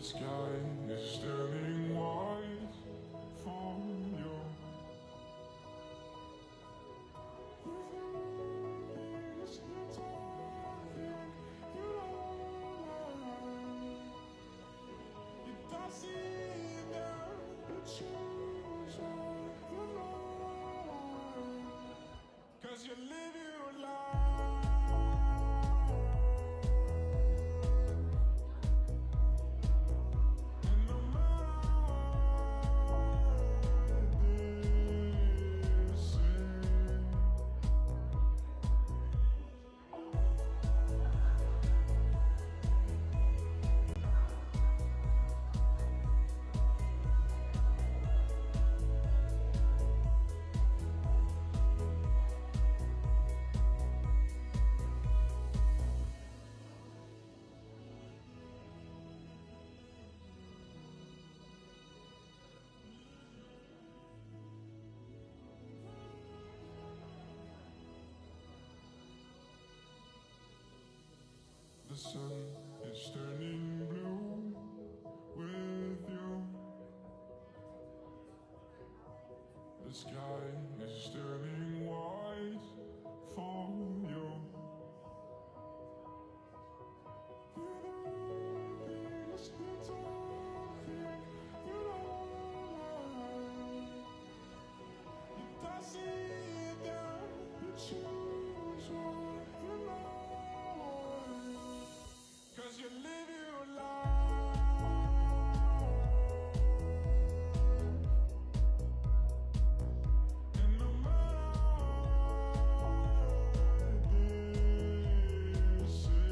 sky is turning white for you. Cause you live your life. And no matter what they say, the sun is turning blue with you. The sky is turning white for you. Cause you live your life. And no matter what they say.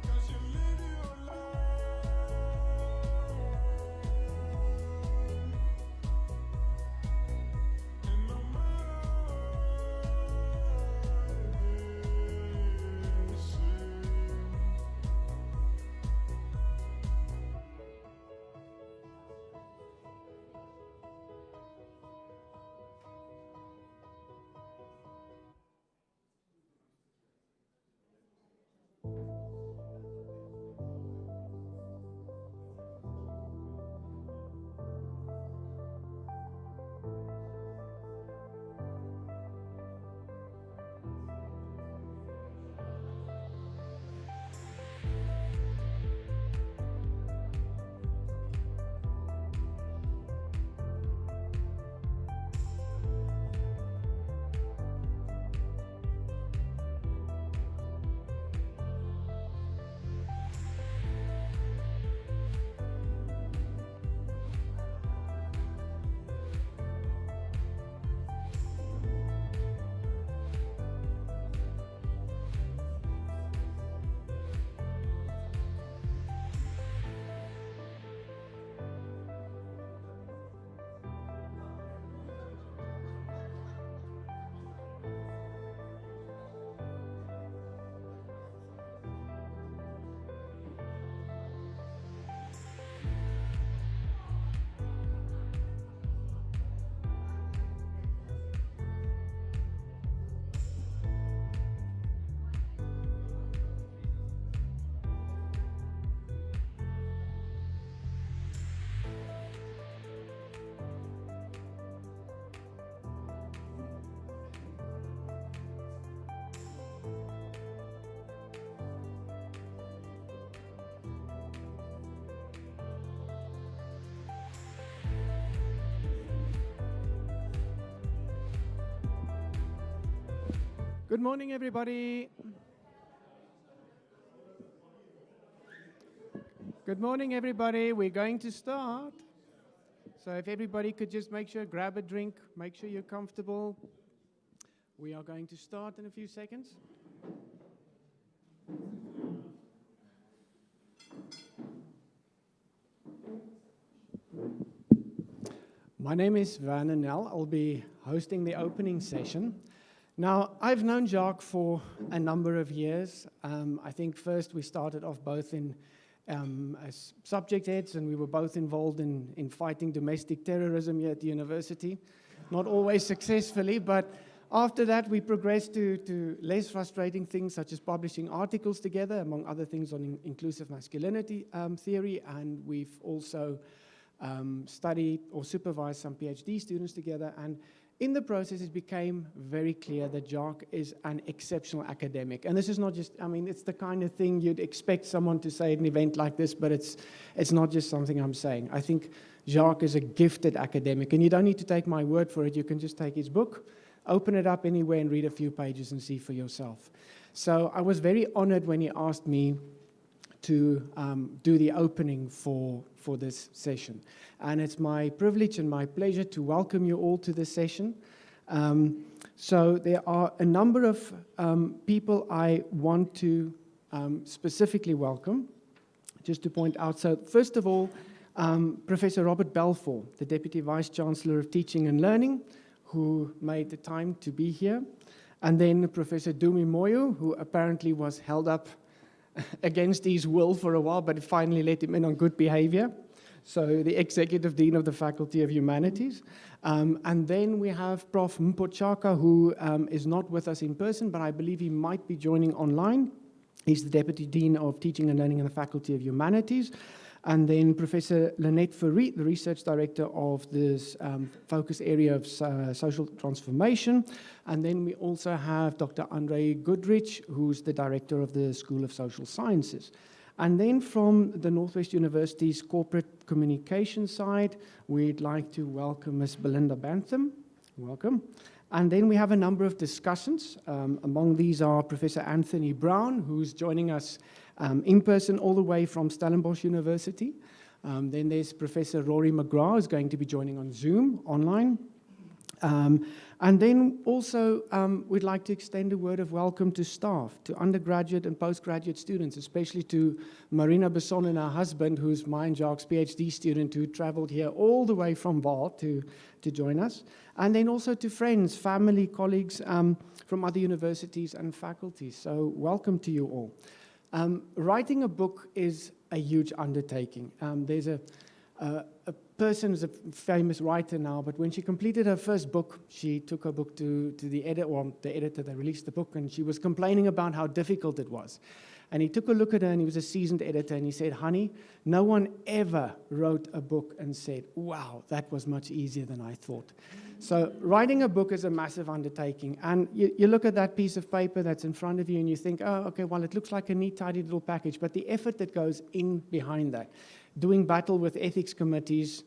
Cause you live your life. And no matter what they say. Good morning, everybody. Good morning, everybody. We're going to start. So if everybody could just make sure, grab a drink, make sure you're comfortable. We are going to start in a few seconds. My name is Van Nel. I'll be hosting the opening session. Now, I've known Jacques for a number of years. I think first we started off both as subject heads, and we were both involved in fighting domestic terrorism here at the university. Not always successfully, but after that we progressed to less frustrating things such as publishing articles together, among other things on inclusive masculinity theory, and we've also studied or supervised some PhD students together. And in the process, it became very clear that Jacques is an exceptional academic. And this is not just, I mean, it's the kind of thing you'd expect someone to say at an event like this, but it's not just something I'm saying. I think Jacques is a gifted academic, and you don't need to take my word for it. You can just take his book, open it up anywhere and read a few pages and see for yourself. So I was very honored when he asked me to do the opening for this session. And it's my privilege and my pleasure to welcome you all to this session. So there are a number of people I want to specifically welcome, just to point out. So first of all, Professor Robert Balfour, the Deputy Vice-Chancellor of Teaching and Learning, who made the time to be here. And then Professor Dumi Moyo, who apparently was held up against his will for a while, but finally let him in on good behavior. So the Executive Dean of the Faculty of Humanities. And then we have Prof. Mpochaka, who is not with us in person, but I believe he might be joining online. He's the Deputy Dean of Teaching and Learning in the Faculty of Humanities. And then Professor Lynette Farid, the Research Director of this focus area of social transformation. And then we also have Dr. Andre Goodrich, who's the Director of the School of Social Sciences. And then from the Northwest University's corporate communication side, we'd like to welcome Ms. Belinda Bantham. Welcome. And then we have a number of discussants. Among these are Professor Anthony Brown, who's joining us in person all the way from Stellenbosch University. Then there's Professor Rory McGrath, who's going to be joining on Zoom, online. And then also, we'd like to extend a word of welcome to staff, to undergraduate and postgraduate students, especially to Marina Besson and her husband, who's my and Jacques' PhD student, who traveled here all the way from Vaal to join us. And then also to friends, family, colleagues from other universities and faculties. So welcome to you all. Writing a book is a huge undertaking. There's a person who's a famous writer now, but when she completed her first book, she took her book to the editor, or the editor that released the book, and she was complaining about how difficult it was. And he took a look at her, and he was a seasoned editor, and he said, "Honey, no one ever wrote a book and said, wow, that was much easier than I thought." So writing a book is a massive undertaking. And you look at that piece of paper that's in front of you, and you think, oh, okay, well, it looks like a neat, tidy little package, but the effort that goes in behind that, doing battle with ethics committees,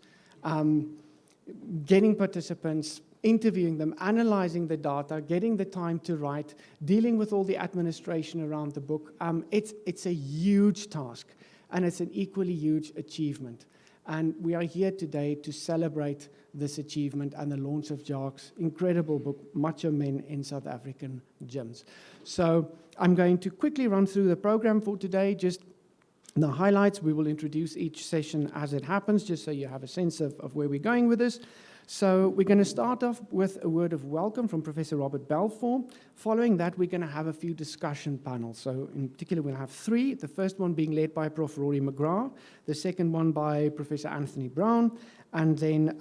getting participants, interviewing them, analyzing the data, getting the time to write, dealing with all the administration around the book, it's a huge task, and it's an equally huge achievement. And we are here today to celebrate this achievement and the launch of Jacques' incredible book, Macho Men in South African Gyms. So I'm going to quickly run through the program for today, just the highlights. We will introduce each session as it happens, just so you have a sense of where we're going with this. So we're going to start off with a word of welcome from Professor Robert Balfour. Following that, we're going to have a few discussion panels. So in particular, we'll have three. The first one being led by Prof. Rory McGrath, the second one by Professor Anthony Brown, and then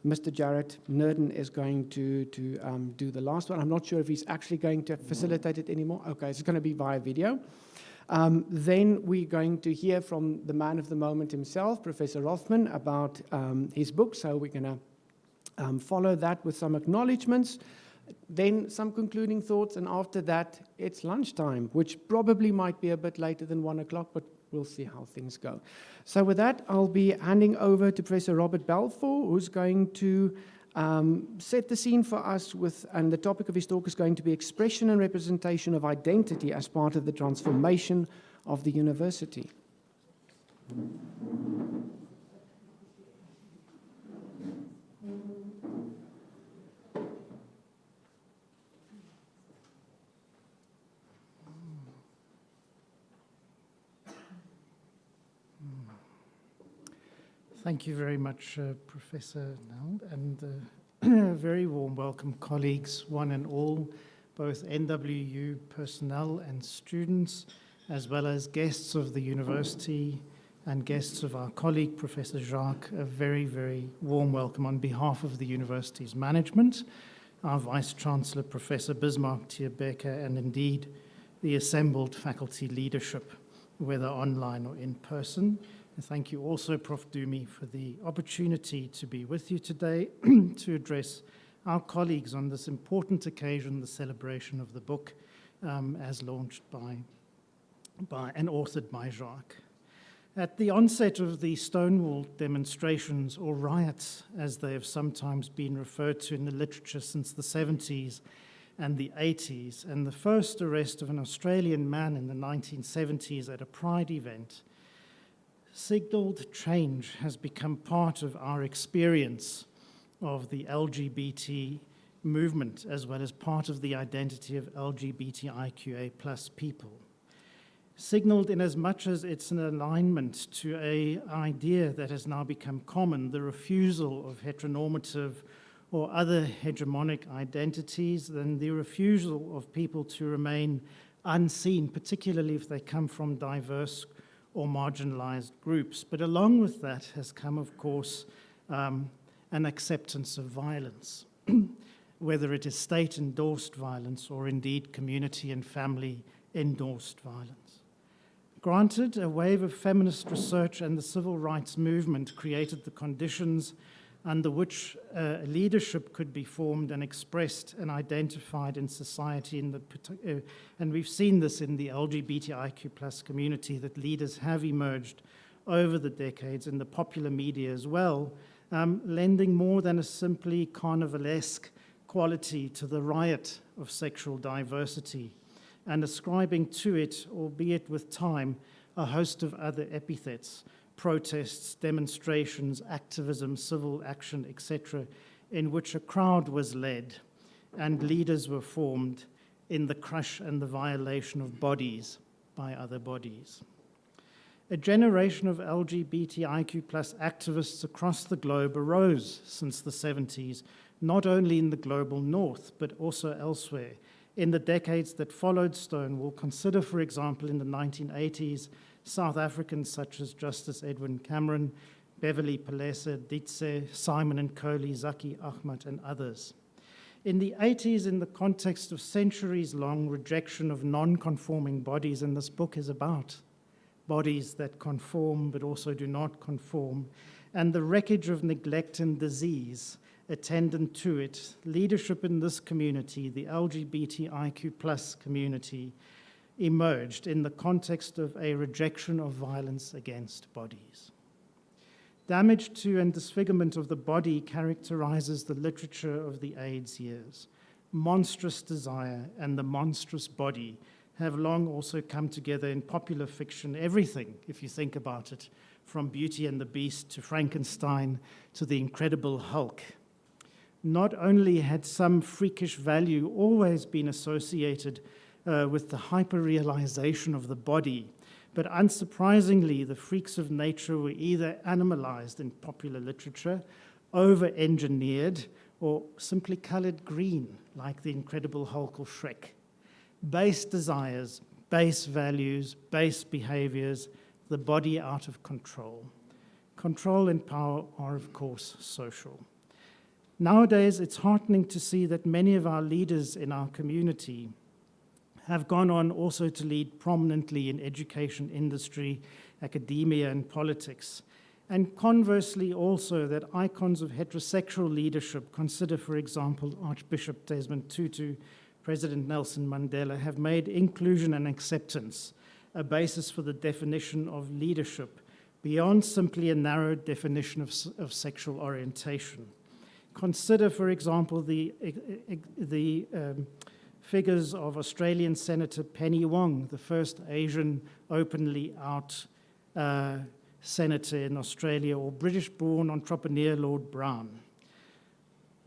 Mr. Jared Nerden is going to do the last one. I'm not sure if he's actually going to facilitate it anymore. Okay, it's going to be via video. Then we're going to hear from the man of the moment himself, Professor Rothman, about his book. So we're going to follow that with some acknowledgments, then some concluding thoughts, and after that, it's lunchtime, which probably might be a bit later than 1 o'clock, but we'll see how things go. So with that, I'll be handing over to Professor Robert Balfour, who's going to set the scene for us with, and the topic of his talk is going to be expression and representation of identity as part of the transformation of the university. Thank you very much, Professor Neld, and a very warm welcome, colleagues, one and all, both NWU personnel and students, as well as guests of the university and guests of our colleague, Professor Jacques, a very, very warm welcome on behalf of the university's management, our Vice-Chancellor, Professor Bismarck Thierbeke, and indeed the assembled faculty leadership, whether online or in person. And thank you also, Prof. Dumi, for the opportunity to be with you today to address our colleagues on this important occasion, the celebration of the book as launched by and authored by Jacques. At the onset of the Stonewall demonstrations, or riots, as they have sometimes been referred to in the literature since the 70s and the 80s, and the first arrest of an Australian man in the 1970s at a Pride event, signaled change has become part of our experience of the LGBT movement, as well as part of the identity of LGBTIQA plus people. Signaled in as much as it's an alignment to an idea that has now become common, the refusal of heteronormative or other hegemonic identities, then the refusal of people to remain unseen, particularly if they come from diverse or marginalized groups. But along with that has come, of course, an acceptance of violence, whether it is state-endorsed violence or indeed community and family-endorsed violence. Granted, a wave of feminist research and the civil rights movement created the conditions under which leadership could be formed and expressed and identified in society, and we've seen this in the LGBTIQ plus community, that leaders have emerged over the decades in the popular media as well, lending more than a simply carnivalesque quality to the riot of sexual diversity, and ascribing to it, albeit with time, a host of other epithets: protests, demonstrations, activism, civil action, etc., in which a crowd was led and leaders were formed in the crush and the violation of bodies by other bodies. A generation of LGBTIQ plus activists across the globe arose since the 70s, not only in the global north, but also elsewhere. In the decades that followed Stonewall, consider, for example, in the 1980s, South Africans such as Justice Edwin Cameron, Beverly Palese, Ditse, Simon and Coley, Zaki Ahmad, and others. In the 80s, in the context of centuries-long rejection of non-conforming bodies, and this book is about bodies that conform but also do not conform, and the wreckage of neglect and disease attendant to it, leadership in this community, the LGBTIQ plus community, emerged in the context of a rejection of violence against bodies. Damage to and disfigurement of the body characterizes the literature of the AIDS years. Monstrous desire and the monstrous body have long also come together in popular fiction. Everything, if you think about it, from Beauty and the Beast to Frankenstein to the Incredible Hulk. Not only had some freakish value always been associated with the hyper-realization of the body, but unsurprisingly, the freaks of nature were either animalized in popular literature, over-engineered, or simply colored green, like the Incredible Hulk or Shrek. Base desires, base values, base behaviors, the body out of control. Control and power are, of course, social. Nowadays, it's heartening to see that many of our leaders in our community have gone on also to lead prominently in education, industry, academia, and politics. And conversely also that icons of heterosexual leadership, consider, for example, Archbishop Desmond Tutu, President Nelson Mandela, have made inclusion and acceptance a basis for the definition of leadership beyond simply a narrow definition of sexual orientation. Consider, for example, the figures of Australian Senator Penny Wong, the first Asian openly out senator in Australia, or British-born entrepreneur Lord Brown.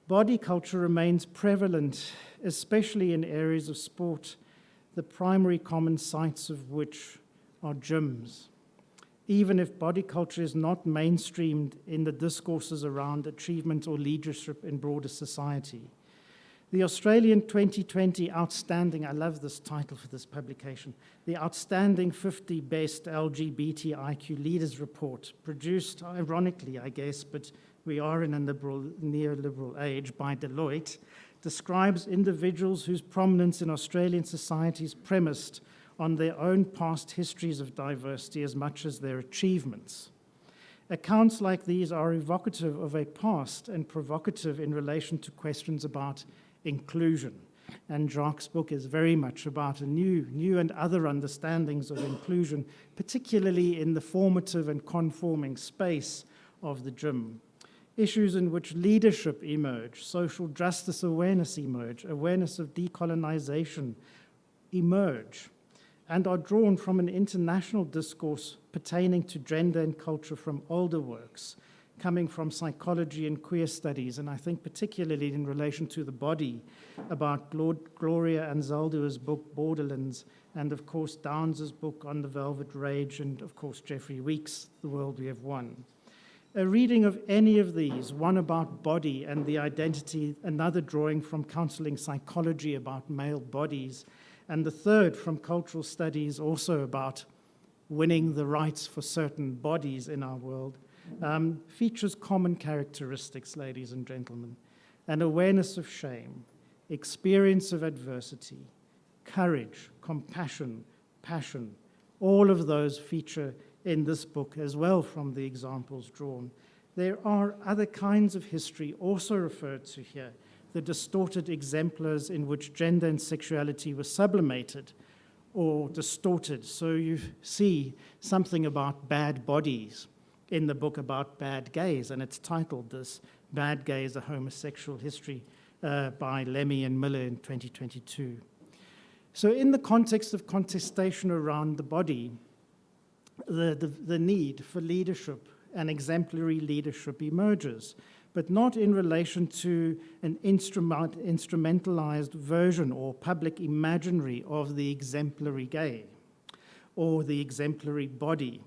Body culture remains prevalent, especially in areas of sport, the primary common sites of which are gyms. Even if body culture is not mainstreamed in the discourses around achievement or leadership in broader society. The Australian 2020 Outstanding, I love this title for this publication, the Outstanding 50 Best LGBTIQ Leaders Report, produced ironically, I guess, but we are in a neoliberal age, by Deloitte, describes individuals whose prominence in Australian society is premised on their own past histories of diversity as much as their achievements. Accounts like these are evocative of a past and provocative in relation to questions about inclusion. And Jacques' book is very much about a new and other understandings of inclusion, particularly in the formative and conforming space of the gym. Issues in which leadership emerge, social justice awareness emerge, awareness of decolonization emerge, and are drawn from an international discourse pertaining to gender and culture from older works, coming from psychology and queer studies, and I think particularly in relation to the body, about Gloria Anzaldua's book, Borderlands, and of course Downes's book on the Velvet Rage, and of course Jeffrey Weeks' The World We Have Won. A reading of any of these, one about body and the identity, another drawing from counseling psychology about male bodies, and the third from cultural studies also about winning the rights for certain bodies in our world, features common characteristics, ladies and gentlemen: an awareness of shame, experience of adversity, courage, compassion, passion. All of those feature in this book as well from the examples drawn. There are other kinds of history also referred to here, the distorted exemplars in which gender and sexuality were sublimated or distorted. So you see something about bad bodies in the book about bad gays, and it's titled this, Bad Gays, A Homosexual History, by Lemmy and Miller in 2022. So in the context of contestation around the body, the need for leadership and exemplary leadership emerges, but not in relation to an instrumentalized version or public imaginary of the exemplary gay or the exemplary body.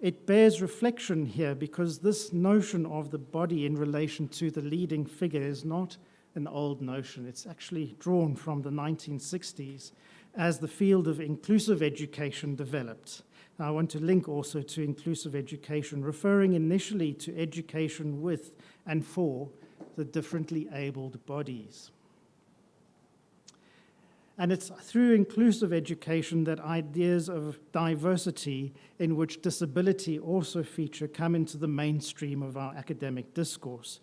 It bears reflection here because this notion of the body in relation to the leading figure is not an old notion. It's actually drawn from the 1960s as the field of inclusive education developed. Now, I want to link also to inclusive education, referring initially to education with and for the differently abled bodies. And it's through inclusive education that ideas of diversity in which disability also feature come into the mainstream of our academic discourse.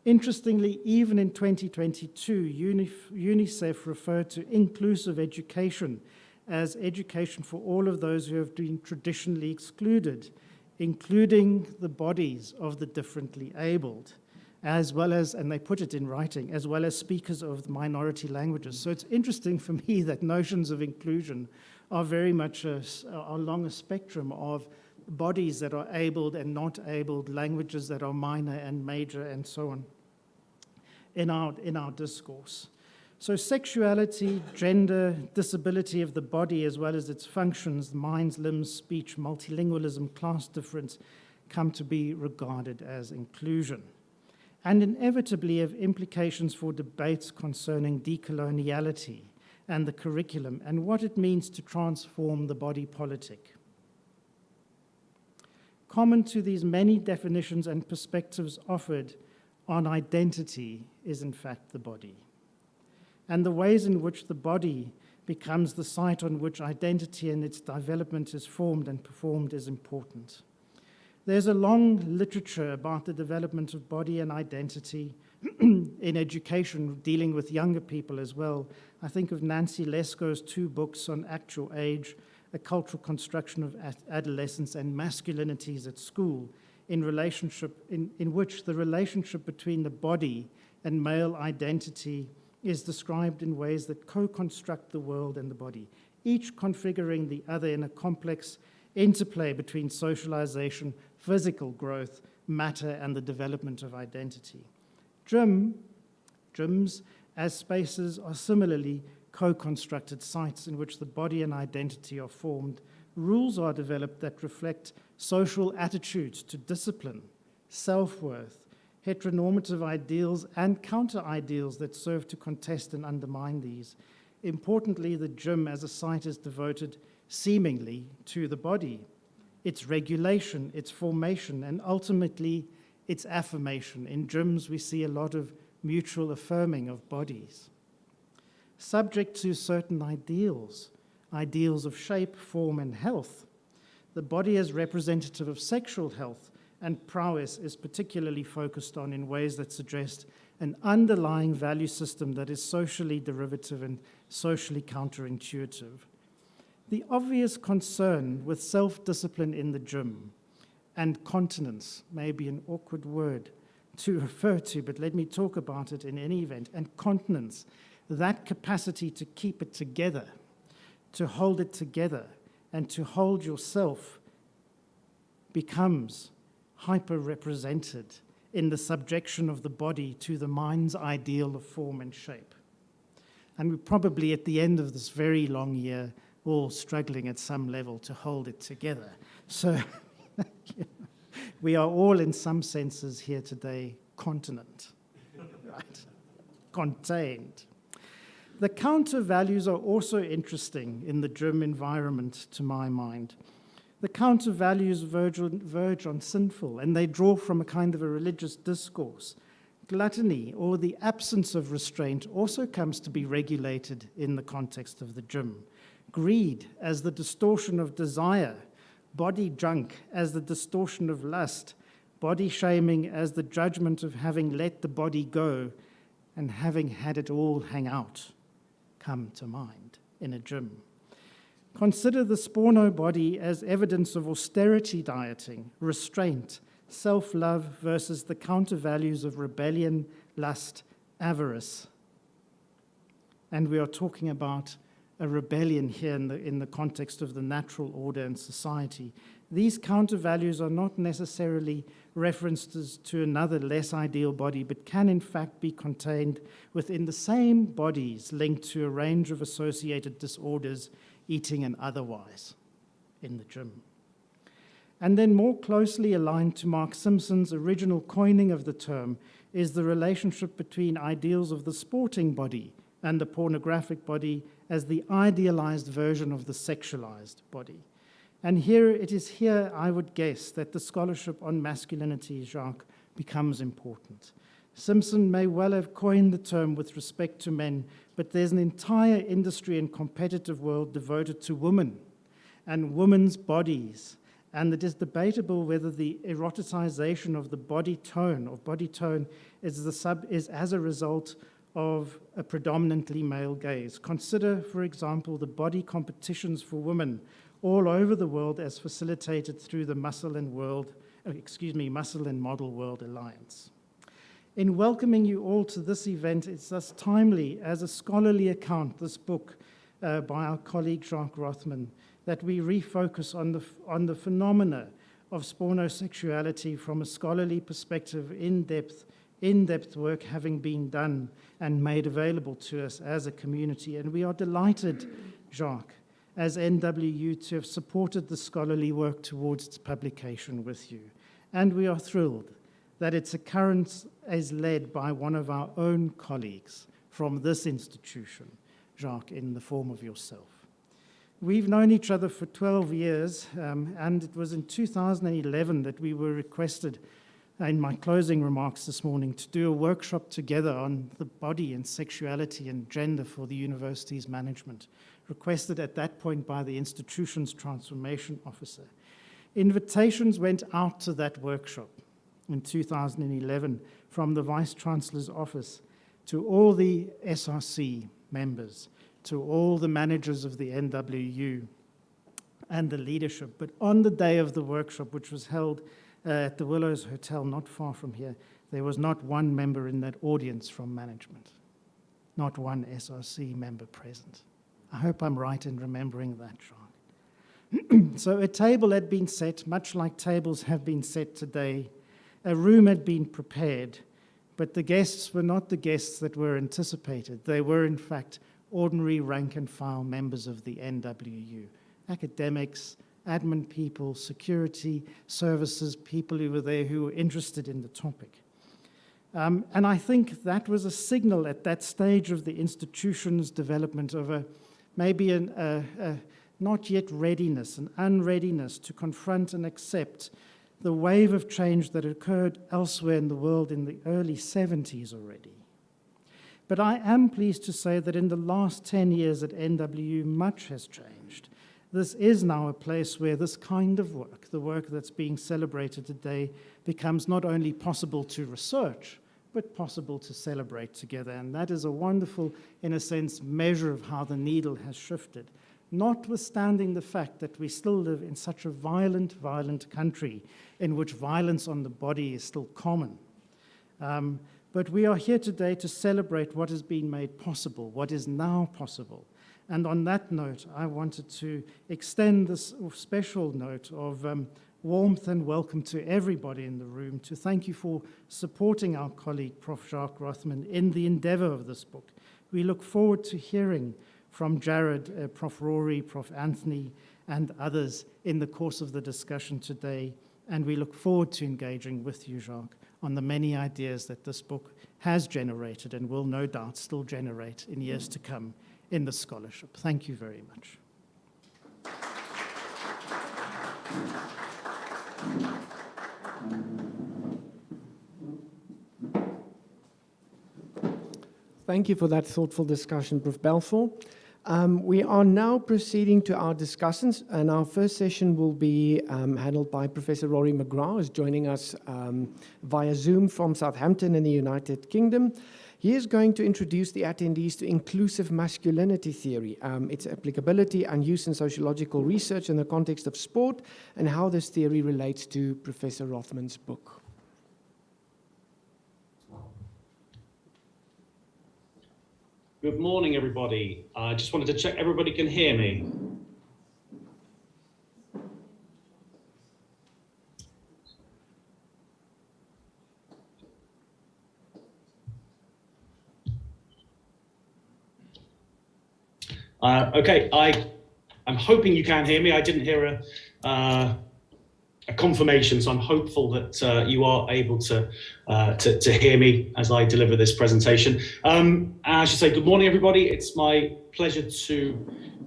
Interestingly, even in 2022, UNICEF referred to inclusive education as education for all of those who have been traditionally excluded, including the bodies of the differently abled, as well as, and they put it in writing, as well as speakers of the minority languages. So it's interesting for me that notions of inclusion are very much along a spectrum of bodies that are abled and not abled, languages that are minor and major, and so on in our discourse. So sexuality, gender, disability of the body, as well as its functions, minds, limbs, speech, multilingualism, class difference, come to be regarded as inclusion, and inevitably have implications for debates concerning decoloniality and the curriculum and what it means to transform the body politic. Common to these many definitions and perspectives offered on identity is in fact the body, and the ways in which the body becomes the site on which identity and its development is formed and performed is important. There's a long literature about the development of body and identity in education, dealing with younger people as well. I think of Nancy Lesko's 2 books on actual age, A Cultural Construction of Adolescence and Masculinities at School, in which the relationship between the body and male identity is described in ways that co-construct the world and the body, each configuring the other in a complex interplay between socialization, physical growth, matter, and the development of identity. Gyms as spaces are similarly co-constructed sites in which the body and identity are formed. Rules are developed that reflect social attitudes to discipline, self-worth, heteronormative ideals and counter-ideals that serve to contest and undermine these. Importantly, the gym as a site is devoted seemingly to the body, its regulation, its formation, and ultimately its affirmation. In gyms, we see a lot of mutual affirming of bodies. Subject to certain ideals of shape, form, and health, the body as representative of sexual health and prowess is particularly focused on in ways that suggest an underlying value system that is socially derivative and socially counterintuitive. The obvious concern with self-discipline in the gym, and continence may be an awkward word to refer to, but let me talk about it in any event, and continence, that capacity to keep it together, to hold it together, and to hold yourself becomes hyper-represented in the subjection of the body to the mind's ideal of form and shape. And we're probably at the end of this very long year all struggling at some level to hold it together. So we are all in some senses here today continent, right? Contained. The counter values are also interesting in the gym environment, to my mind. The counter values verge on sinful, and they draw from a kind of a religious discourse. Gluttony, or the absence of restraint, also comes to be regulated in the context of the gym. Greed as the distortion of desire, body junk as the distortion of lust, body shaming as the judgment of having let the body go and having had it all hang out come to mind in a gym. Consider the sporno body as evidence of austerity dieting, restraint, self-love versus the counter values of rebellion, lust, avarice. And we are talking about a rebellion here in the context of the natural order and society. These counter values are not necessarily references to another less ideal body, but can in fact be contained within the same bodies linked to a range of associated disorders, eating and otherwise, in the gym. And then more closely aligned to Mark Simpson's original coining of the term is the relationship between ideals of the sporting body and the pornographic body as the idealized version of the sexualized body. And it is here, I would guess, that the scholarship on masculinity, Jacques, becomes important. Simpson may well have coined the term with respect to men, but there's an entire industry and competitive world devoted to women and women's bodies. And it is debatable whether the eroticization of the body tone is as a result of a predominantly male gaze. Consider, for example, the body competitions for women all over the world as facilitated through the Muscle and Model World Alliance. In welcoming you all to this event, it's thus timely as a scholarly account, this book by our colleague Jacques Rothman, that we refocus on the phenomena of spornosexuality from a scholarly perspective, in-depth work having been done and made available to us as a community. And we are delighted, Jacques, as NWU, to have supported the scholarly work towards its publication with you. And we are thrilled that its occurrence is led by one of our own colleagues from this institution, Jacques, in the form of yourself. We've known each other for 12 years, and it was in 2011 that we were requested, in my closing remarks this morning, to do a workshop together on the body and sexuality and gender for the university's management, requested at that point by the institution's transformation officer. Invitations went out to that workshop in 2011 from the Vice-Chancellor's office to all the SRC members, to all the managers of the NWU and the leadership. But on the day of the workshop, which was held at the Willows Hotel not far from here, there was not one member in that audience from management, not one SRC member present. I hope I'm right in remembering that, Jacques. So a table had been set, much like tables have been set today. A room had been prepared, but the guests were not the guests that were anticipated. They were, in fact, ordinary rank-and-file members of the NWU, academics, admin people, security services, people who were there who were interested in the topic. And I think that was a signal at that stage of the institution's development of maybe a not yet readiness, an unreadiness to confront and accept the wave of change that occurred elsewhere in the world in the early 70s already. But I am pleased to say that in the last 10 years at NWU, much has changed. This is now a place where this kind of work, the work that's being celebrated today, becomes not only possible to research, but possible to celebrate together. And that is a wonderful, in a sense, measure of how the needle has shifted, notwithstanding the fact that we still live in such a violent, violent country in which violence on the body is still common. But we are here today to celebrate what has been made possible, what is now possible. And on that note, I wanted to extend this special note of warmth and welcome to everybody in the room, to thank you for supporting our colleague, Prof. Jacques Rothman, in the endeavor of this book. We look forward to hearing from Jared, Prof. Rory, Prof. Anthony, and others in the course of the discussion today. And we look forward to engaging with you, Jacques, on the many ideas that this book has generated and will no doubt still generate in years to come in the scholarship. Thank you very much. Thank you for that thoughtful discussion, Prof. Balfour. We are now proceeding to our discussions, and our first session will be handled by Professor Rory McGrath, who's joining us via Zoom from Southampton in the United Kingdom. He is going to introduce the attendees to inclusive masculinity theory, its applicability and use in sociological research in the context of sport, and how this theory relates to Professor Rothman's book. Good morning, everybody. I just wanted to check everybody can hear me. Okay, I'm hoping you can hear me. I didn't hear a confirmation, so I'm hopeful that you are able to hear me as I deliver this presentation. I should say good morning, everybody. It's my pleasure to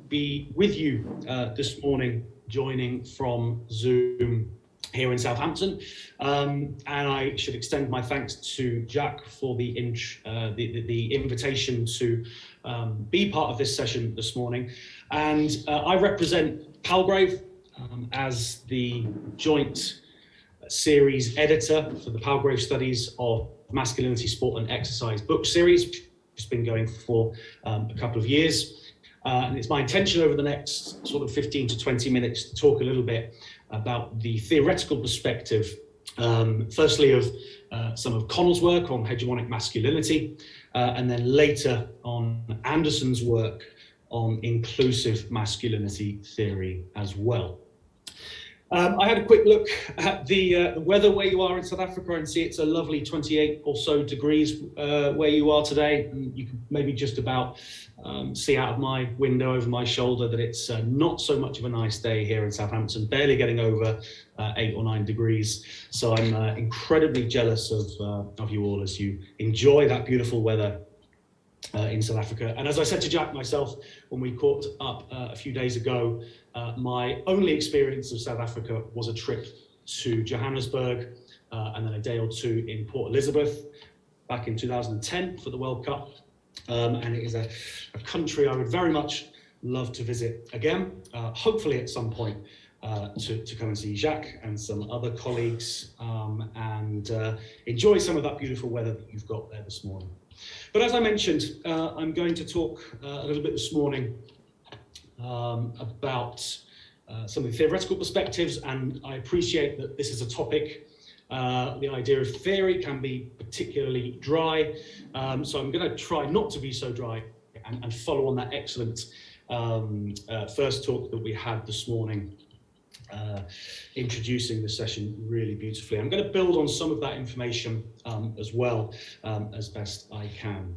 be with you this morning, joining from Zoom here in Southampton. And I should extend my thanks to Jack for the invitation to be part of this session this morning. And I represent Palgrave as the joint series editor for the Palgrave Studies of Masculinity, Sport and Exercise book series, which has been going for a couple of years. And it's my intention over the next sort of 15 to 20 minutes to talk a little bit about the theoretical perspective, firstly of some of Connell's work on hegemonic masculinity, and then later on Anderson's work on inclusive masculinity theory as well. I had a quick look at the weather where you are in South Africa and see it's a lovely 28 or so degrees where you are today. And you can maybe just about see out of my window over my shoulder that it's not so much of a nice day here in Southampton, barely getting over 8 or 9 degrees. So I'm incredibly jealous of you all as you enjoy that beautiful weather in South Africa. And as I said to Jack myself when we caught up a few days ago, my only experience of South Africa was a trip to Johannesburg and then a day or two in Port Elizabeth back in 2010 for the World Cup. And it is a country I would very much love to visit again, hopefully at some point to come and see Jacques and some other colleagues and enjoy some of that beautiful weather that you've got there this morning. But as I mentioned, I'm going to talk a little bit this morning about some of the theoretical perspectives, and I appreciate that this is a topic. The idea of theory can be particularly dry, so I'm going to try not to be so dry and follow on that excellent first talk that we had this morning, introducing the session really beautifully. I'm going to build on some of that information as well as best I can.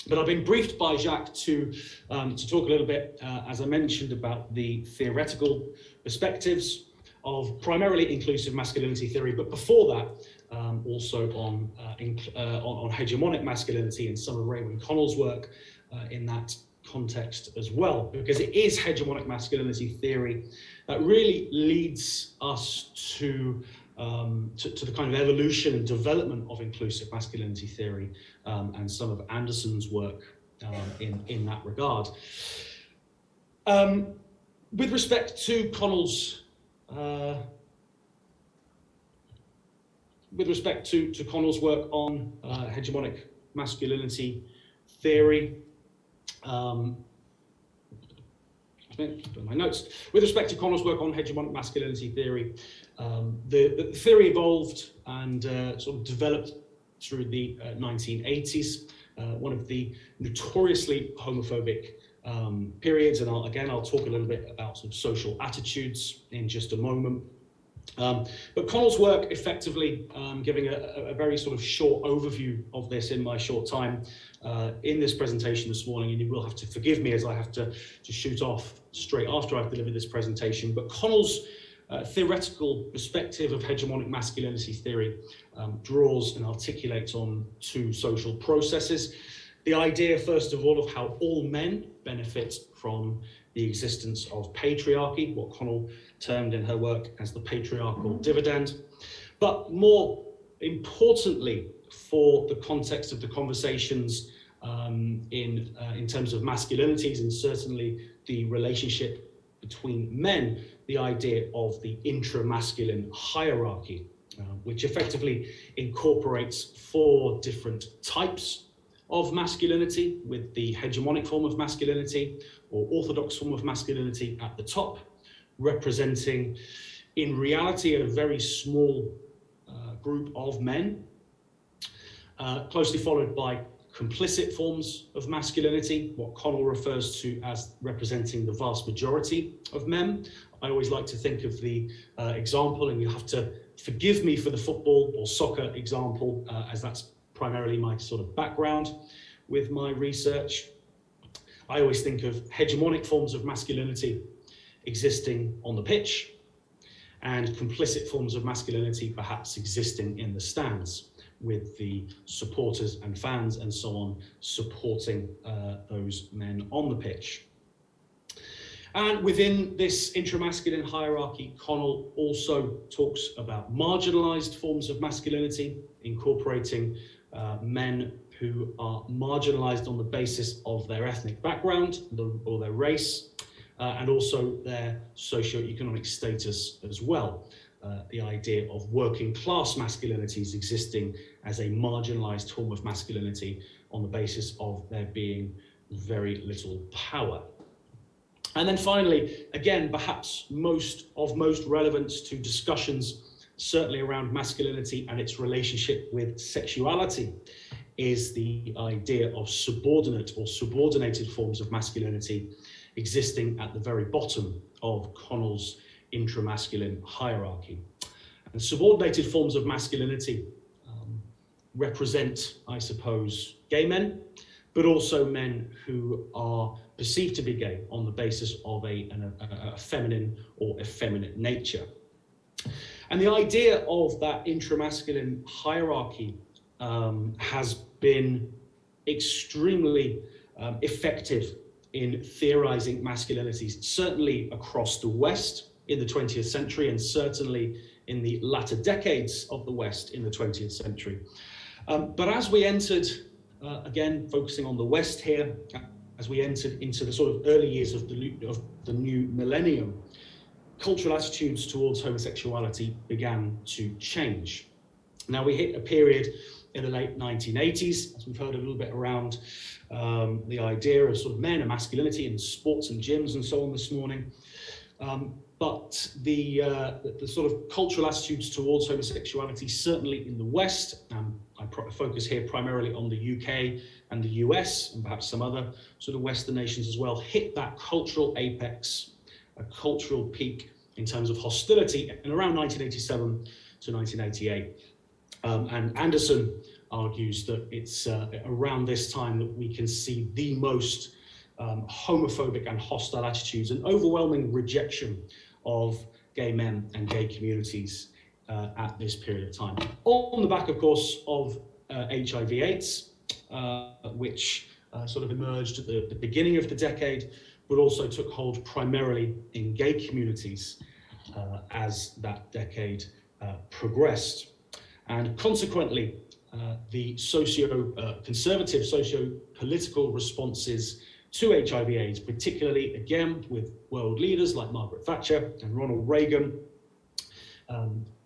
But I've been briefed by Jacques to talk a little bit, as I mentioned, about the theoretical perspectives of primarily inclusive masculinity theory. But before that, also on hegemonic masculinity and some of Raymond Connell's work in that context as well, because it is hegemonic masculinity theory that really leads us to the kind of evolution and development of inclusive masculinity theory, and some of Anderson's work in that regard. With respect to Connell's work on hegemonic masculinity theory, my notes. With respect to Connell's work on hegemonic masculinity theory, the theory evolved and sort of developed through the 1980s. One of the notoriously homophobic periods, and I'll talk a little bit about sort of social attitudes in just a moment. But Connell's work, effectively giving a very sort of short overview of this in my short time in this presentation this morning, and you will have to forgive me as I have to shoot off straight after I've delivered this presentation. But Connell's theoretical perspective of hegemonic masculinity theory draws and articulates on two social processes. The idea, first of all, of how all men benefit from the existence of patriarchy, what Connell termed in her work as the patriarchal dividend. But more importantly, for the context of the conversations in terms of masculinities, and certainly the relationship between men, the idea of the intramasculine hierarchy, which effectively incorporates 4 different types of masculinity, with the hegemonic form of masculinity or orthodox form of masculinity at the top, representing in reality a very small group of men, closely followed by complicit forms of masculinity, what Connell refers to as representing the vast majority of men. I always like to think of the example, and you have to forgive me for the football or soccer example, as that's primarily my sort of background with my research. I always think of hegemonic forms of masculinity existing on the pitch, and complicit forms of masculinity perhaps existing in the stands, with the supporters and fans and so on supporting those men on the pitch. And within this intramasculine hierarchy, Connell also talks about marginalized forms of masculinity, incorporating men who are marginalized on the basis of their ethnic background or their race, and also their socioeconomic status as well. The idea of working class masculinities existing as a marginalized form of masculinity on the basis of there being very little power. And then finally, again, perhaps most relevance to discussions, certainly around masculinity and its relationship with sexuality, is the idea of subordinate or subordinated forms of masculinity existing at the very bottom of Connell's intramasculine hierarchy. And subordinated forms of masculinity represent, I suppose, gay men, but also men who are perceived to be gay on the basis of a feminine or effeminate nature. And the idea of that intramasculine hierarchy has been extremely effective in theorizing masculinities, certainly across the West in the 20th century, and certainly in the latter decades of the West in the 20th century. But as we entered, again, focusing on the West here, as we entered into the sort of early years of the new millennium, cultural attitudes towards homosexuality began to change. Now, we hit a period in the late 1980s, as we've heard a little bit around the idea of sort of men and masculinity in sports and gyms and so on this morning. But the sort of cultural attitudes towards homosexuality, certainly in the West, I focus here primarily on the UK and the US, and perhaps some other sort of Western nations as well, hit that cultural apex, a cultural peak in terms of hostility in around 1987 to 1988. And Anderson argues that it's around this time that we can see the most homophobic and hostile attitudes and overwhelming rejection of gay men and gay communities at this period of time. On the back, of course, of HIV/AIDS, which sort of emerged at the beginning of the decade, but also took hold primarily in gay communities as that decade progressed. And consequently, the conservative socio-political responses to HIV/AIDS, particularly again with world leaders like Margaret Thatcher and Ronald Reagan,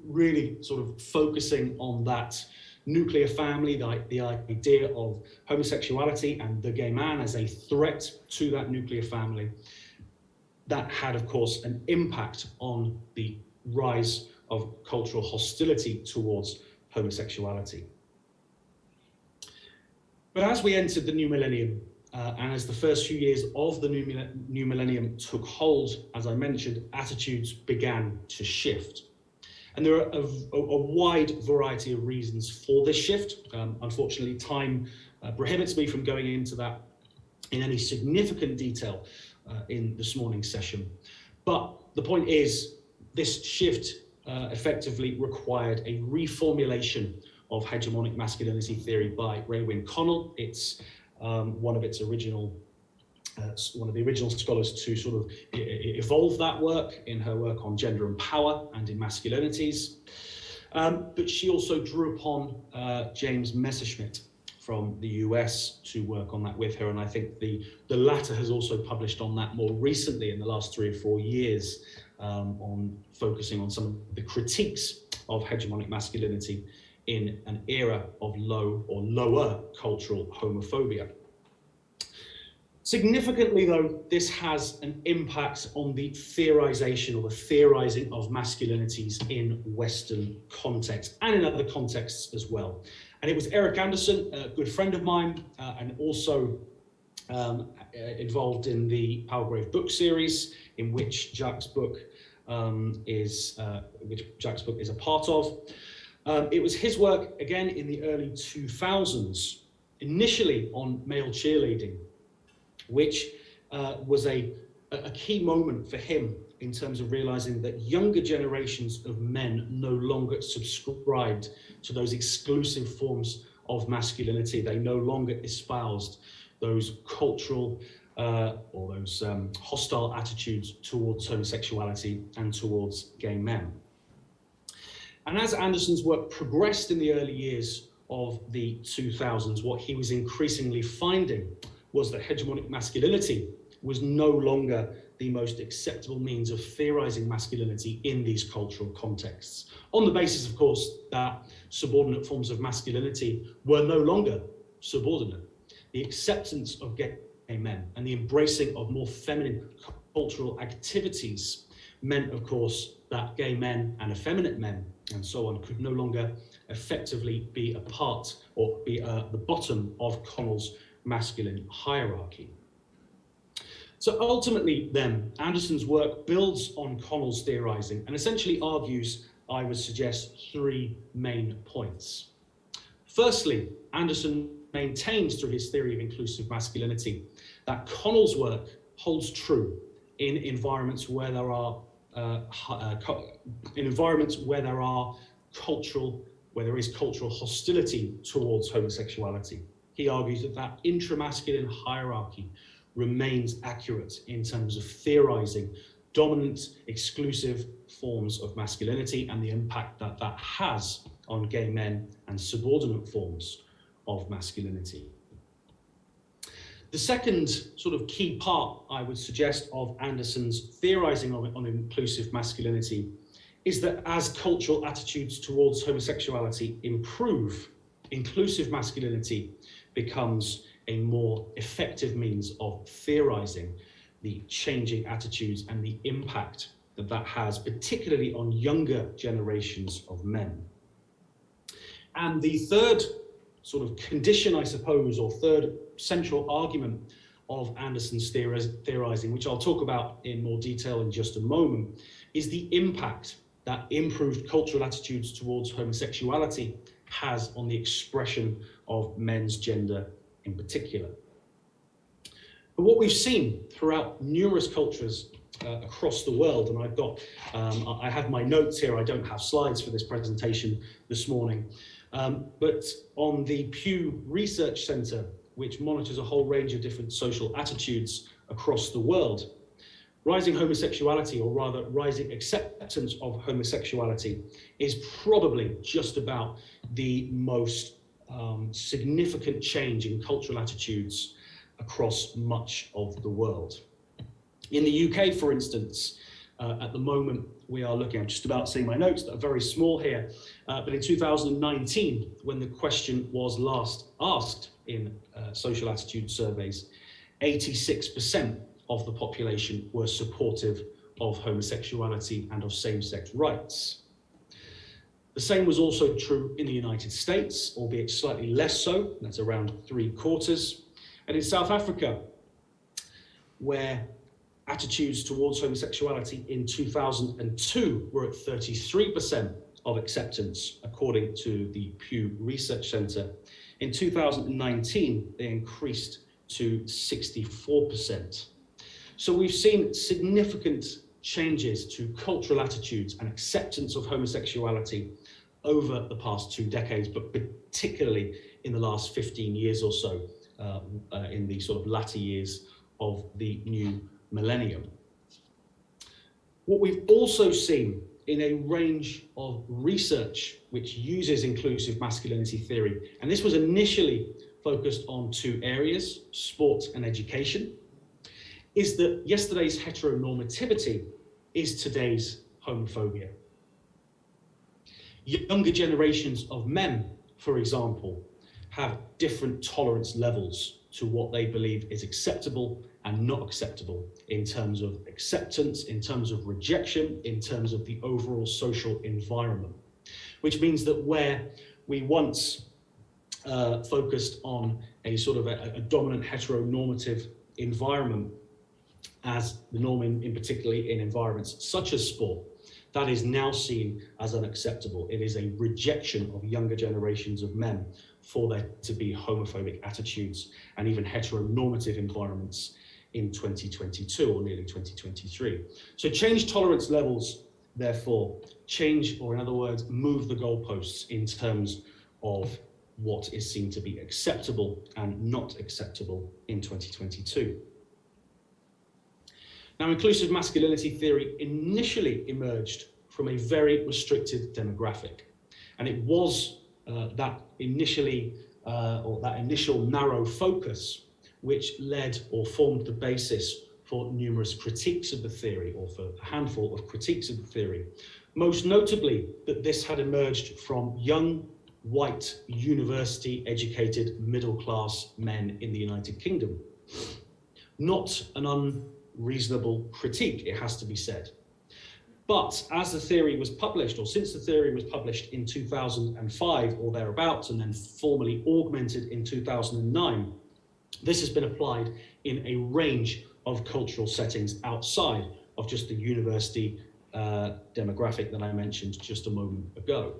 really sort of focusing on that nuclear family, the idea of homosexuality and the gay man as a threat to that nuclear family. That had, of course, an impact on the rise of cultural hostility towards homosexuality. But as we entered the new millennium, and as the first few years of the new millennium took hold, as I mentioned, attitudes began to shift. And there are a wide variety of reasons for this shift. Unfortunately, time prohibits me from going into that in any significant detail in this morning's session. But the point is, this shift effectively required a reformulation of hegemonic masculinity theory by Raewyn Connell. It's one of the original scholars to sort of evolve that work in her work on gender and power and in masculinities. But she also drew upon James Messerschmitt from the US to work on that with her. And I think the latter has also published on that more recently in the last 3 or 4 years, on focusing on some of the critiques of hegemonic masculinity in an era of low or lower cultural homophobia. Significantly, though, this has an impact on the theorization or the theorizing of masculinities in Western context and in other contexts as well. And it was Eric Anderson, a good friend of mine, and also involved in the Palgrave book series, in which Jacques' book is a part of. It was his work, again, in the early 2000s, initially on male cheerleading, which was a key moment for him in terms of realizing that younger generations of men no longer subscribed to those exclusive forms of masculinity. They no longer espoused those cultural or those hostile attitudes towards homosexuality and towards gay men. And as Anderson's work progressed in the early years of the 2000s, what he was increasingly finding was that hegemonic masculinity was no longer the most acceptable means of theorizing masculinity in these cultural contexts, on the basis, of course, that subordinate forms of masculinity were no longer subordinate. The acceptance of gay men and the embracing of more feminine cultural activities meant, of course, that gay men and effeminate men and so on could no longer effectively be a part or be the bottom of Connell's masculine hierarchy. So ultimately then, Anderson's work builds on Connell's theorizing and essentially argues, I would suggest, 3 main points. Firstly, Anderson maintains through his theory of inclusive masculinity that Connell's work holds true in environments where there are there is cultural hostility towards homosexuality. He argues that intramasculine hierarchy remains accurate in terms of theorizing dominant, exclusive forms of masculinity and the impact that that has on gay men and subordinate forms of masculinity. The second sort of key part, I would suggest, of Anderson's theorizing on inclusive masculinity is that as cultural attitudes towards homosexuality improve, inclusive masculinity becomes a more effective means of theorizing the changing attitudes and the impact that that has, particularly on younger generations of men. And the third sort of condition, I suppose, or third central argument of Anderson's theorizing, which I'll talk about in more detail in just a moment, is the impact that improved cultural attitudes towards homosexuality has on the expression of men's gender in particular. But what we've seen throughout numerous cultures across the world. And I've got, I have my notes here. I don't have slides for this presentation this morning. But on the Pew Research Center, which monitors a whole range of different social attitudes across the world, rising homosexuality, or rather rising acceptance of homosexuality, is probably just about the most significant change in cultural attitudes across much of the world. In the UK, for instance, at the moment we are looking, I'm just about seeing my notes that are very small here, but in 2019, when the question was last asked in social attitude surveys, 86% of the population were supportive of homosexuality and of same-sex rights. The same was also true in the United States, albeit slightly less so, that's around 3/4. And in South Africa, where attitudes towards homosexuality in 2002 were at 33% of acceptance, according to the Pew Research Center. In 2019, they increased to 64%. So we've seen significant changes to cultural attitudes and acceptance of homosexuality over the past 2 decades, but particularly in the last 15 years or so, in the sort of latter years of the new millennium. What we've also seen in a range of research which uses inclusive masculinity theory, and this was initially focused on 2 areas, sport and education, is that yesterday's heteronormativity is today's homophobia. Younger generations of men, for example, have different tolerance levels to what they believe is acceptable and not acceptable in terms of acceptance, in terms of rejection, in terms of the overall social environment. Which means that where we once focused on a sort of a dominant heteronormative environment as the norm in particularly in environments such as sport, that is now seen as unacceptable. It is a rejection of younger generations of men for there to be homophobic attitudes and even heteronormative environments in 2022 or nearly 2023. So change tolerance levels, therefore, change, or in other words, move the goalposts in terms of what is seen to be acceptable and not acceptable in 2022. Now, inclusive masculinity theory initially emerged from a very restricted demographic, and it was that initial narrow focus which led or formed the basis for numerous critiques of the theory, or for a handful of critiques of the theory. Most notably, that this had emerged from young, white, university-educated, middle-class men in the United Kingdom. Not an unreasonable critique, it has to be said. But as the theory was published, or since the theory was published in 2005 or thereabouts, and then formally augmented in 2009, this has been applied in a range of cultural settings outside of just the university demographic that I mentioned just a moment ago.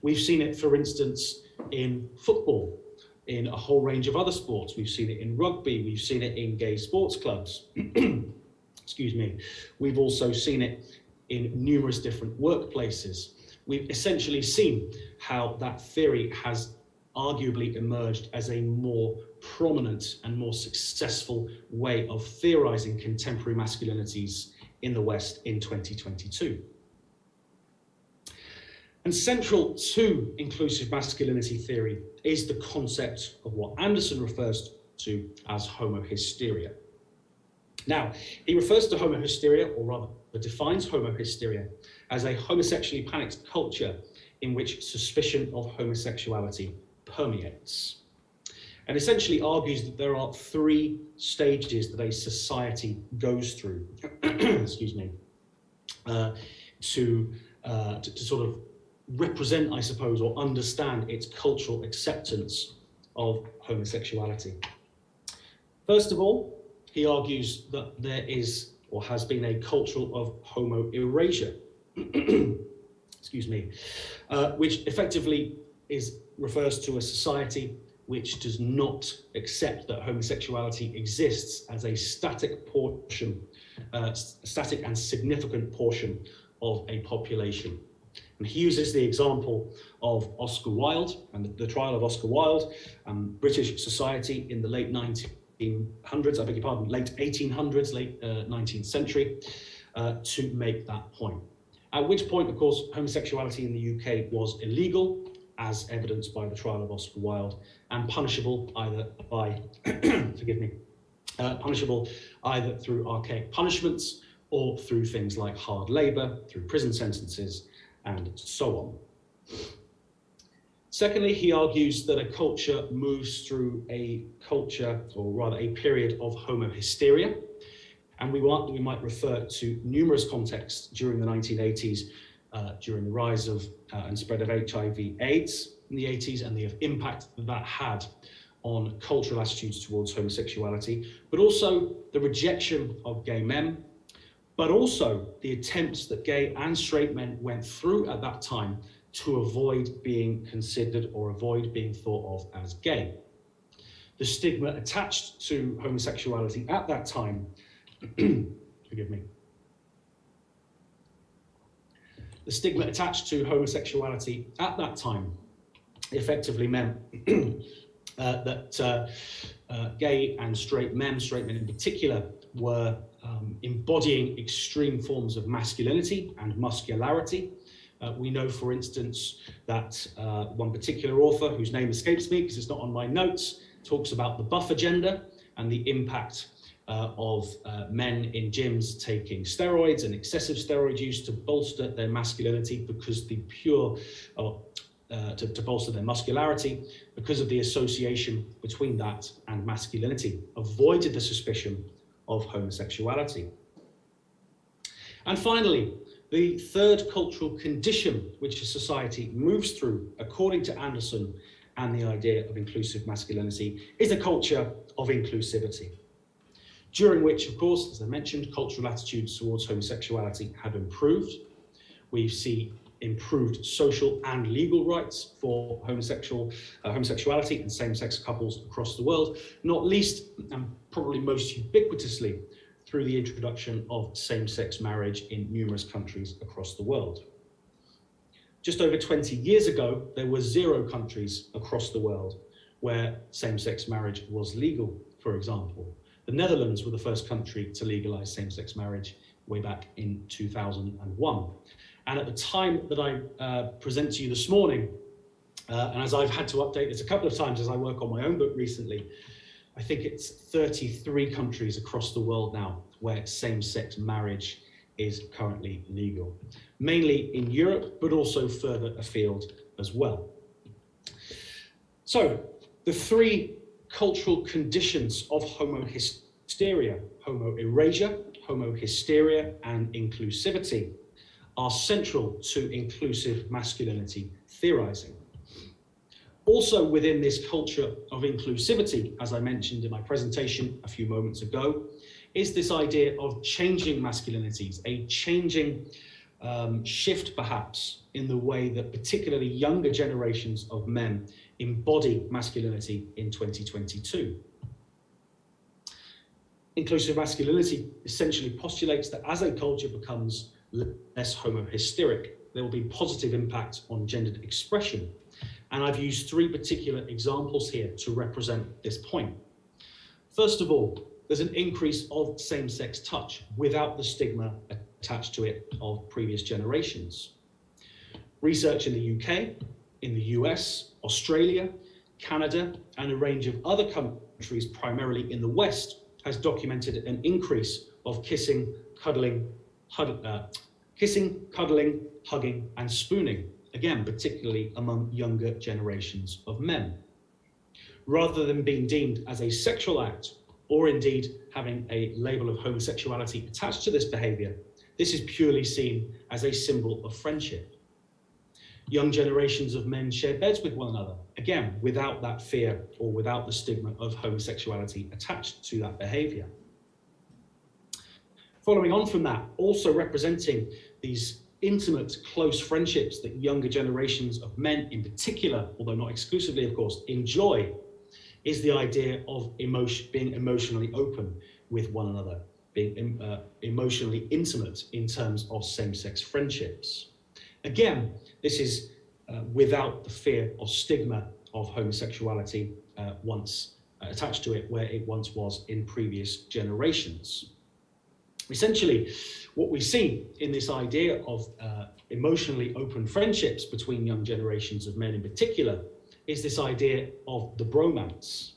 We've seen it, for instance, in football, in a whole range of other sports. We've seen it in rugby, we've seen it in gay sports clubs. Excuse me. We've also seen it in numerous different workplaces. We've essentially seen how that theory has arguably emerged as a more prominent and more successful way of theorizing contemporary masculinities in the West in 2022. And central to inclusive masculinity theory is the concept of what Anderson refers to as homohysteria. Now, he refers to homohysteria, or rather defines homohysteria, as a homosexually panicked culture in which suspicion of homosexuality permeates. And essentially argues that there are 3 stages that a society goes through, excuse me, to sort of represent, I suppose, or understand its cultural acceptance of homosexuality. First of all, he argues that there is, or has been, a culture of homo erasure, excuse me, which effectively refers to a society which does not accept that homosexuality exists as a static portion, static and significant portion of a population. And he uses the example of Oscar Wilde and the trial of Oscar Wilde, British society in the late 1900s, I beg your pardon, late 1800s, late 19th century, to make that point. At which point, of course, homosexuality in the UK was illegal, as evidenced by the trial of Oscar Wilde, and punishable either by, forgive me, punishable either through archaic punishments or through things like hard labour, through prison sentences, and so on. Secondly, he argues that a culture moves through a culture, or rather a period of homohysteria, and we might refer to numerous contexts during the 1980s, during the rise of and spread of HIV/AIDS in the 80s, and the impact that had on cultural attitudes towards homosexuality, but also the rejection of gay men, but also the attempts that gay and straight men went through at that time to avoid being considered or avoid being thought of as gay. The stigma attached to homosexuality at that time, forgive me, the stigma attached to homosexuality at that time effectively meant that gay and straight men in particular, were embodying extreme forms of masculinity and muscularity. We know, for instance, that one particular author, whose name escapes me because it's not on my notes, talks about the buff agenda and the impact of men in gyms taking steroids and excessive steroid use to bolster their masculinity, because the pure, to bolster their muscularity, because of the association between that and masculinity, avoided the suspicion of homosexuality. And finally, the third cultural condition which a society moves through, according to Anderson and the idea of inclusive masculinity, is a culture of inclusivity, during which, of course, as I mentioned, cultural attitudes towards homosexuality have improved. We see improved social and legal rights for homosexuality and same-sex couples across the world, not least and probably most ubiquitously through the introduction of same-sex marriage in numerous countries across the world. Just over 20 years ago, there were 0 countries across the world where same-sex marriage was legal, for example. The Netherlands were the first country to legalize same-sex marriage way back in 2001. And at the time that I present to you this morning, and as I've had to update this a couple of times as I work on my own book recently, I think it's 33 countries across the world now where same-sex marriage is currently legal, mainly in Europe, but also further afield as well. So the 3 cultural conditions of homohysteria, homo-erasure, homohysteria, and inclusivity are central to inclusive masculinity theorizing. Also within this culture of inclusivity, as I mentioned in my presentation a few moments ago, is this idea of changing masculinities, a changing shift perhaps in the way that particularly younger generations of men embody masculinity in 2022. Inclusive masculinity essentially postulates that as a culture becomes less homohysteric, there will be positive impact on gendered expression. And I've used 3 particular examples here to represent this point. First of all, there's an increase of same-sex touch without the stigma attached to it of previous generations. Research in the UK, in the US, Australia, Canada, and a range of other countries, primarily in the West, has documented an increase of kissing, cuddling, hugging, and spooning, again, particularly among younger generations of men. Rather than being deemed as a sexual act, or indeed having a label of homosexuality attached to this behavior, this is purely seen as a symbol of friendship. Young generations of men share beds with one another, again, without that fear or without the stigma of homosexuality attached to that behavior. Following on from that, also representing these intimate, close friendships that younger generations of men in particular, although not exclusively, of course, enjoy, is the idea of being emotionally open with one another, being emotionally intimate in terms of same-sex friendships. Again, this is without the fear or stigma of homosexuality once attached to it, where it once was in previous generations. Essentially, what we see in this idea of emotionally open friendships between young generations of men in particular is this idea of the bromance.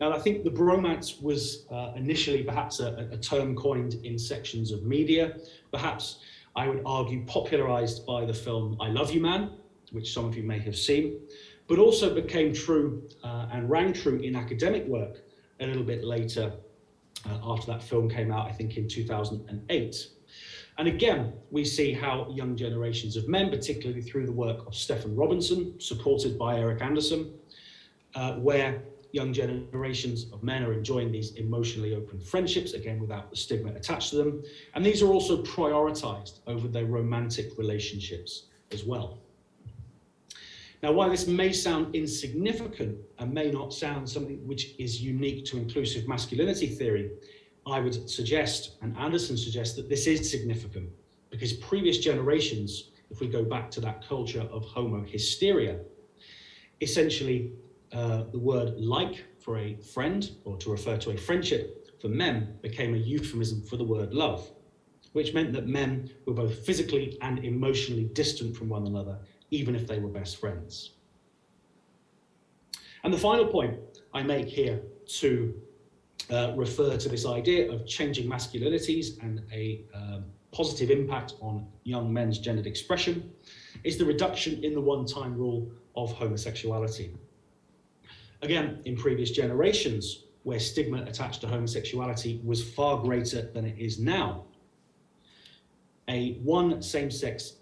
Now, I think the bromance was initially perhaps a term coined in sections of media, perhaps I would argue popularized by the film I Love You Man, which some of you may have seen, but also became true and rang true in academic work a little bit later after that film came out, I think in 2008. And again, we see how young generations of men, particularly through the work of Stephen Robinson, supported by Eric Anderson, where young generations of men are enjoying these emotionally open friendships, again, without the stigma attached to them. And these are also prioritized over their romantic relationships as well. Now, while this may sound insignificant and may not sound something which is unique to inclusive masculinity theory, I would suggest, and Anderson suggests, that this is significant because previous generations, if we go back to that culture of homo hysteria, essentially the word like for a friend, or to refer to a friendship for men, became a euphemism for the word love, which meant that men were both physically and emotionally distant from one another, even if they were best friends. And the final point I make here to refer to this idea of changing masculinities and a positive impact on young men's gendered expression is the reduction in the one-time rule of homosexuality. Again, in previous generations, where stigma attached to homosexuality was far greater than it is now, one same-sex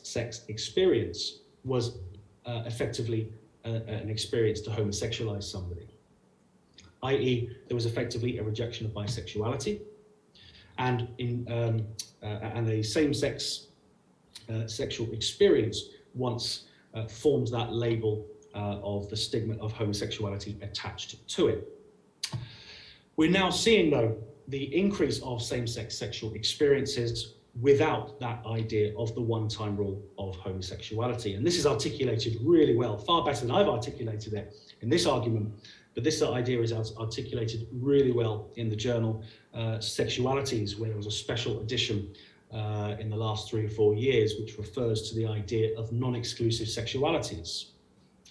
sex experience was effectively an experience to homosexualize somebody, i.e. there was effectively a rejection of bisexuality, and a same-sex sexual experience once formed that label of the stigma of homosexuality attached to it. We're now seeing, though, the increase of same-sex sexual experiences without that idea of the one-time rule of homosexuality. And this is articulated really well, far better than I've articulated it in this argument, but this idea is articulated really well in the journal Sexualities, where there was a special edition in the last 3 or 4 years, which refers to the idea of non-exclusive sexualities,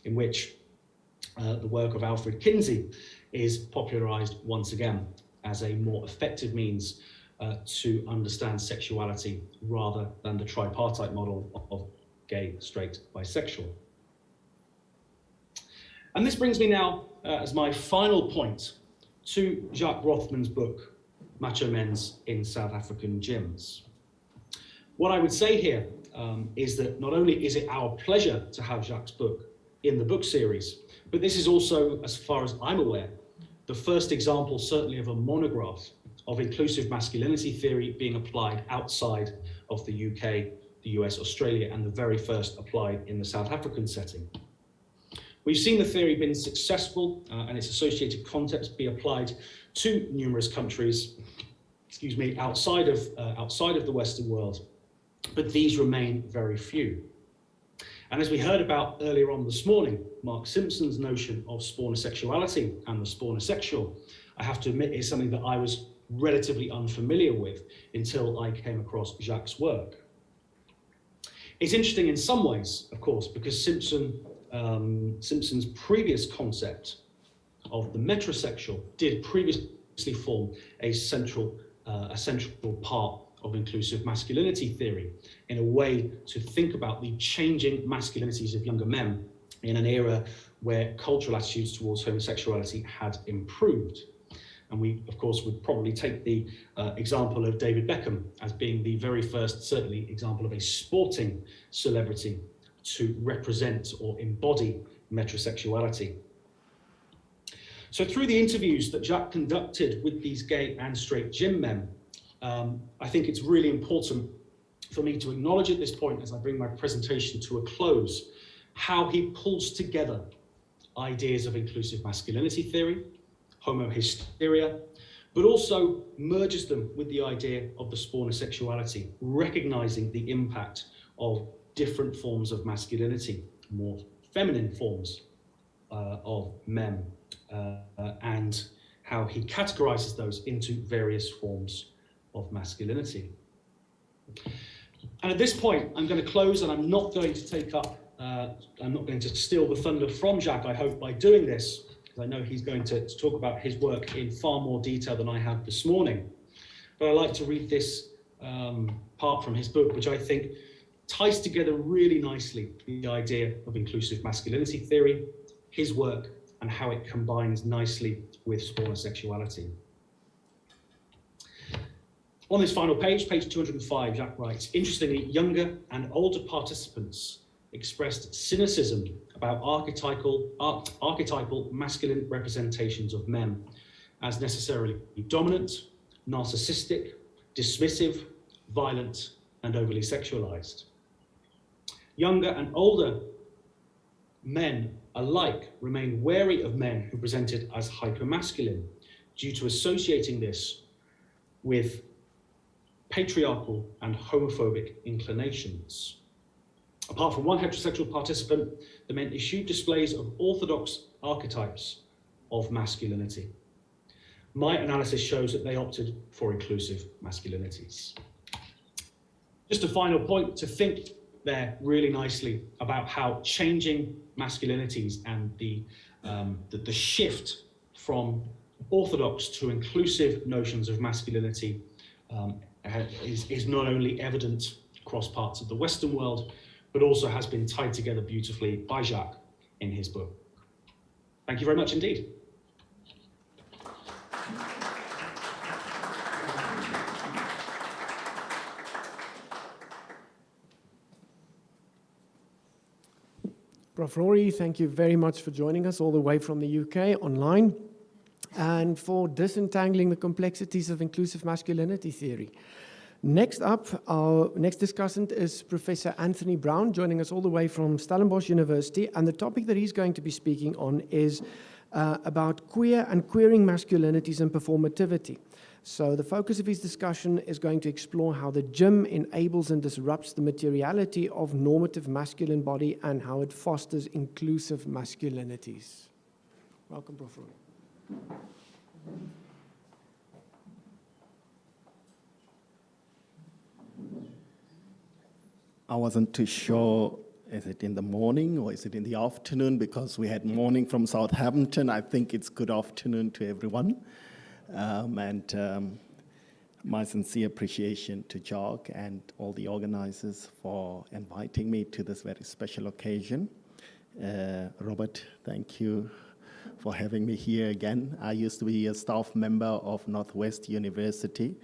in which the work of Alfred Kinsey is popularized once again as a more effective means to understand sexuality rather than the tripartite model of gay, straight, bisexual. And this brings me now, as my final point, to Jacques Rothman's book, Macho Men's in South African Gyms. What I would say here is that not only is it our pleasure to have Jacques' book in the book series, but this is also, as far as I'm aware, the first example, certainly, of a monograph of inclusive masculinity theory being applied outside of the UK, the US, Australia, and the very first applied in the South African setting. We've seen the theory been successful and its associated concepts be applied to numerous countries, outside of the Western world, but these remain very few. And as we heard about earlier on this morning, Mark Simpson's notion of spornsexuality and the spornsexual, I have to admit, is something that I was relatively unfamiliar with until I came across Jacques' work. It's interesting in some ways, of course, because Simpson's previous concept of the metrosexual did previously form a central part of inclusive masculinity theory, in a way to think about the changing masculinities of younger men in an era where cultural attitudes towards homosexuality had improved. And we, of course, would probably take the example of David Beckham as being the very first, certainly, example of a sporting celebrity to represent or embody metrosexuality. So through the interviews that Jacques conducted with these gay and straight gym men, I think it's really important for me to acknowledge at this point, as I bring my presentation to a close, how he pulls together ideas of inclusive masculinity theory, homohysteria, but also merges them with the idea of the Spornsexuality, recognizing the impact of different forms of masculinity, more feminine forms of men, and how he categorizes those into various forms of masculinity. And at this point, I'm going to close, and I'm not going to take up, I'm not going to steal the thunder from Jacques, I hope, by doing this, because I know he's going to talk about his work in far more detail than I have this morning. But I'd like to read this part from his book, which I think ties together really nicely the idea of inclusive masculinity theory, his work, and how it combines nicely with Spornsexuality. On this final page, page 205, Jacques writes, interestingly, younger and older participants expressed cynicism about archetypal masculine representations of men as necessarily dominant, narcissistic, dismissive, violent, and overly sexualized. Younger and older men alike remained wary of men who presented as hypermasculine due to associating this with patriarchal and homophobic inclinations. Apart from one heterosexual participant, the men issued displays of orthodox archetypes of masculinity. My analysis shows that they opted for inclusive masculinities. Just a final point to think there really nicely about how changing masculinities and the shift from orthodox to inclusive notions of masculinity is not only evident across parts of the Western world, but also has been tied together beautifully by Jacques in his book. Thank you very much indeed. Prof. Rory, thank you very much for joining us all the way from the UK online and for disentangling the complexities of inclusive masculinity theory. Next up, our next discussant is Professor Anthony Brown, joining us all the way from Stellenbosch University, and the topic that he's going to be speaking on is about queer and queering masculinities and performativity. So the focus of his discussion is going to explore how the gym enables and disrupts the materiality of normative masculine body and how it fosters inclusive masculinities. Welcome, Prof. Roy. I wasn't too sure, is it in the morning or is it in the afternoon? Because we had morning from Southampton. I think it's good afternoon to everyone. My sincere appreciation to Jacques and all the organizers for inviting me to this very special occasion. Robert, thank you for having me here again. I used to be a staff member of Noordwes-universiteit,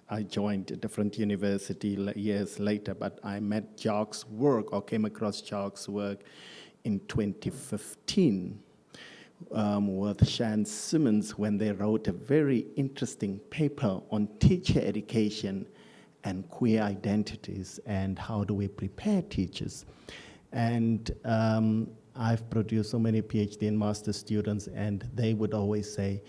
I joined a different university years later, but I met Jacques' work, or came across Jacques' work in 2015 with Shan Simmons when they wrote a very interesting paper on teacher education and queer identities and how do we prepare teachers. And I've produced so many PhD and master students, and they would always say,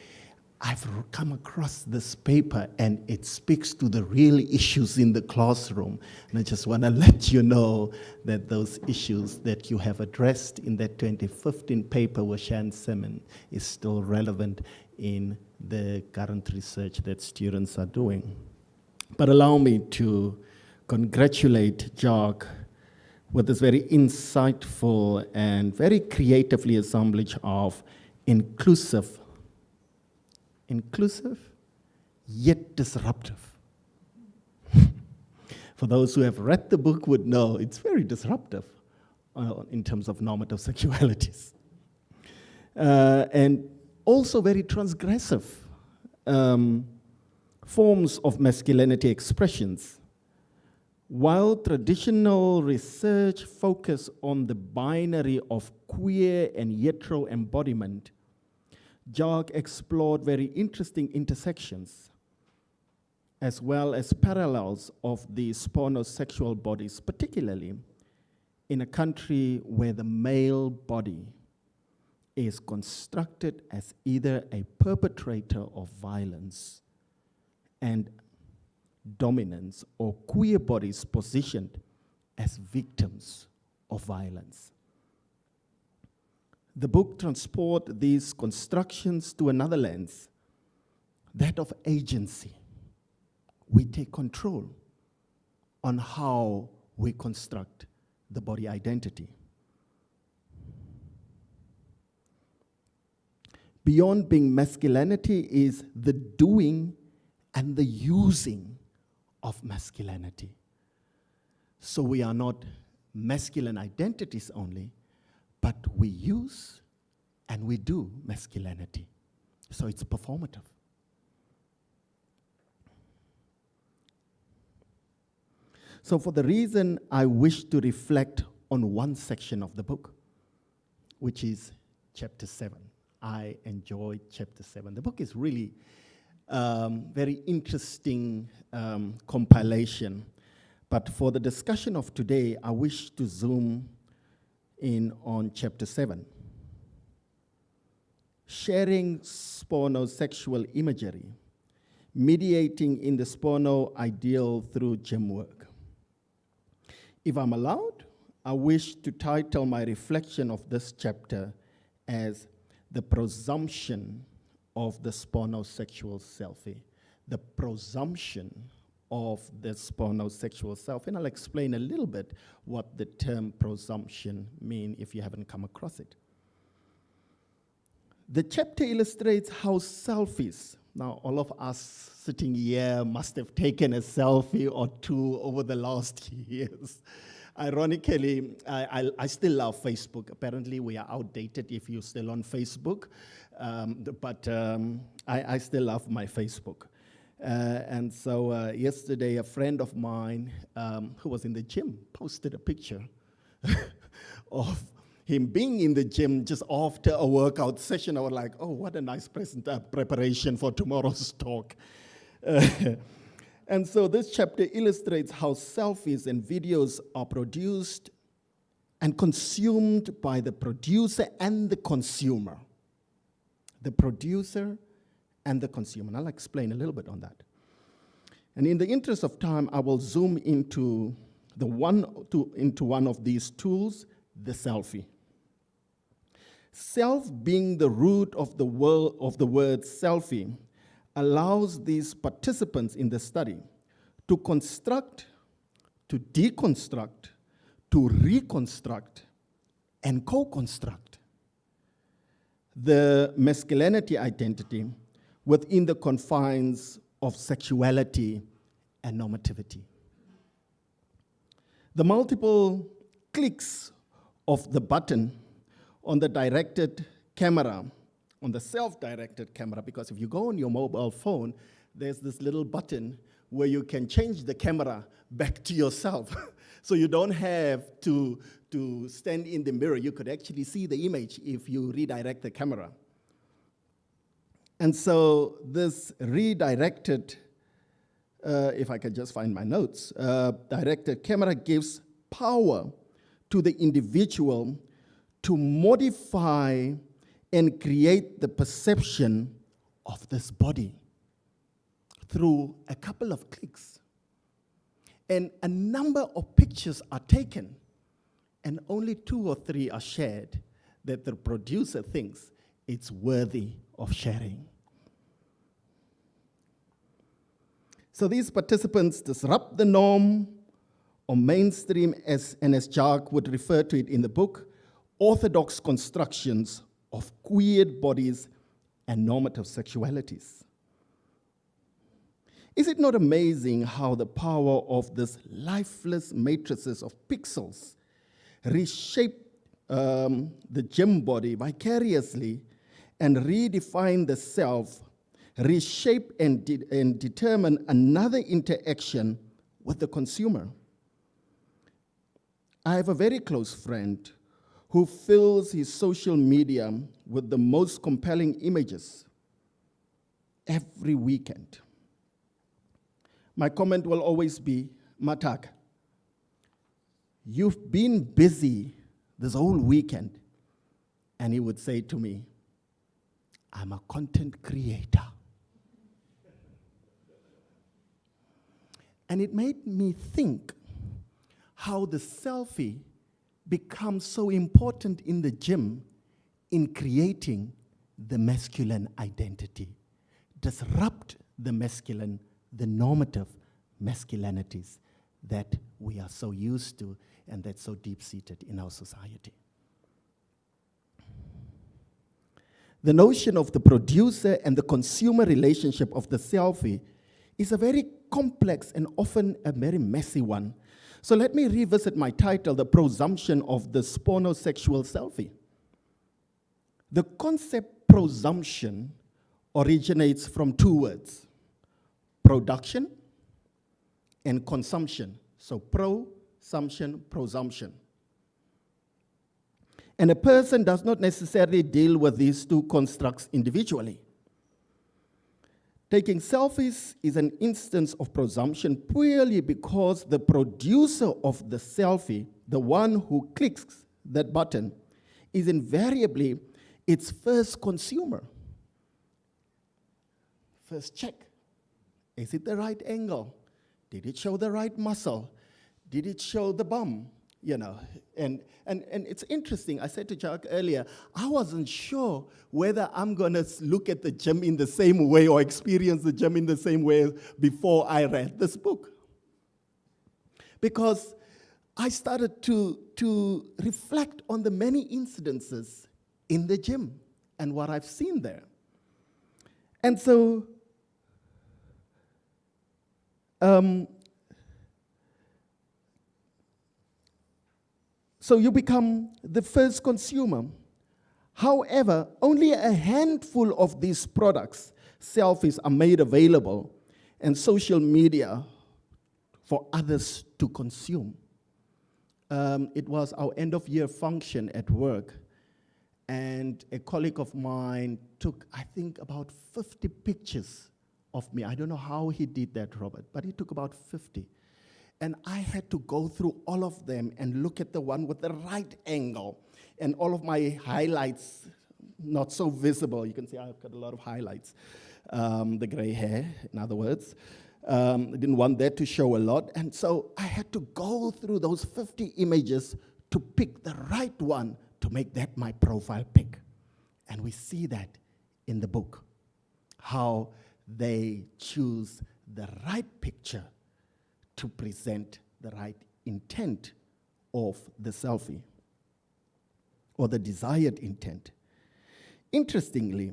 I've come across this paper and it speaks to the real issues in the classroom. And I just want to let you know that those issues that you have addressed in that 2015 paper with Shan Simmons is still relevant in the current research that students are doing. But allow me to congratulate Jacques with this very insightful and very creatively assemblage of inclusive yet disruptive. For those who have read the book would know it's very disruptive in terms of normative sexualities. And also very transgressive forms of masculinity expressions. While traditional research focus on the binary of queer and hetero embodiment, Jacques explored very interesting intersections as well as parallels of the spornosexual bodies, particularly in a country where the male body is constructed as either a perpetrator of violence and dominance, or queer bodies positioned as victims of violence. The book transports these constructions to another lens, that of agency. We take control on how we construct the body identity. Beyond being masculinity is the doing and the using of masculinity. So we are not masculine identities only, but we use and we do masculinity. So it's performative. So for the reason I wish to reflect on one section of the book, which is chapter 7. I enjoyed chapter 7. The book is really very interesting compilation. But for the discussion of today, I wish to zoom in on chapter 7. Sharing spornosexual imagery, mediating in the sporno ideal through gym work. If I'm allowed, I wish to title my reflection of this chapter as the presumption of the spornosexual selfie. The presumption of the spornosexual self. And I'll explain a little bit what the term presumption means if you haven't come across it. The chapter illustrates how selfies, now all of us sitting here must have taken a selfie or two over the last years. Ironically, I still love Facebook. Apparently, we are outdated if you're still on Facebook, but I still love my Facebook. And so yesterday, a friend of mine who was in the gym posted a picture of him being in the gym just after a workout session. I was like, oh, what a nice preparation for tomorrow's talk. And so this chapter illustrates how selfies and videos are produced and consumed by the producer and the consumer. The producer and the consumer. And I'll explain a little bit on that. And in the interest of time, I will zoom into one of these tools, the selfie. Self being the root of the word selfie allows these participants in the study to construct, to deconstruct, to reconstruct, and co-construct the masculinity identity within the confines of sexuality and normativity. The multiple clicks of the button on the directed camera, on the self-directed camera, because if you go on your mobile phone, there's this little button where you can change the camera back to yourself. So you don't have to stand in the mirror. You could actually see the image if you redirect the camera. And so this redirected, if I can just find my notes, directed camera gives power to the individual to modify and create the perception of this body through a couple of clicks. And a number of pictures are taken, and only 2 or 3 are shared that the producer thinks it's worthy of sharing. So these participants disrupt the norm or mainstream, as Jacques would refer to it in the book, orthodox constructions of queered bodies and normative sexualities. Is it not amazing how the power of these lifeless matrices of pixels reshape the gym body vicariously and redefine the self, reshape and determine another interaction with the consumer? I have a very close friend who fills his social media with the most compelling images every weekend. My comment will always be, Matak, "You've been busy this whole weekend." And he would say to me, "I'm a content creator." And it made me think how the selfie becomes so important in the gym in creating the masculine identity, disrupt the masculine, the normative masculinities that we are so used to and that's so deep-seated in our society. The notion of the producer and the consumer relationship of the selfie is a very complex and often a very messy one. So let me revisit my title, The Presumption of the Spornsexual Selfie. The concept presumption originates from two words, production and consumption. So presumption. And a person does not necessarily deal with these two constructs individually. Taking selfies is an instance of presumption purely because the producer of the selfie, the one who clicks that button, is invariably its first consumer. First check. Is it the right angle? Did it show the right muscle? Did it show the bum? You know, and it's interesting. I said to Jack earlier, I wasn't sure whether I'm going to look at the gym in the same way or experience the gym in the same way before I read this book. Because I started to reflect on the many incidences in the gym and what I've seen there. And so, so you become the first consumer. However, only a handful of these products, selfies, are made available and social media for others to consume. It was our end-of-year function at work, and a colleague of mine took, I think, about 50 pictures of me. I don't know how he did that, Robert, but he took about 50. And I had to go through all of them and look at the one with the right angle. And all of my highlights, not so visible. You can see I've got a lot of highlights. The gray hair, in other words. I didn't want that to show a lot. And so I had to go through those 50 images to pick the right one to make that my profile pic. And we see that in the book, how they choose the right picture to present the right intent of the selfie, or the desired intent. Interestingly,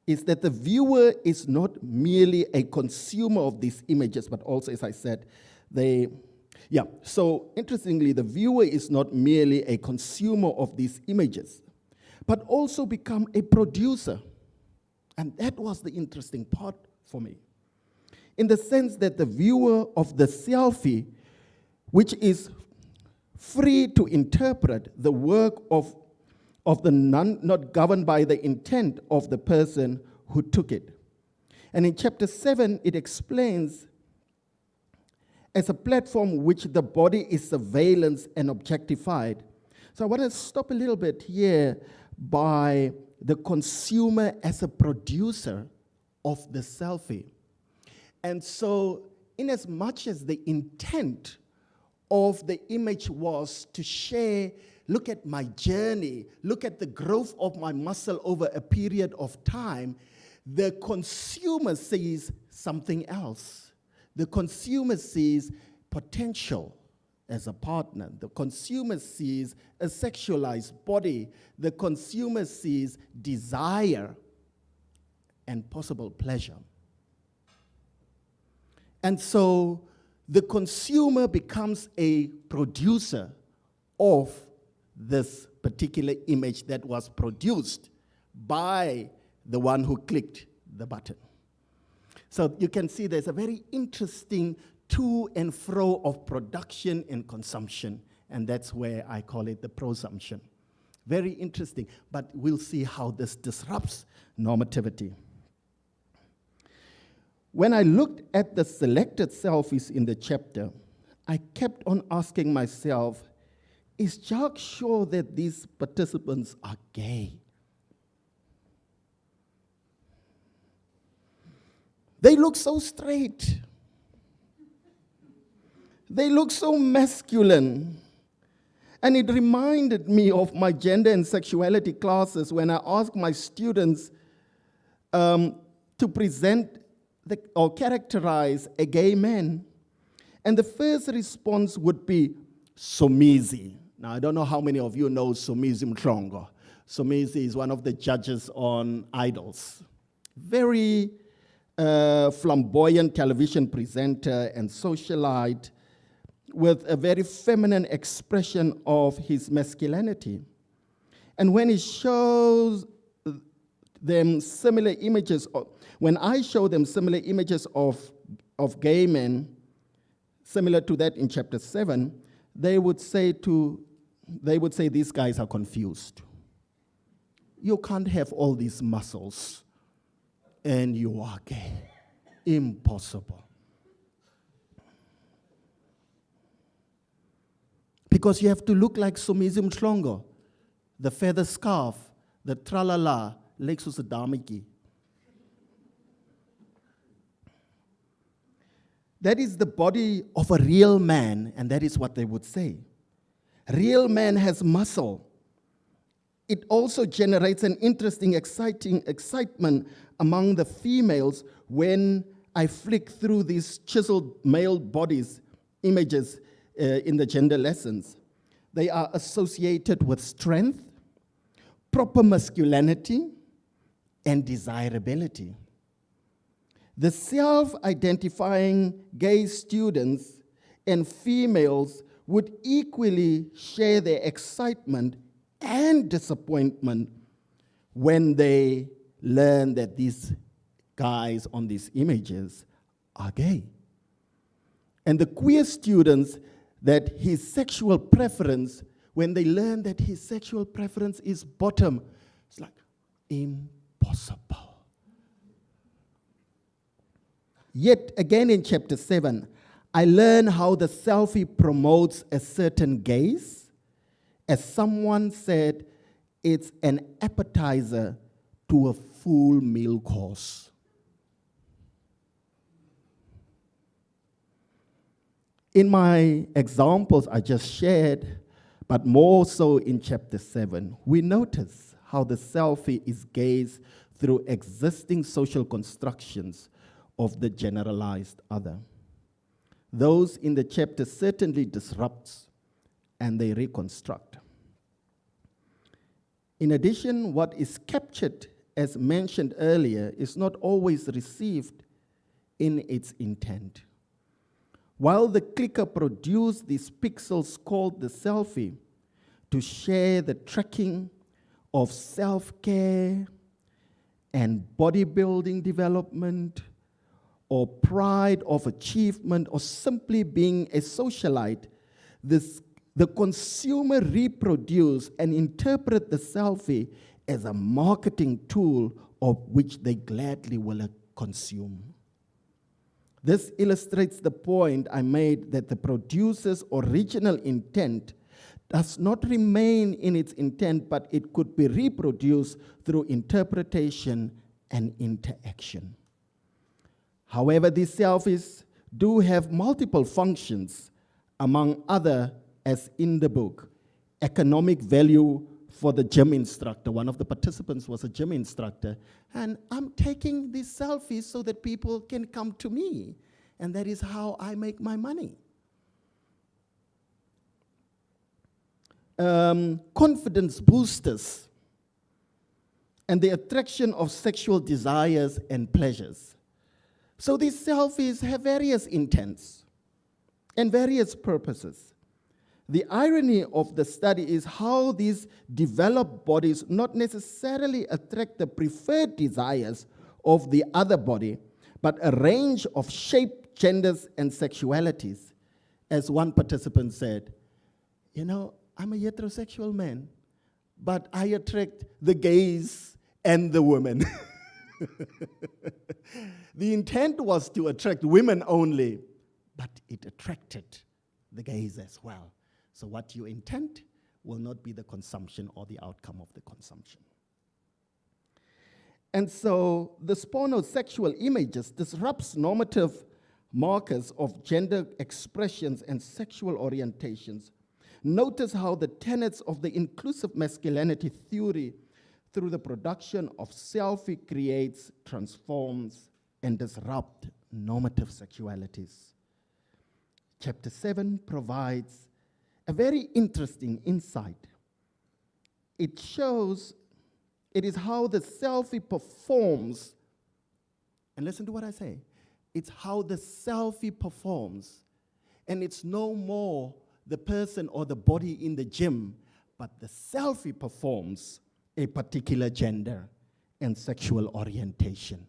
is that the viewer is not merely a consumer of these images, but also, as I said, so interestingly, the viewer is not merely a consumer of these images, but also become a producer. And that was the interesting part for me, in the sense that the viewer of the selfie, which is free to interpret the work of the not governed by the intent of the person who took it. And in chapter 7, it explains, as a platform which the body is surveillanced and objectified. So I want to stop a little bit here by the consumer as a producer of the selfie. And so, in as much as the intent of the image was to share, look at my journey, look at the growth of my muscle over a period of time, the consumer sees something else. The consumer sees potential as a partner. The consumer sees a sexualized body. The consumer sees desire and possible pleasure. And so the consumer becomes a producer of this particular image that was produced by the one who clicked the button. So you can see there's a very interesting to and fro of production and consumption, and that's where I call it the presumption. Very interesting, but we'll see how this disrupts normativity. When I looked at the selected selfies in the chapter, I kept on asking myself, is Jacques sure that these participants are gay? They look so straight. They look so masculine. And it reminded me of my gender and sexuality classes when I asked my students to present or characterize a gay man. And the first response would be Somizi. Now, I don't know how many of you know Somizi Mhlongo. Somizi is one of the judges on Idols. Very flamboyant television presenter and socialite with a very feminine expression of his masculinity. And when he shows them similar images, when I show them similar images of gay men, similar to that in chapter 7, they would say these guys are confused. You can't have all these muscles and you are gay. Impossible. Because you have to look like Somizi Mhlongo, the feather scarf, the tralala, lyk soos 'n dametjie. That is the body of a real man, and that is what they would say. Real man has muscle. It also generates an interesting, exciting excitement among the females when I flick through these chiseled male bodies, images in the gender lessons. They are associated with strength, proper masculinity, and desirability. The self-identifying gay students and females would equally share their excitement and disappointment when they learn that these guys on these images are gay. And the queer students, that his sexual preference, when they learn that his sexual preference is bottom, it's like impossible. Yet again in chapter 7, I learn how the selfie promotes a certain gaze. As someone said, it's an appetizer to a full meal course. In my examples I just shared, but more so in chapter 7, we notice how the selfie is gazed through existing social constructions of the generalized other. Those in the chapter certainly disrupts and they reconstruct. In addition, what is captured, as mentioned earlier, is not always received in its intent. While the clicker produced these pixels called the selfie to share the tracking of self-care and bodybuilding development, or pride of achievement, or simply being a socialite, the consumer reproduce and interpret the selfie as a marketing tool of which they gladly will consume. This illustrates the point I made that the producer's original intent does not remain in its intent, but it could be reproduced through interpretation and interaction. However, these selfies do have multiple functions, among other, as in the book, economic value for the gym instructor. One of the participants was a gym instructor, and I'm taking these selfies so that people can come to me, and that is how I make my money. Confidence boosters, and the attraction of sexual desires and pleasures. So these selfies have various intents and various purposes. The irony of the study is how these developed bodies not necessarily attract the preferred desires of the other body, but a range of shape, genders, and sexualities. As one participant said, you know, I'm a heterosexual man, but I attract the gays and the women. The intent was to attract women only, but it attracted the gaze as well. So what you intend will not be the consumption or the outcome of the consumption. And so the spornosexual images disrupts normative markers of gender expressions and sexual orientations. Notice how the tenets of the inclusive masculinity theory through the production of selfie creates, transforms, and disrupt normative sexualities. Chapter 7 provides a very interesting insight. It shows it is how the selfie performs, and listen to what I say, it's how the selfie performs, and it's no more the person or the body in the gym, but the selfie performs a particular gender and sexual orientation.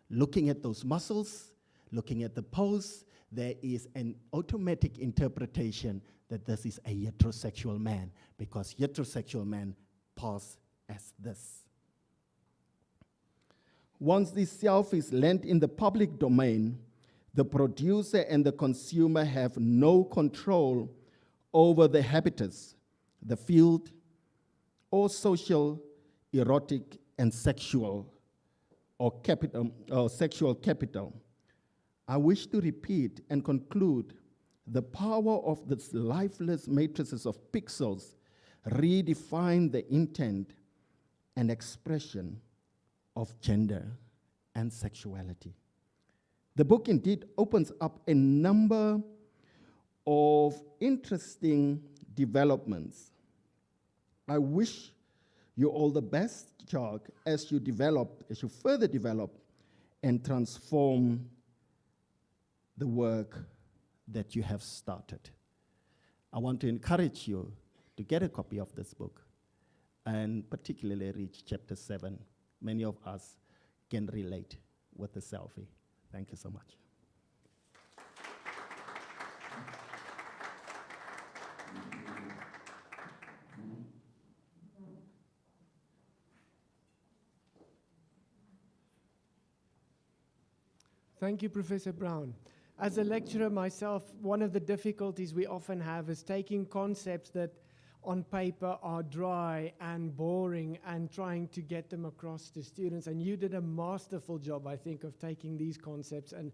Looking at those muscles, looking at the pose, there is an automatic interpretation that this is a heterosexual man, because heterosexual men pose as this. Once these selfies land in the public domain, the producer and the consumer have no control over the habitus, the field, or social, erotic, and sexual or sexual capital. I wish to repeat and conclude the power of these lifeless matrices of pixels redefine the intent and expression of gender and sexuality. The book indeed opens up a number of interesting developments. I wish you all the best, Jacques, as you further develop and transform the work that you have started. I want to encourage you to get a copy of this book and particularly reach chapter 7. Many of us can relate with the selfie. Thank you so much. Thank you, Professor Brown. As a lecturer myself, one of the difficulties we often have is taking concepts that on paper are dry and boring and trying to get them across to students. And you did a masterful job, I think, of taking these concepts and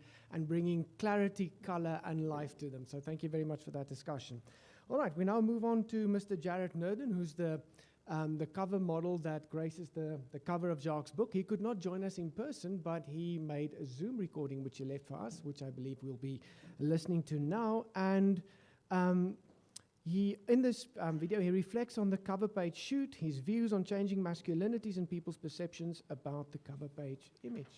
bringing clarity, color, and life to them. So thank you very much for that discussion. All right, we now move on to Mr. Jared Nurden, who's the cover model that graces the cover of Jacques' book. He could not join us in person, but he made a Zoom recording, which he left for us, which I believe we'll be listening to now. And in this video, he reflects on the cover page shoot, his views on changing masculinities and people's perceptions about the cover page image.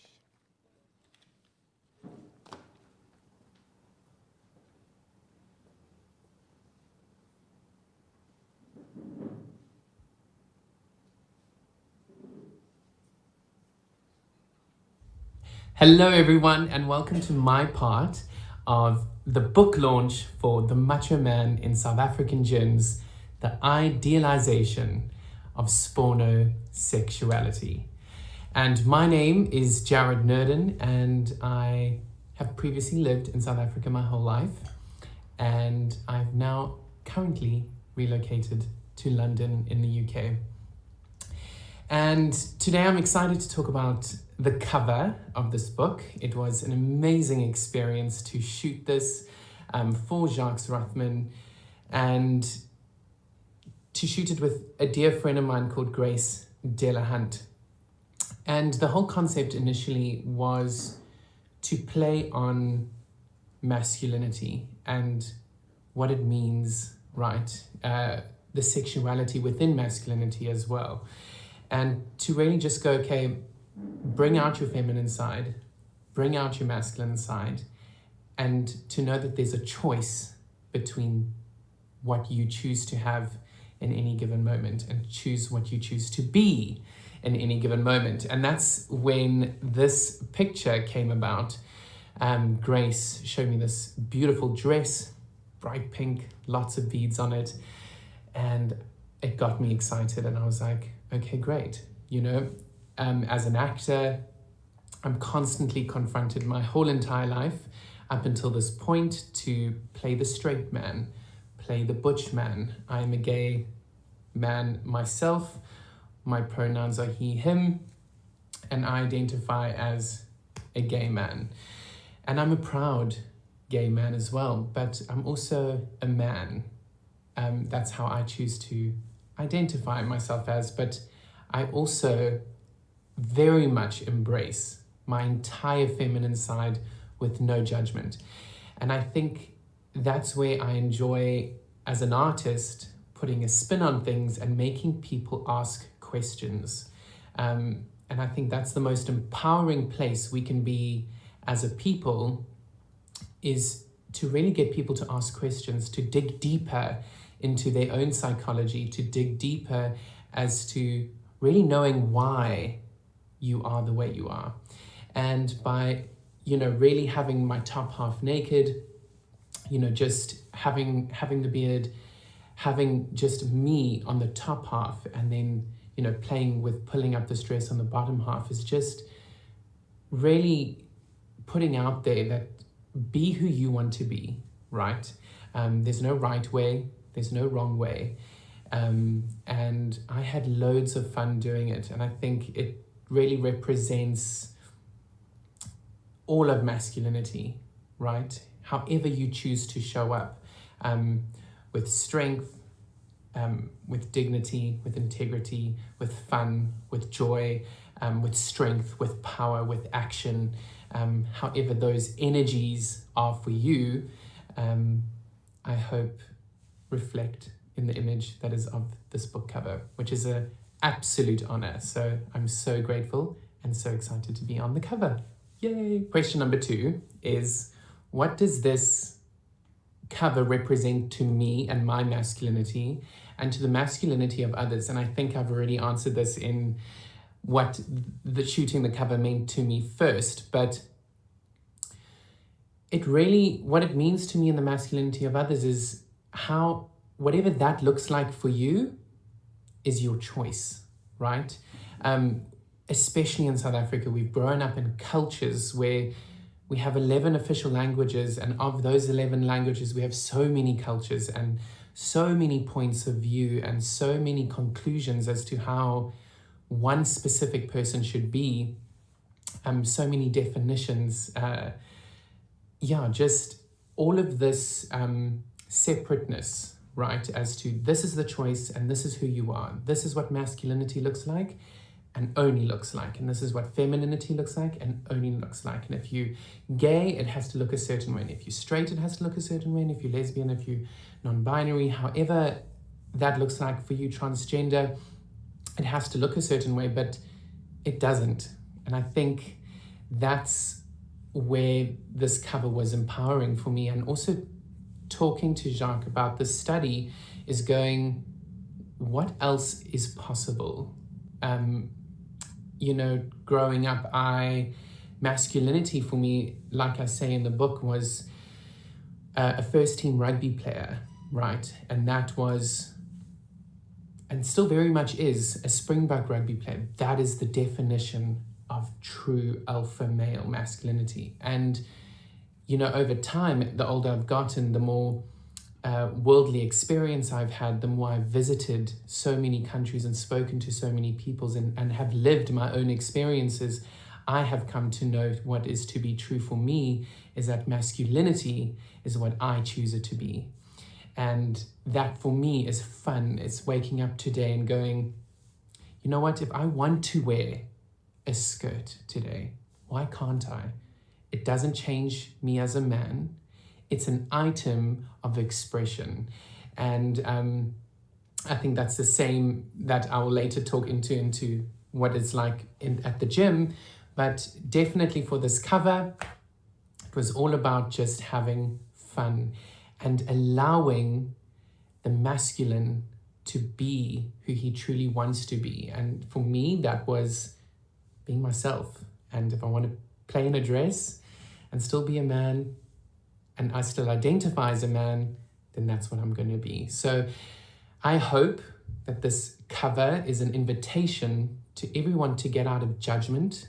Hello everyone, and welcome to my part of the book launch for the Macho Man in South African gyms, the Idealization of Spornsexuality. And my name is Jared Nurden, and I have previously lived in South Africa my whole life, and I've now currently relocated to London in the UK. And today I'm excited to talk about the cover of this book. It was an amazing experience to shoot this for Jacques Rothman and to shoot it with a dear friend of mine called Grace Delahunt. And the whole concept initially was to play on masculinity and what it means, right? The sexuality within masculinity as well. And to really just go, okay, bring out your feminine side, bring out your masculine side, and to know that there's a choice between what you choose to have in any given moment and choose what you choose to be in any given moment. And that's when this picture came about. Grace showed me this beautiful dress, bright pink, lots of beads on it, and it got me excited. And I was like, okay, great. You know, as an actor, I'm constantly confronted my whole entire life. up until this point to play the straight man, play the butch man. I'm a gay man myself. My pronouns are he, him, and I identify as a gay man. And I'm a proud gay man as well, but I'm also a man. That's how I choose to identify myself as, but I also very much embrace my entire feminine side with no judgment. And I think that's where I enjoy, as an artist, putting a spin on things and making people ask questions. And I think that's the most empowering place we can be as a people, is to really get people to ask questions, to dig deeper into their own psychology, to dig deeper as to really knowing why you are the way you are. And by, really having my top half naked, just having the beard, having just me on the top half, and then, playing with pulling up the dress on the bottom half, is just really putting out there that be who you want to be, right? There's no right way, there's no wrong way. And I had loads of fun doing it. And I think it really represents all of masculinity, right? However you choose to show up, with strength, with dignity, with integrity, with fun, with joy, with strength, with power, with action, however those energies are for you, I hope reflect in the image that is of this book cover, which is an absolute honor. So I'm so grateful and so excited to be on the cover. Yay! Question number 2 is, what does this cover represent to me and my masculinity and to the masculinity of others? And I think I've already answered this in what the shooting the cover meant to me first, but what it means to me in the masculinity of others is how whatever that looks like for you is your choice, right? Especially in South Africa, we've grown up in cultures where we have 11 official languages, and of those 11 languages, we have so many cultures and so many points of view and so many conclusions as to how one specific person should be, so many definitions, just all of this separateness, right, as to this is the choice and this is who you are. This is what masculinity looks like and only looks like, and this is what femininity looks like and only looks like. And if you're gay, it has to look a certain way, and if you're straight, it has to look a certain way, and if you're lesbian, if you're non-binary, however that looks like for you, transgender, it has to look a certain way, but it doesn't. And I think that's where this cover was empowering for me. And also talking to Jacques about this study is going, what else is possible? Growing up, masculinity for me, like I say in the book, was a first team rugby player, right? And that was, and still very much is, a Springbok rugby player. That is the definition of true alpha male masculinity. And, over time, the older I've gotten, the more worldly experience I've had, the more I've visited so many countries and spoken to so many peoples and have lived my own experiences, I have come to know what is to be true for me is that masculinity is what I choose it to be. And that for me is fun. It's waking up today and going, you know what, if I want to wear a skirt today, why can't I? It doesn't change me as a man. It's an item of expression. And I think that's the same that I will later talk into what it's like at the gym. But definitely for this cover, it was all about just having fun and allowing the masculine to be who he truly wants to be. And for me, that was being myself. And if I want to play in a dress and still be a man, and I still identify as a man, then that's what I'm going to be. So I hope that this cover is an invitation to everyone to get out of judgment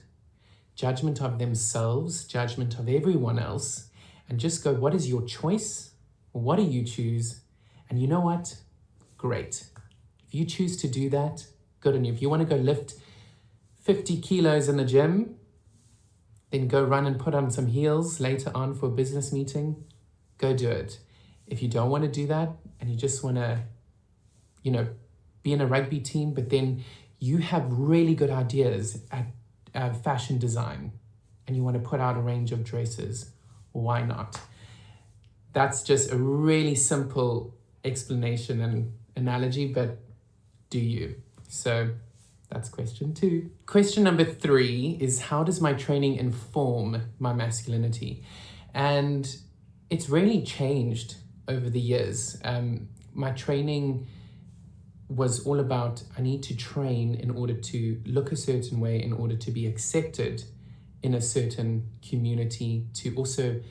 of themselves, judgment of everyone else, and just go, what is your choice? What do you choose? And you know what? Great. If you choose to do that, good on you. If you want to go lift 50 kilos in the gym, then go run and put on some heels later on for a business meeting, go do it. If you don't want to do that and you just want to, be in a rugby team, but then you have really good ideas at fashion design and you want to put out a range of dresses, why not? That's just a really simple explanation and analogy, but do you? So that's question 2. Question number 3 is, how does my training inform my masculinity? And it's really changed over the years. My training was all about, I need to train in order to look a certain way, in order to be accepted in a certain community, to also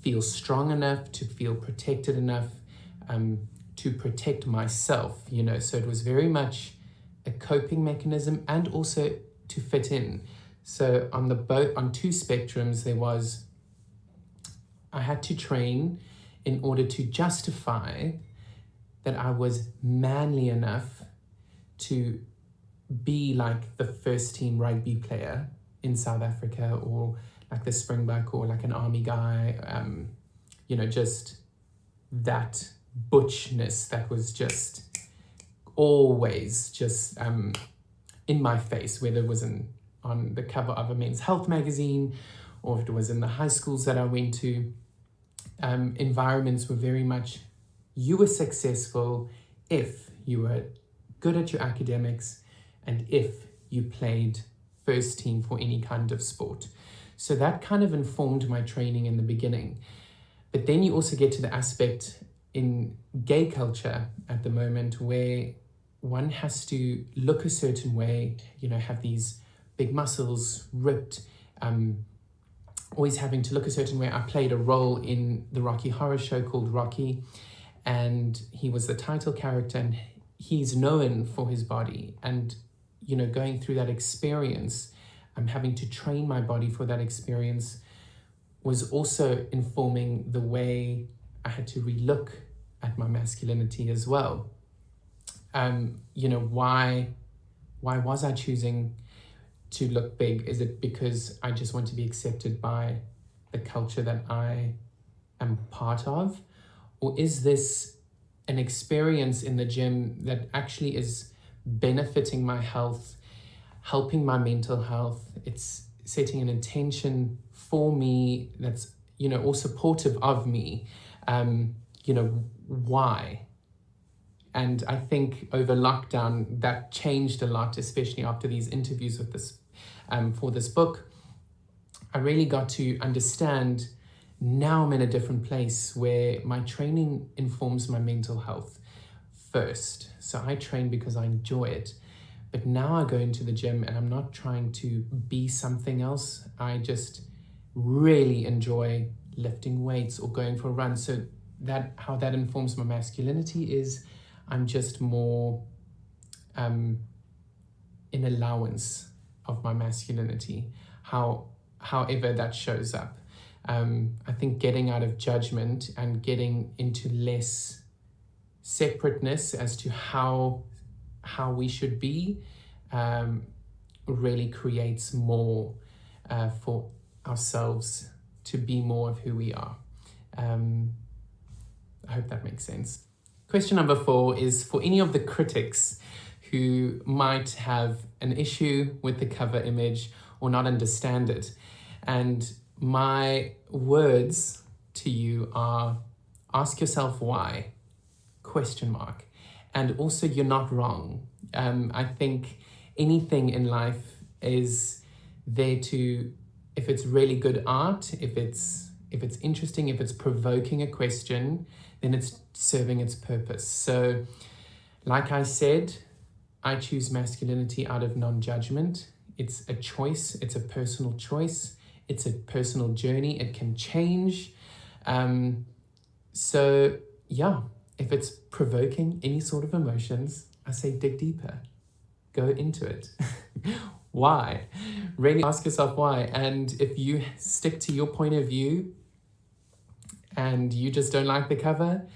feel strong enough, to feel protected enough, to protect myself, So it was very much a coping mechanism and also to fit in. So on 2 spectrums, I had to train in order to justify that I was manly enough to be like the first team rugby player in South Africa, or like the Springbok, or like an army guy, just that butchness that was just always just in my face, whether it was on the cover of a men's health magazine, or if it was in the high schools that I went to. Environments were very much, you were successful if you were good at your academics and if you played first team for any kind of sport. So that kind of informed my training in the beginning. But then you also get to the aspect in gay culture at the moment where one has to look a certain way, have these big muscles, ripped, always having to look a certain way. I played a role in the Rocky Horror show called Rocky, and he was the title character, and he's known for his body. And, going through that experience, having to train my body for that experience was also informing the way I had to relook at my masculinity as well. Why was I choosing to look big? Is it because I just want to be accepted by the culture that I am part of? Or is this an experience in the gym that actually is benefiting my health, helping my mental health? It's setting an intention for me that's, all supportive of me. Why? And I think over lockdown, that changed a lot, especially after these interviews with this, for this book. I really got to understand, now I'm in a different place where my training informs my mental health first. So I train because I enjoy it. But now I go into the gym and I'm not trying to be something else. I just really enjoy lifting weights or going for a run. So how that informs my masculinity is I'm just more in allowance of my masculinity, however that shows up. I think getting out of judgment and getting into less separateness as to how we should be really creates more for ourselves to be more of who we are. I hope that makes sense. Question number 4 is for any of the critics who might have an issue with the cover image or not understand it. And my words to you are, ask yourself why, ? And also, you're not wrong. I think anything in life is there to, if it's really good art, if it's interesting, if it's provoking a question, then it's serving its purpose. So, like I said, I choose masculinity out of non-judgment. It's a choice. It's a personal choice. It's a personal journey. It can change. So, yeah, if it's provoking any sort of emotions, I say dig deeper. Go into it. Why? Really ask yourself why. And if you stick to your point of view, and you just don't like the cover,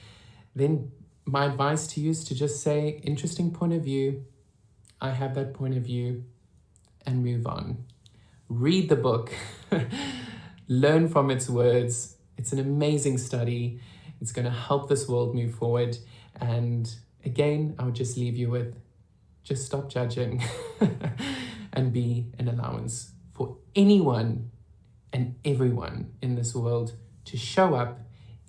then my advice to you is to just say, interesting point of view, I have that point of view, and move on. Read the book, learn from its words. It's an amazing study. It's going to help this world move forward. And again, I would just leave you with, just stop judging and be an allowance for anyone and everyone in this world to show up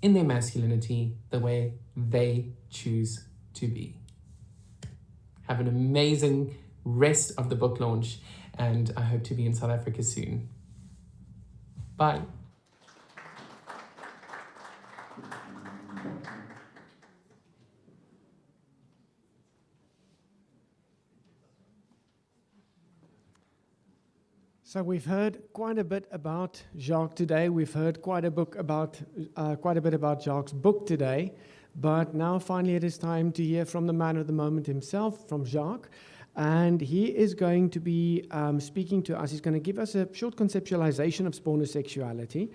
in their masculinity the way they choose to be. Have an amazing rest of the book launch, and I hope to be in South Africa soon. Bye. So we've heard quite a bit about Jacques today. We've heard quite a bit about Jacques' book today. But now finally it is time to hear from the man of the moment himself, from Jacques. And he is going to be speaking to us. He's going to give us a short conceptualization of Spornsexuality,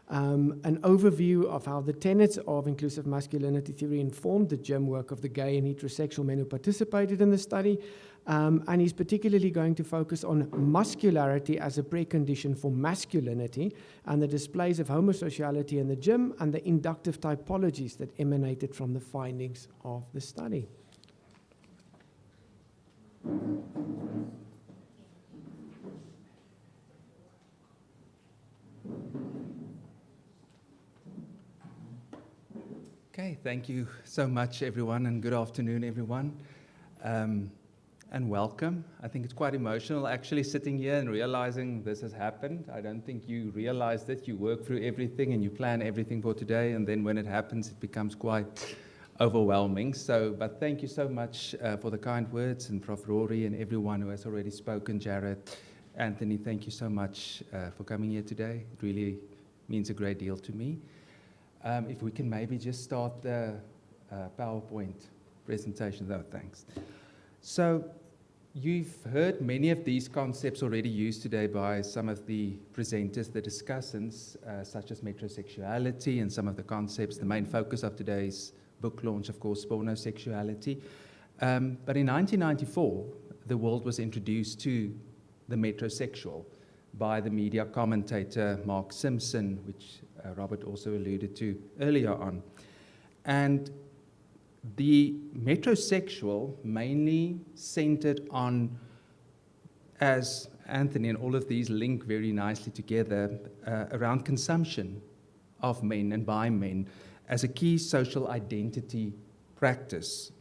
an overview of how the tenets of inclusive masculinity theory informed the gym work of the gay and heterosexual men who participated in the study. And he's particularly going to focus on muscularity as a precondition for masculinity and the displays of homosexuality in the gym and the inductive typologies that emanated from the findings of the study. Okay, thank you so much, everyone, and good afternoon, everyone. And welcome. I think it's quite emotional actually sitting here and realizing this has happened. I don't think you realize that you work through everything and you plan everything for today, and then when it happens, it becomes quite overwhelming. But thank you so much for the kind words, and Prof. Rory and everyone who has already spoken. Jared, Anthony, thank you so much for coming here today. It really means a great deal to me. If we can maybe just start the PowerPoint presentation, though, thanks. So you've heard many of these concepts already used today by some of the presenters, the discussants, such as metrosexuality and some of the concepts. The main focus of today's book launch, of course, Spornsexuality. But in 1994, the world was introduced to the metrosexual by the media commentator Mark Simpson, which Robert also alluded to earlier on. And the metrosexual mainly centered on, as Anthony and all of these link very nicely together, around consumption of men and by men as a key social identity practice.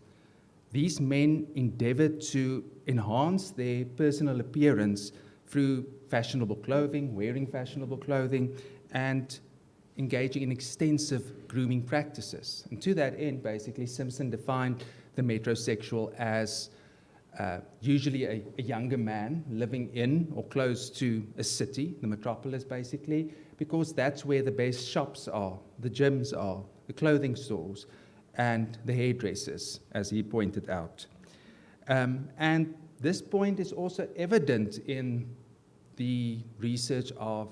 These men endeavored to enhance their personal appearance through fashionable clothing, wearing fashionable clothing, and engaging in extensive grooming practices. And to that end, basically, Simpson defined the metrosexual as usually a younger man living in or close to a city, the metropolis basically, because that's where the best shops are, the gyms are, the clothing stores, and the hairdressers, as he pointed out. And this point is also evident in the research of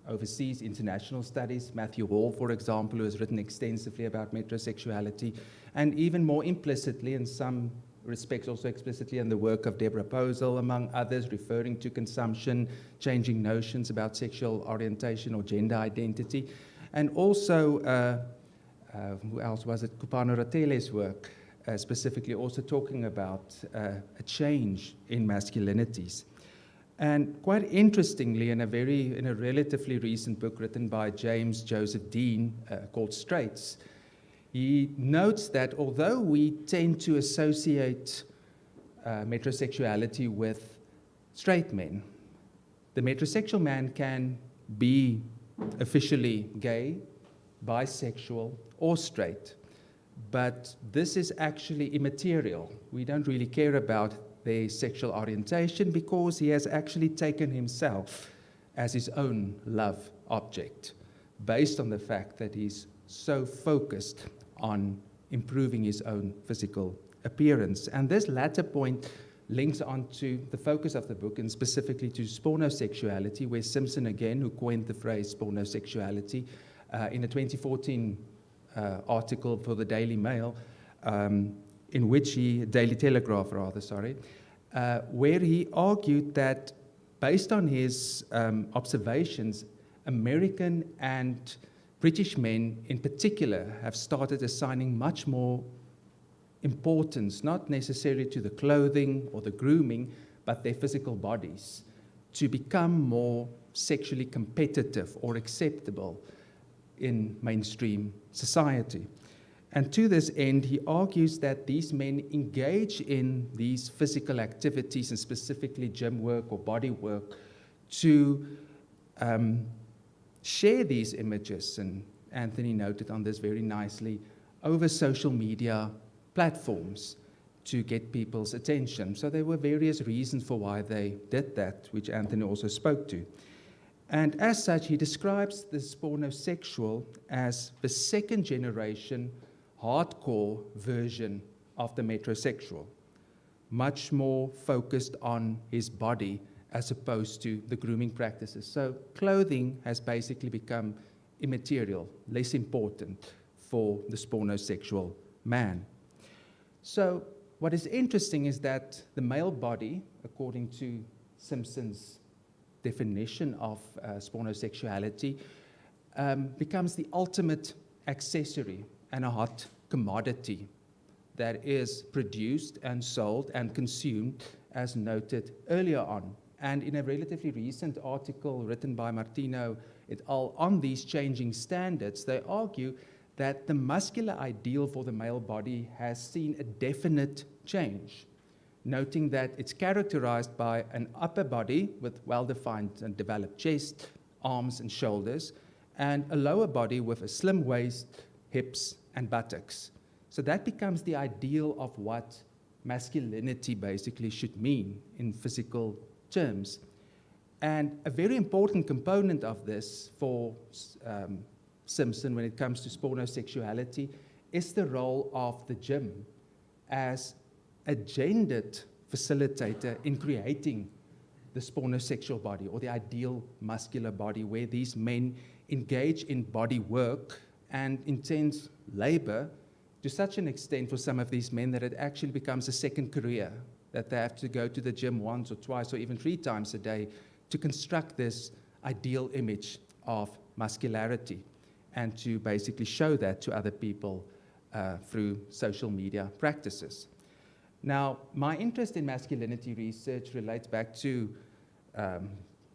overseas international studies. Matthew Hall, for example, who has written extensively about metrosexuality, and even more implicitly, in some respects also explicitly, in the work of Deborah Posel, among others, referring to consumption, changing notions about sexual orientation or gender identity. And also, who else was it? Kupano Ratele's work, specifically also talking about a change in masculinities. And quite interestingly, in a relatively recent book written by James Joseph Dean called Straits, he notes that although we tend to associate metrosexuality with straight men, the metrosexual man can be officially gay, bisexual, or straight. But this is actually immaterial. We don't really care about their sexual orientation because he has actually taken himself as his own love object based on the fact that he's so focused on improving his own physical appearance. And this latter point links onto the focus of the book, and specifically to spornosexuality, where Simpson, again, who coined the phrase spornosexuality, in a 2014 article for the Daily Mail, in which Daily Telegraph rather, sorry, where he argued that based on his observations, American and British men in particular have started assigning much more importance, not necessarily to the clothing or the grooming, but their physical bodies, to become more sexually competitive or acceptable in mainstream society. And to this end, he argues that these men engage in these physical activities, and specifically gym work or body work, to share these images, and Anthony noted on this very nicely, over social media platforms to get people's attention. So there were various reasons for why they did that, which Anthony also spoke to. And as such, he describes the spornosexual as the second generation hardcore version of the metrosexual, much more focused on his body as opposed to the grooming practices. So clothing has basically become immaterial, less important for the spornosexual man. So what is interesting is that the male body, according to Simpson's definition of spornosexuality, becomes the ultimate accessory and a hot commodity that is produced and sold and consumed, as noted earlier on. And in a relatively recent article written by Martino et al. On these changing standards, they argue that the muscular ideal for the male body has seen a definite change, noting that it's characterized by an upper body with well-defined and developed chest, arms, and shoulders, and a lower body with a slim waist, hips, and buttocks. So that becomes the ideal of what masculinity basically should mean in physical terms. And a very important component of this for Simpson when it comes to spornosexuality is the role of the gym as a gendered facilitator in creating the spornosexual body, or the ideal muscular body, where these men engage in body work and intense labor to such an extent for some of these men that it actually becomes a second career, that they have to go to the gym once or twice or even 3 times a day to construct this ideal image of muscularity and to basically show that to other people through social media practices. Now, my interest in masculinity research relates back to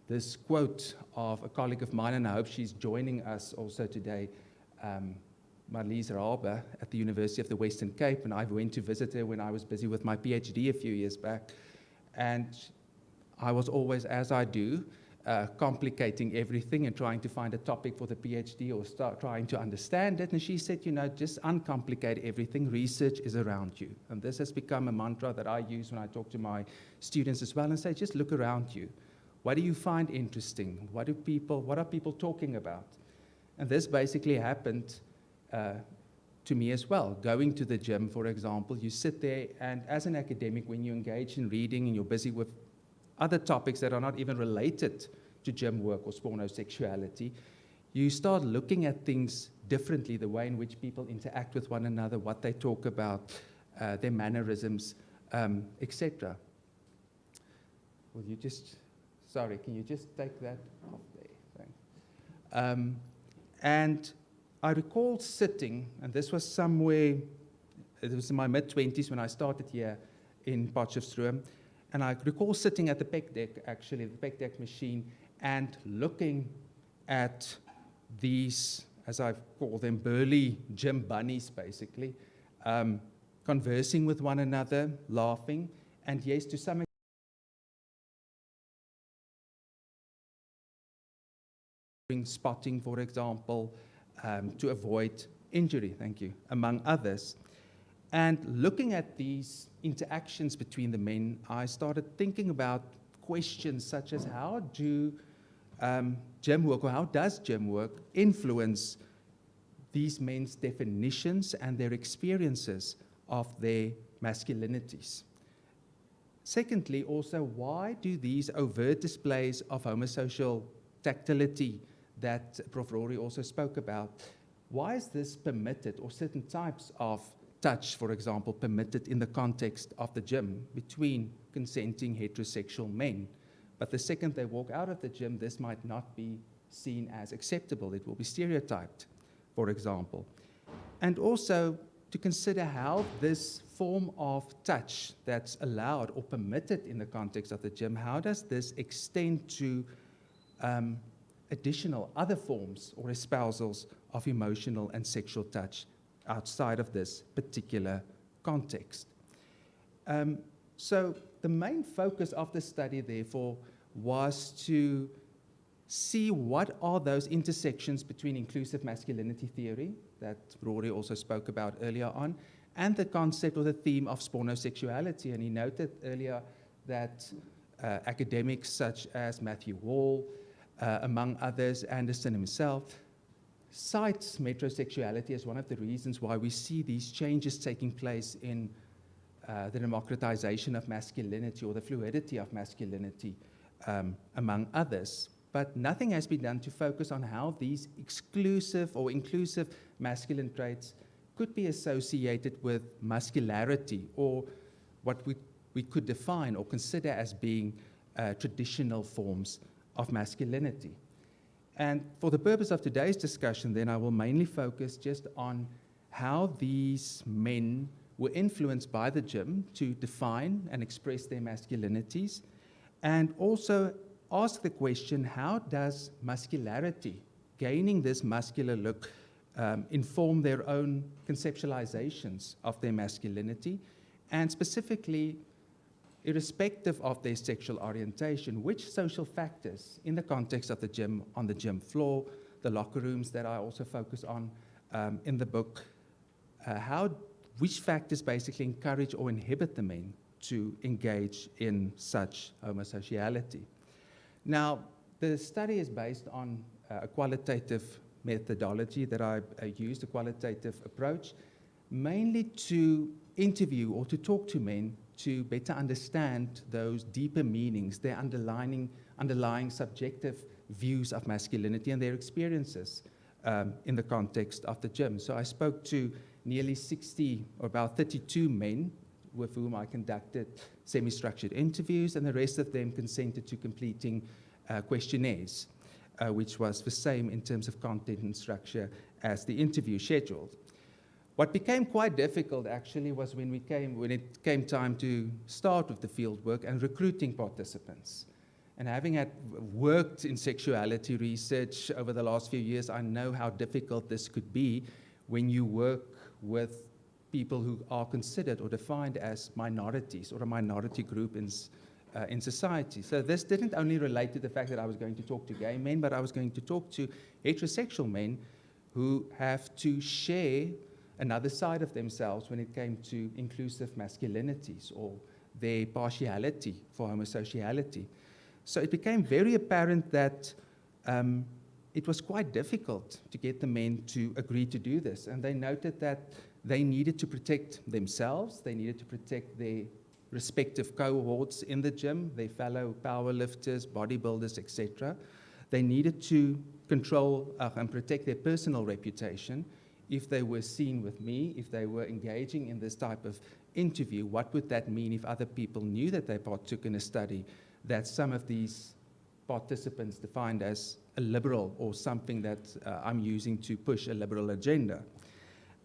this quote of a colleague of mine, and I hope she's joining us also today, Marlies Rabe at the University of the Western Cape, and I went to visit her when I was busy with my PhD a few years back. And I was always, as I do, complicating everything and trying to find a topic for the PhD or start trying to understand it. And she said, you know, just uncomplicate everything. Research is around you. And this has become a mantra that I use when I talk to my students as well, and say, just look around you. What do you find interesting? What are people talking about? And this basically happened to me as well. Going to the gym, for example, you sit there, and as an academic, when you engage in reading and you're busy with other topics that are not even related to gym work or spornosexuality, you start looking at things differently, the way in which people interact with one another, what they talk about, their mannerisms, etc. Will you just, sorry, can you just take that off there? Thanks. And I recall sitting, and this was somewhere, it was in my mid-20s when I started here in Potchefstroom, and I recall sitting at the PEC deck, actually, the PEC deck machine, and looking at these, as I call them, burly gym bunnies, basically, conversing with one another, laughing, and yes, to some extent, spotting, for example, to avoid injury, thank you, among others. And looking at these interactions between the men, I started thinking about questions such as how do gym work, or how does gym work influence these men's definitions and their experiences of their masculinities? Secondly, also, why do these overt displays of homosocial tactility that Prof. Rory also spoke about. Why is this permitted, or certain types of touch, for example, permitted in the context of the gym between consenting heterosexual men? But the second they walk out of the gym, this might not be seen as acceptable. It will be stereotyped, for example. And also to consider how this form of touch that's allowed or permitted in the context of the gym, how does this extend to additional other forms or espousals of emotional and sexual touch outside of this particular context? So the main focus of the study, therefore, was to see what are those intersections between inclusive masculinity theory that Rory also spoke about earlier on, and the concept or the theme of spornsexuality. And he noted earlier that academics such as Matthew Wall, among others, Anderson himself, cites metrosexuality as one of the reasons why we see these changes taking place in the democratization of masculinity or the fluidity of masculinity, among others. But nothing has been done to focus on how these exclusive or inclusive masculine traits could be associated with muscularity, or what we could define or consider as being traditional forms of masculinity. And for the purpose of today's discussion, then, I will mainly focus just on how these men were influenced by the gym to define and express their masculinities, and also ask the question, how does muscularity, gaining this muscular look, inform their own conceptualizations of their masculinity, and specifically, irrespective of their sexual orientation, which social factors in the context of the gym, on the gym floor, the locker rooms that I also focus on in the book, which factors basically encourage or inhibit the men to engage in such homosexuality. Now, the study is based on a qualitative methodology that I used, a qualitative approach, mainly to interview or to talk to men to better understand those deeper meanings, their underlying subjective views of masculinity and their experiences in the context of the gym. So I spoke to nearly 60, or about 32 men with whom I conducted semi-structured interviews, and the rest of them consented to completing questionnaires, which was the same in terms of content and structure as the interview scheduled. What became quite difficult, actually, was when it came time to start with the field work and recruiting participants. And having worked in sexuality research over the last few years, I know how difficult this could be when you work with people who are considered or defined as minorities or a minority group in society. So this didn't only relate to the fact that I was going to talk to gay men, but I was going to talk to heterosexual men who have to share another side of themselves when it came to inclusive masculinities or their partiality for homosexuality. So it became very apparent that it was quite difficult to get the men to agree to do this. And they noted that they needed to protect themselves, they needed to protect their respective cohorts in the gym, their fellow powerlifters, bodybuilders, etc. They needed to control and protect their personal reputation. If they were seen with me, if they were engaging in this type of interview, what would that mean if other people knew that they partook in a study that some of these participants defined as a liberal or something that I'm using to push a liberal agenda?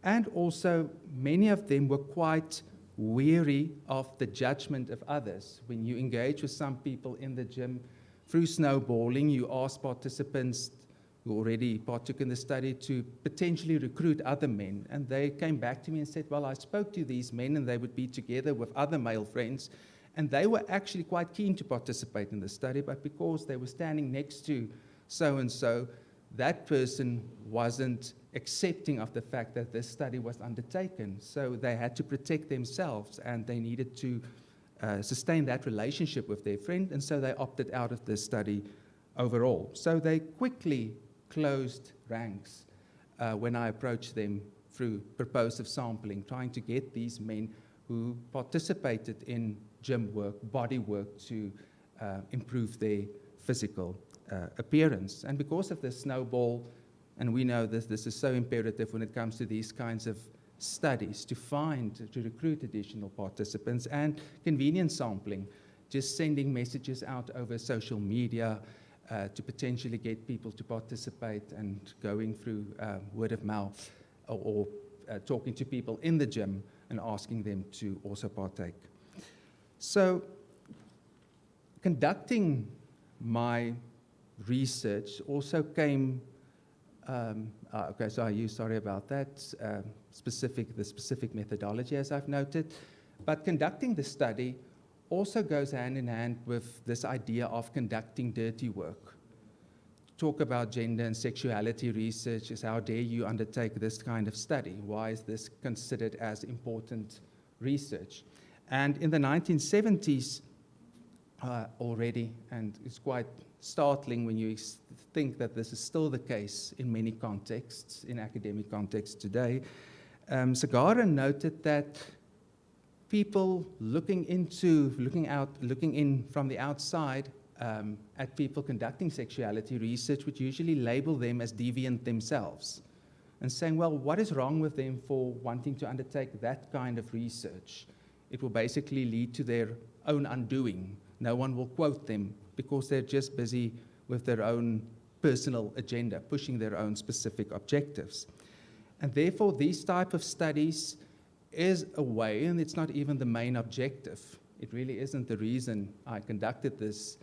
And also, many of them were quite weary of the judgment of others. When you engage with some people in the gym through snowballing, you ask participants who already partook in the study to potentially recruit other men. And they came back to me and said, well, I spoke to these men and they would be together with other male friends. And they were actually quite keen to participate in the study, but because they were standing next to so-and-so, that person wasn't accepting of the fact that this study was undertaken. So they had to protect themselves and they needed to sustain that relationship with their friend, and so they opted out of this study overall. So they quickly closed ranks when I approached them through purposive sampling, trying to get these men who participated in gym work, body work, to improve their physical appearance. And because of this snowball, and we know this is so imperative when it comes to these kinds of studies, to recruit additional participants, and convenience sampling, just sending messages out over social media to potentially get people to participate, and going through word of mouth, or talking to people in the gym and asking them to also partake. So conducting my research also came, okay, so I use, sorry about that, the specific methodology as I've noted, but conducting the study also goes hand in hand with this idea of conducting dirty work. Talk about gender and sexuality research is, how dare you undertake this kind of study? Why is this considered as important research? And in the 1970s already, and it's quite startling when you think that this is still the case in many contexts, in academic contexts today, Segarra noted that people looking in from the outside at people conducting sexuality research would usually label them as deviant themselves, and saying, well, what is wrong with them for wanting to undertake that kind of research? It will basically lead to their own undoing. No one will quote them because they're just busy with their own personal agenda, pushing their own specific objectives. And therefore, these type of studies is a way, and it's not even the main objective. It really isn't the reason I conducted this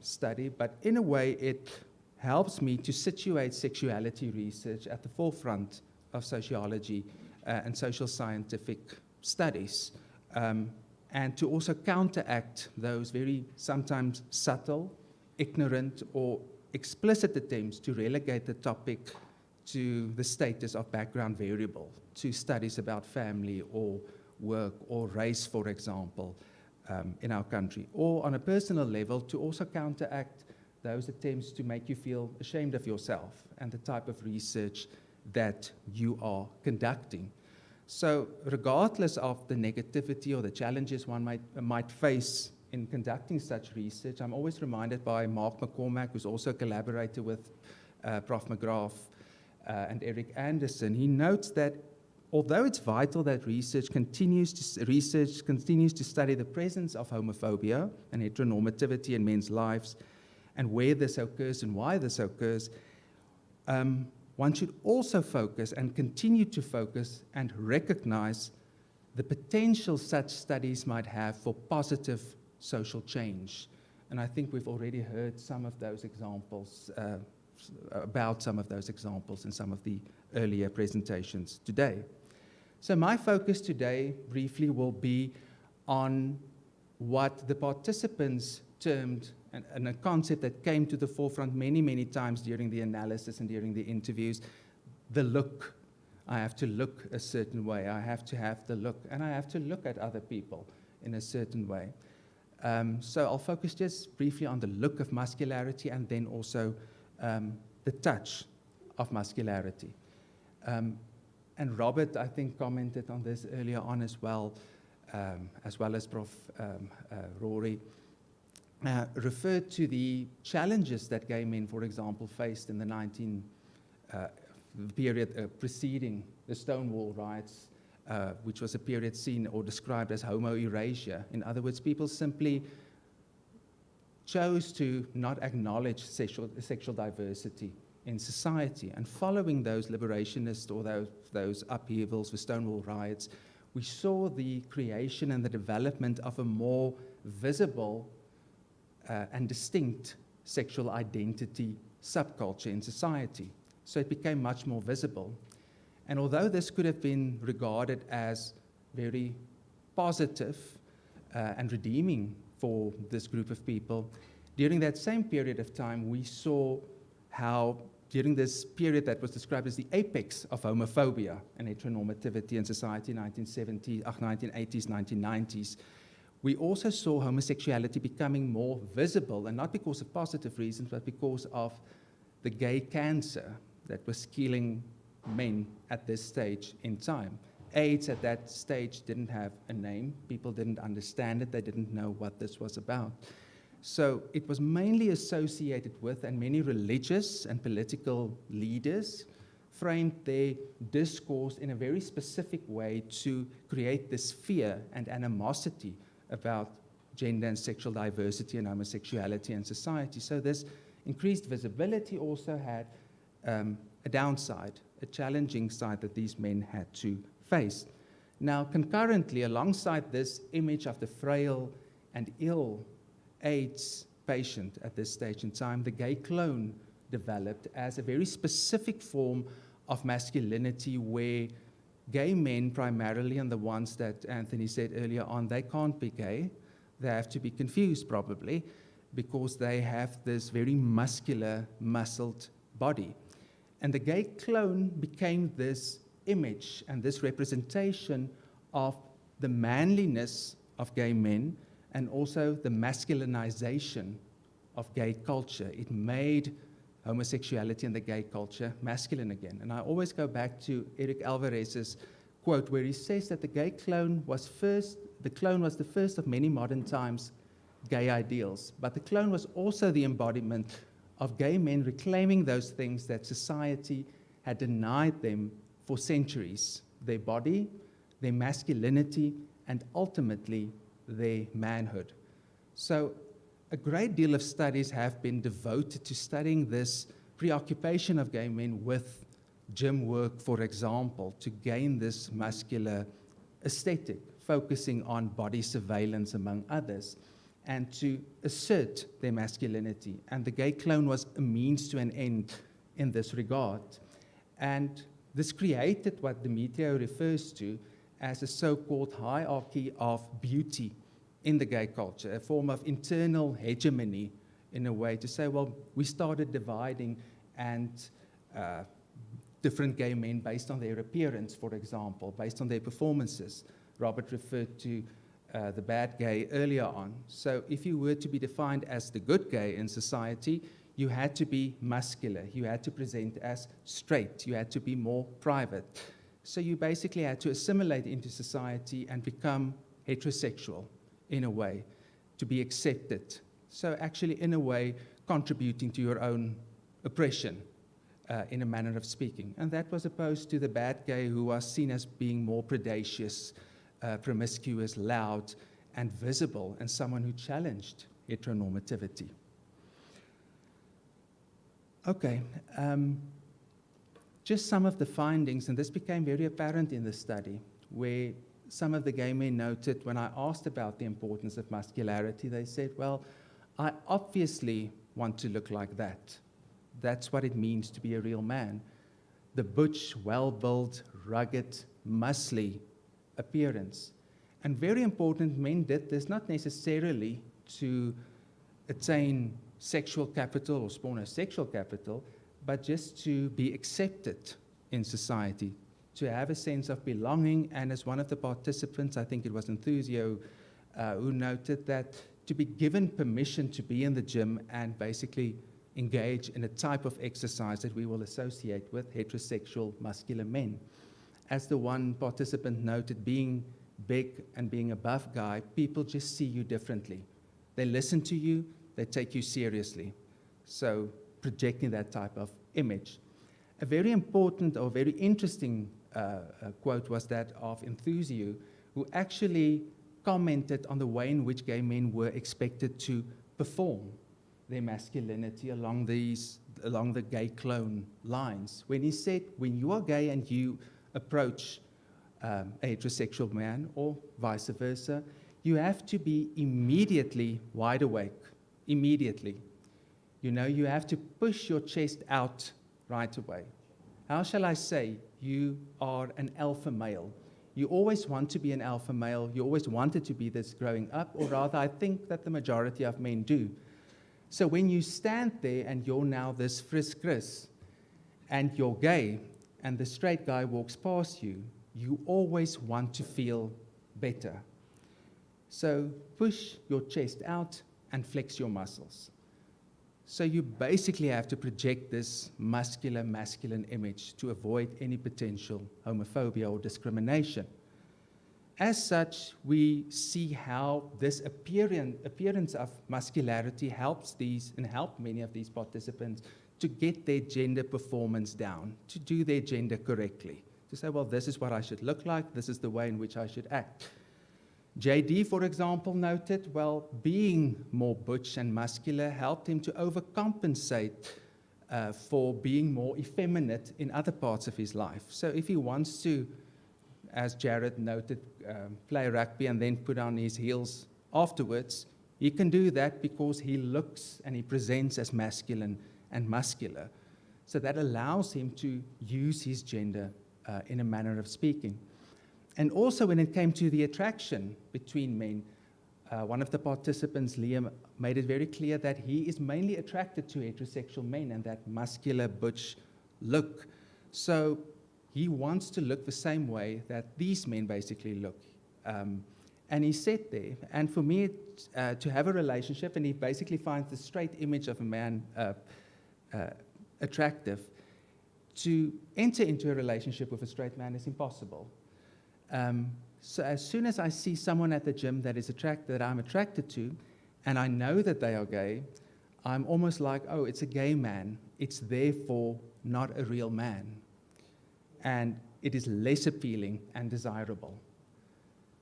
study, but in a way, it helps me to situate sexuality research at the forefront of sociology and social scientific studies, and to also counteract those very sometimes subtle, ignorant, or explicit attempts to relegate the topic to the status of background variable, to studies about family or work or race, for example, in our country. Or on a personal level, to also counteract those attempts to make you feel ashamed of yourself and the type of research that you are conducting. So regardless of the negativity or the challenges one might face in conducting such research, I'm always reminded by Mark McCormack, who's also a collaborator with Prof. McGrath and Eric Anderson. He notes that although it's vital that research continues to study the presence of homophobia and heteronormativity in men's lives, and where this occurs and why this occurs, one should also focus and continue to focus and recognize the potential such studies might have for positive social change. And I think we've already heard some of those examples, about some of those examples in some of the earlier presentations today. So my focus today briefly will be on what the participants termed, and a concept that came to the forefront many, many times during the analysis and during the interviews, the look. I have to look a certain way. I have to have the look, and I have to look at other people in a certain way. So I'll focus just briefly on the look of muscularity, and then also the touch of muscularity. And Robert, I think, commented on this earlier on as well as Prof. Rory, referred to the challenges that gay men, for example, faced in the period preceding the Stonewall riots, which was a period seen or described as homo erasure. In other words, people simply chose to not acknowledge sexual diversity in society. And following those liberationist or those upheavals, the Stonewall riots, we saw the creation and the development of a more visible and distinct sexual identity subculture in society. So it became much more visible. And although this could have been regarded as very positive and redeeming for this group of people, during that same period of time, we saw how during this period that was described as the apex of homophobia and heteronormativity in society, 1970s, 1980s, 1990s, we also saw homosexuality becoming more visible, and not because of positive reasons, but because of the gay cancer that was killing men at this stage in time. AIDS at that stage didn't have a name. People didn't understand it. They didn't know what this was about. So it was mainly associated with, and many religious and political leaders framed their discourse in a very specific way to create this fear and animosity about gender and sexual diversity and homosexuality in society. So this increased visibility also had a downside, a challenging side that these men had to face. Now, concurrently, alongside this image of the frail and ill AIDS patient at this stage in time, the gay clone developed as a very specific form of masculinity where gay men primarily, and the ones that Anthony said earlier on, they can't be gay. They have to be confused probably because they have this very muscular, muscled body. And the gay clone became this image and this representation of the manliness of gay men and also the masculinization of gay culture. It made homosexuality and the gay culture masculine again. And I always go back to Eric Alvarez's quote where he says that the gay clone was the first of many modern times gay ideals, but the clone was also the embodiment of gay men reclaiming those things that society had denied them for centuries: their body, their masculinity, and ultimately their manhood. So a great deal of studies have been devoted to studying this preoccupation of gay men with gym work, for example, to gain this muscular aesthetic, focusing on body surveillance among others, and to assert their masculinity. And the gay clone was a means to an end in this regard. And this created what Demetrio refers to as a so-called hierarchy of beauty in the gay culture, a form of internal hegemony in a way to say, well, we started dividing and different gay men based on their appearance, for example, based on their performances. Robert referred to the bad gay earlier on. So if you were to be defined as the good gay in society, you had to be muscular, you had to present as straight, you had to be more private. So you basically had to assimilate into society and become heterosexual in a way, to be accepted. So actually, in a way, contributing to your own oppression in a manner of speaking. And that was opposed to the bad gay who was seen as being more predacious, promiscuous, loud, and visible, and someone who challenged heteronormativity. Okay, just some of the findings, and this became very apparent in the study, where some of the gay men noted when I asked about the importance of muscularity, they said, well, I obviously want to look like that. That's what it means to be a real man. The butch, well-built, rugged, muscly appearance. And very important, men did this not necessarily to attain sexual capital or spornsexual capital, but just to be accepted in society, to have a sense of belonging. And as one of the participants, I think it was Enthusio, who noted that to be given permission to be in the gym and basically engage in a type of exercise that we will associate with heterosexual muscular men. As the one participant noted, being big and being a buff guy, people just see you differently. They listen to you, they take you seriously. So projecting that type of image. A very important or very interesting quote was that of Enthusio, who actually commented on the way in which gay men were expected to perform their masculinity along the gay clone lines. When he said, when you are gay and you approach a heterosexual man or vice versa, you have to be immediately wide awake, immediately. You know, you have to push your chest out right away. How shall I say? You are an alpha male. You always want to be an alpha male. You always wanted to be this growing up, or rather, I think that the majority of men do. So when you stand there and you're now this frisk Chris, and you're gay, and the straight guy walks past you, you always want to feel better. So push your chest out and flex your muscles. So you basically have to project this muscular, masculine image to avoid any potential homophobia or discrimination. as such, we see how this appearance of muscularity help many of these participants to get their gender performance down, to do their gender correctly, to say, well, this is what I should look like, this is the way in which I should act. JD, for example, noted, well, being more butch and muscular helped him to overcompensate for being more effeminate in other parts of his life. So if he wants to, as Jared noted, play rugby and then put on his heels afterwards, he can do that because he looks and he presents as masculine and muscular. So that allows him to use his gender in a manner of speaking. And also when it came to the attraction between men, one of the participants, Liam, made it very clear that he is mainly attracted to heterosexual men and that muscular butch look. So he wants to look the same way that these men basically look. And he said there, and for me to have a relationship, and he basically finds the straight image of a man attractive, to enter into a relationship with a straight man is impossible. So as soon as I see someone at the gym that I'm attracted to, and I know that they are gay, I'm almost like, oh, it's a gay man. It's therefore not a real man. And it is less appealing and desirable.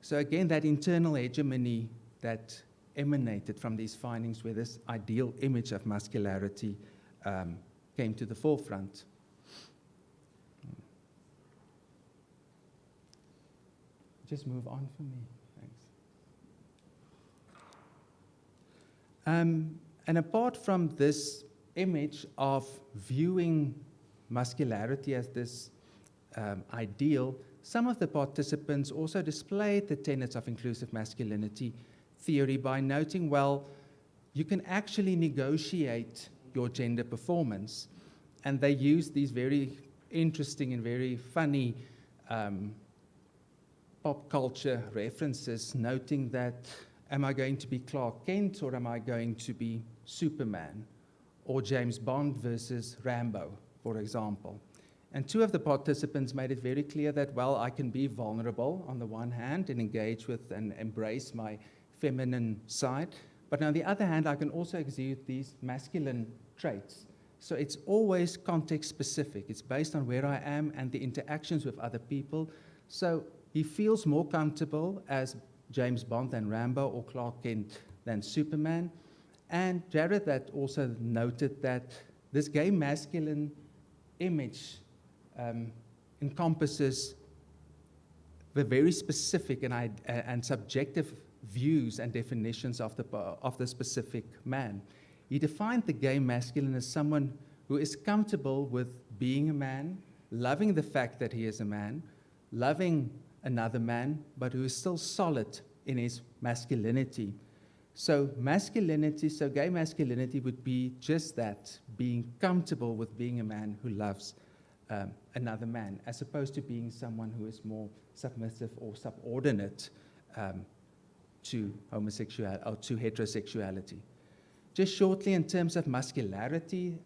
So again, that internal hegemony that emanated from these findings where this ideal image of muscularity came to the forefront. Just move on for me, thanks. And apart from this image of viewing muscularity as this ideal, some of the participants also displayed the tenets of inclusive masculinity theory by noting, well, you can actually negotiate your gender performance. And they used these very interesting and very funny pop culture references, noting that, am I going to be Clark Kent or am I going to be Superman? Or James Bond versus Rambo, for example. And two of the participants made it very clear that, well, I can be vulnerable on the one hand and engage with and embrace my feminine side, but on the other hand, I can also exude these masculine traits. So it's always context specific. It's based on where I am and the interactions with other people. So he feels more comfortable as James Bond than Rambo or Clark Kent than Superman. And Jared that also noted that this gay masculine image encompasses the very specific and subjective views and definitions of the specific man. He defined the gay masculine as someone who is comfortable with being a man, loving the fact that he is a man, loving another man, but who is still solid in his masculinity. So gay masculinity would be just that, being comfortable with being a man who loves another man, as opposed to being someone who is more submissive or subordinate to homosexuality or to heterosexuality. Just shortly, in terms of muscularity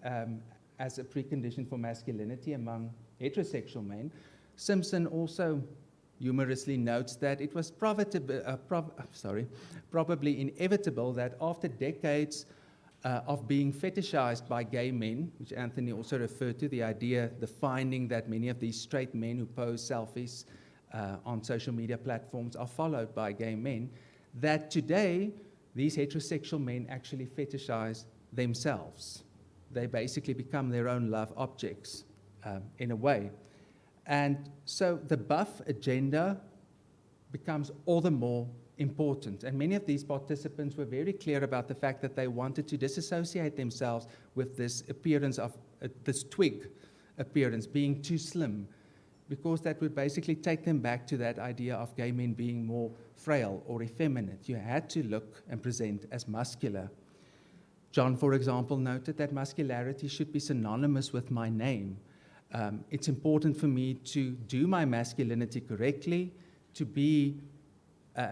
as a precondition for masculinity among heterosexual men, Simpson also humorously notes that it was probably inevitable that after decades of being fetishized by gay men, which Anthony also referred to, the finding that many of these straight men who post selfies on social media platforms are followed by gay men, that today these heterosexual men actually fetishize themselves. They basically become their own love objects in a way. And so the buff agenda becomes all the more important. And many of these participants were very clear about the fact that they wanted to disassociate themselves with this appearance of this twig appearance, being too slim, because that would basically take them back to that idea of gay men being more frail or effeminate. You had to look and present as muscular. John, for example, noted that muscularity should be synonymous with my name. It's important for me to do my masculinity correctly, to be,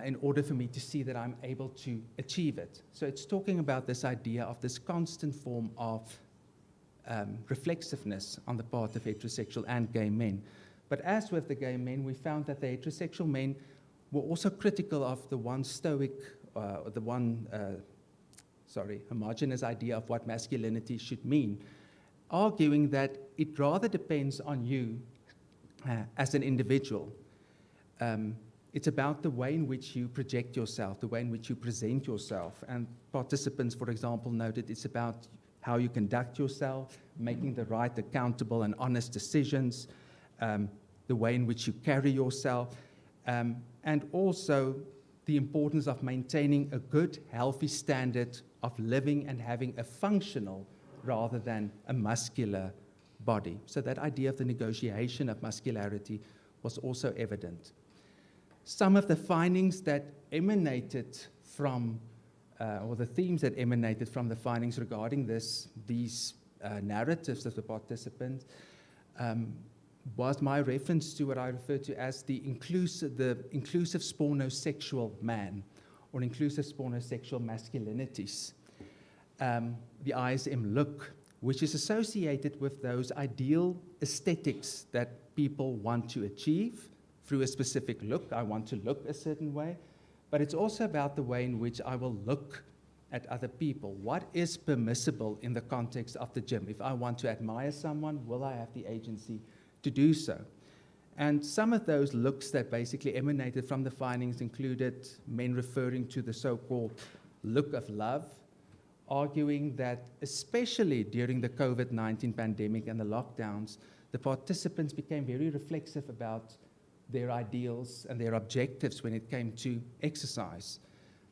in order for me to see that I'm able to achieve it. So it's talking about this idea of this constant form of reflexiveness on the part of heterosexual and gay men. But as with the gay men, we found that the heterosexual men were also critical of the one homogeneous idea of what masculinity should mean, arguing that it rather depends on you as an individual. It's about the way in which you project yourself, the way in which you present yourself. And participants, for example, noted it's about how you conduct yourself, making the right, accountable, and honest decisions, the way in which you carry yourself, and also the importance of maintaining a good, healthy standard of living and having a functional rather than a muscular body. So that idea of the negotiation of muscularity was also evident. Some of the findings that emanated from, or the themes that emanated from the findings regarding these narratives of the participants, was my reference to what I refer to as the inclusive spornosexual man, or inclusive spornosexual masculinities. The ISM look, which is associated with those ideal aesthetics that people want to achieve through a specific look. I want to look a certain way, but it's also about the way in which I will look at other people. What is permissible in the context of the gym? If I want to admire someone, will I have the agency to do so? And some of those looks that basically emanated from the findings included men referring to the so-called look of love, arguing that especially during the COVID-19 pandemic and the lockdowns, the participants became very reflexive about their ideals and their objectives when it came to exercise,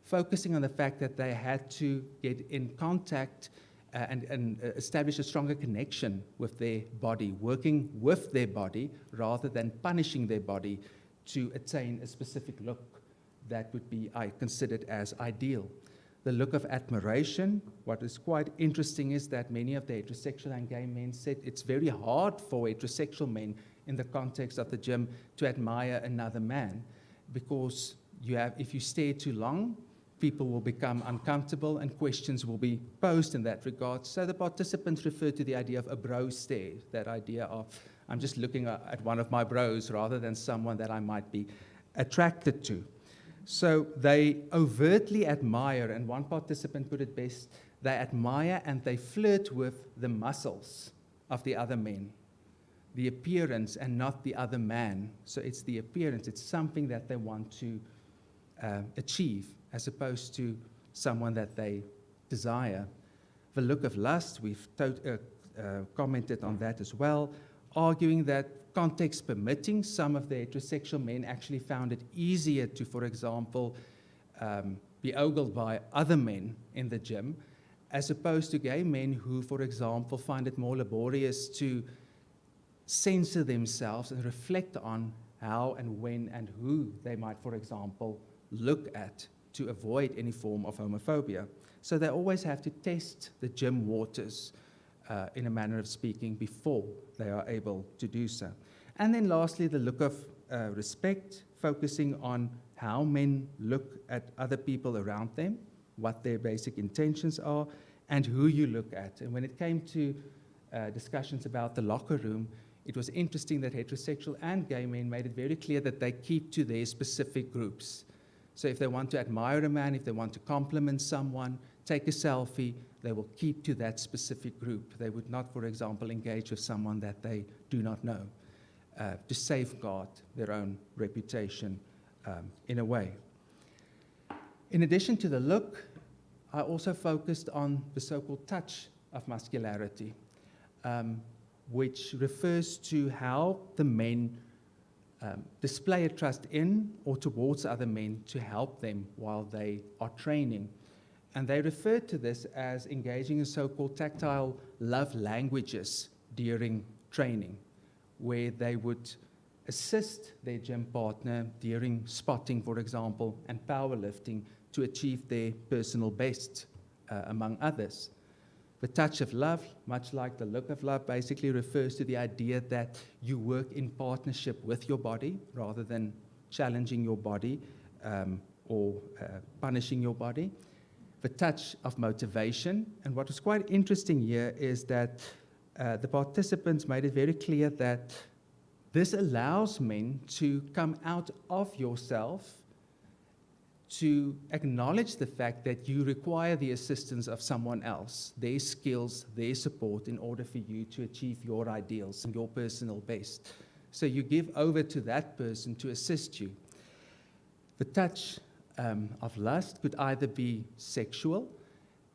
focusing on the fact that they had to get in contact and establish a stronger connection with their body, working with their body rather than punishing their body to attain a specific look that would be considered as ideal. The look of admiration. What is quite interesting is that many of the heterosexual and gay men said it's very hard for heterosexual men in the context of the gym to admire another man, because if you stare too long, people will become uncomfortable and questions will be posed in that regard. So the participants refer to the idea of a bro stare, that idea of I'm just looking at one of my bros rather than someone that I might be attracted to. So they overtly admire, and one participant put it best, they admire and they flirt with the muscles of the other men, the appearance and not the other man. So it's the appearance, it's something that they want to achieve as opposed to someone that they desire. The look of lust, we've commented on that as well, arguing that context permitting, some of the heterosexual men actually found it easier to, for example, be ogled by other men in the gym, as opposed to gay men who, for example, find it more laborious to censor themselves and reflect on how and when and who they might, for example, look at to avoid any form of homophobia. So they always have to test the gym waters in a manner of speaking before they are able to do so. And then lastly, the look of respect, focusing on how men look at other people around them, what their basic intentions are, and who you look at. And when it came to discussions about the locker room, it was interesting that heterosexual and gay men made it very clear that they keep to their specific groups. So if they want to admire a man, if they want to compliment someone, take a selfie, they will keep to that specific group. They would not, for example, engage with someone that they do not know, to safeguard their own reputation in a way. In addition to the look, I also focused on the so-called touch of muscularity, which refers to how the men display a trust in or towards other men to help them while they are training. And they refer to this as engaging in so-called tactile love languages during training, where they would assist their gym partner during spotting, for example, and powerlifting to achieve their personal best, among others. The touch of love, much like the look of love, basically refers to the idea that you work in partnership with your body rather than challenging your body or punishing your body. The touch of motivation, and what was quite interesting here is that the participants made it very clear that this allows men to come out of yourself to acknowledge the fact that you require the assistance of someone else, their skills, their support, in order for you to achieve your ideals and your personal best. So you give over to that person to assist you. The touch of lust could either be sexual,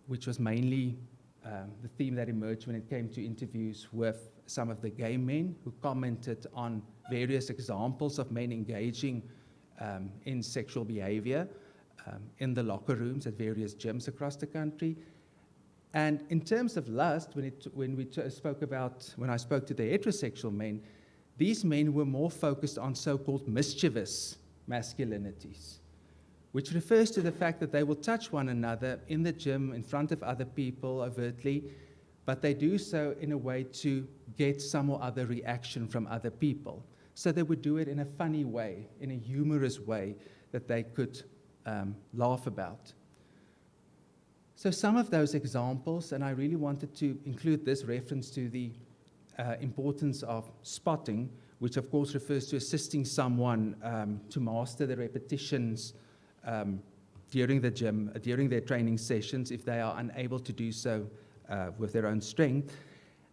which was mainly the theme that emerged when it came to interviews with some of the gay men who commented on various examples of men engaging in sexual behavior in the locker rooms at various gyms across the country. And in terms of lust, when I spoke to the heterosexual men, these men were more focused on so-called mischievous masculinities, which refers to the fact that they will touch one another in the gym in front of other people overtly, but they do so in a way to get some or other reaction from other people. So they would do it in a funny way, in a humorous way that they could laugh about. So some of those examples, and I really wanted to include this reference to the importance of spotting, which of course refers to assisting someone to master the repetitions during the gym, during their training sessions, if they are unable to do so with their own strength.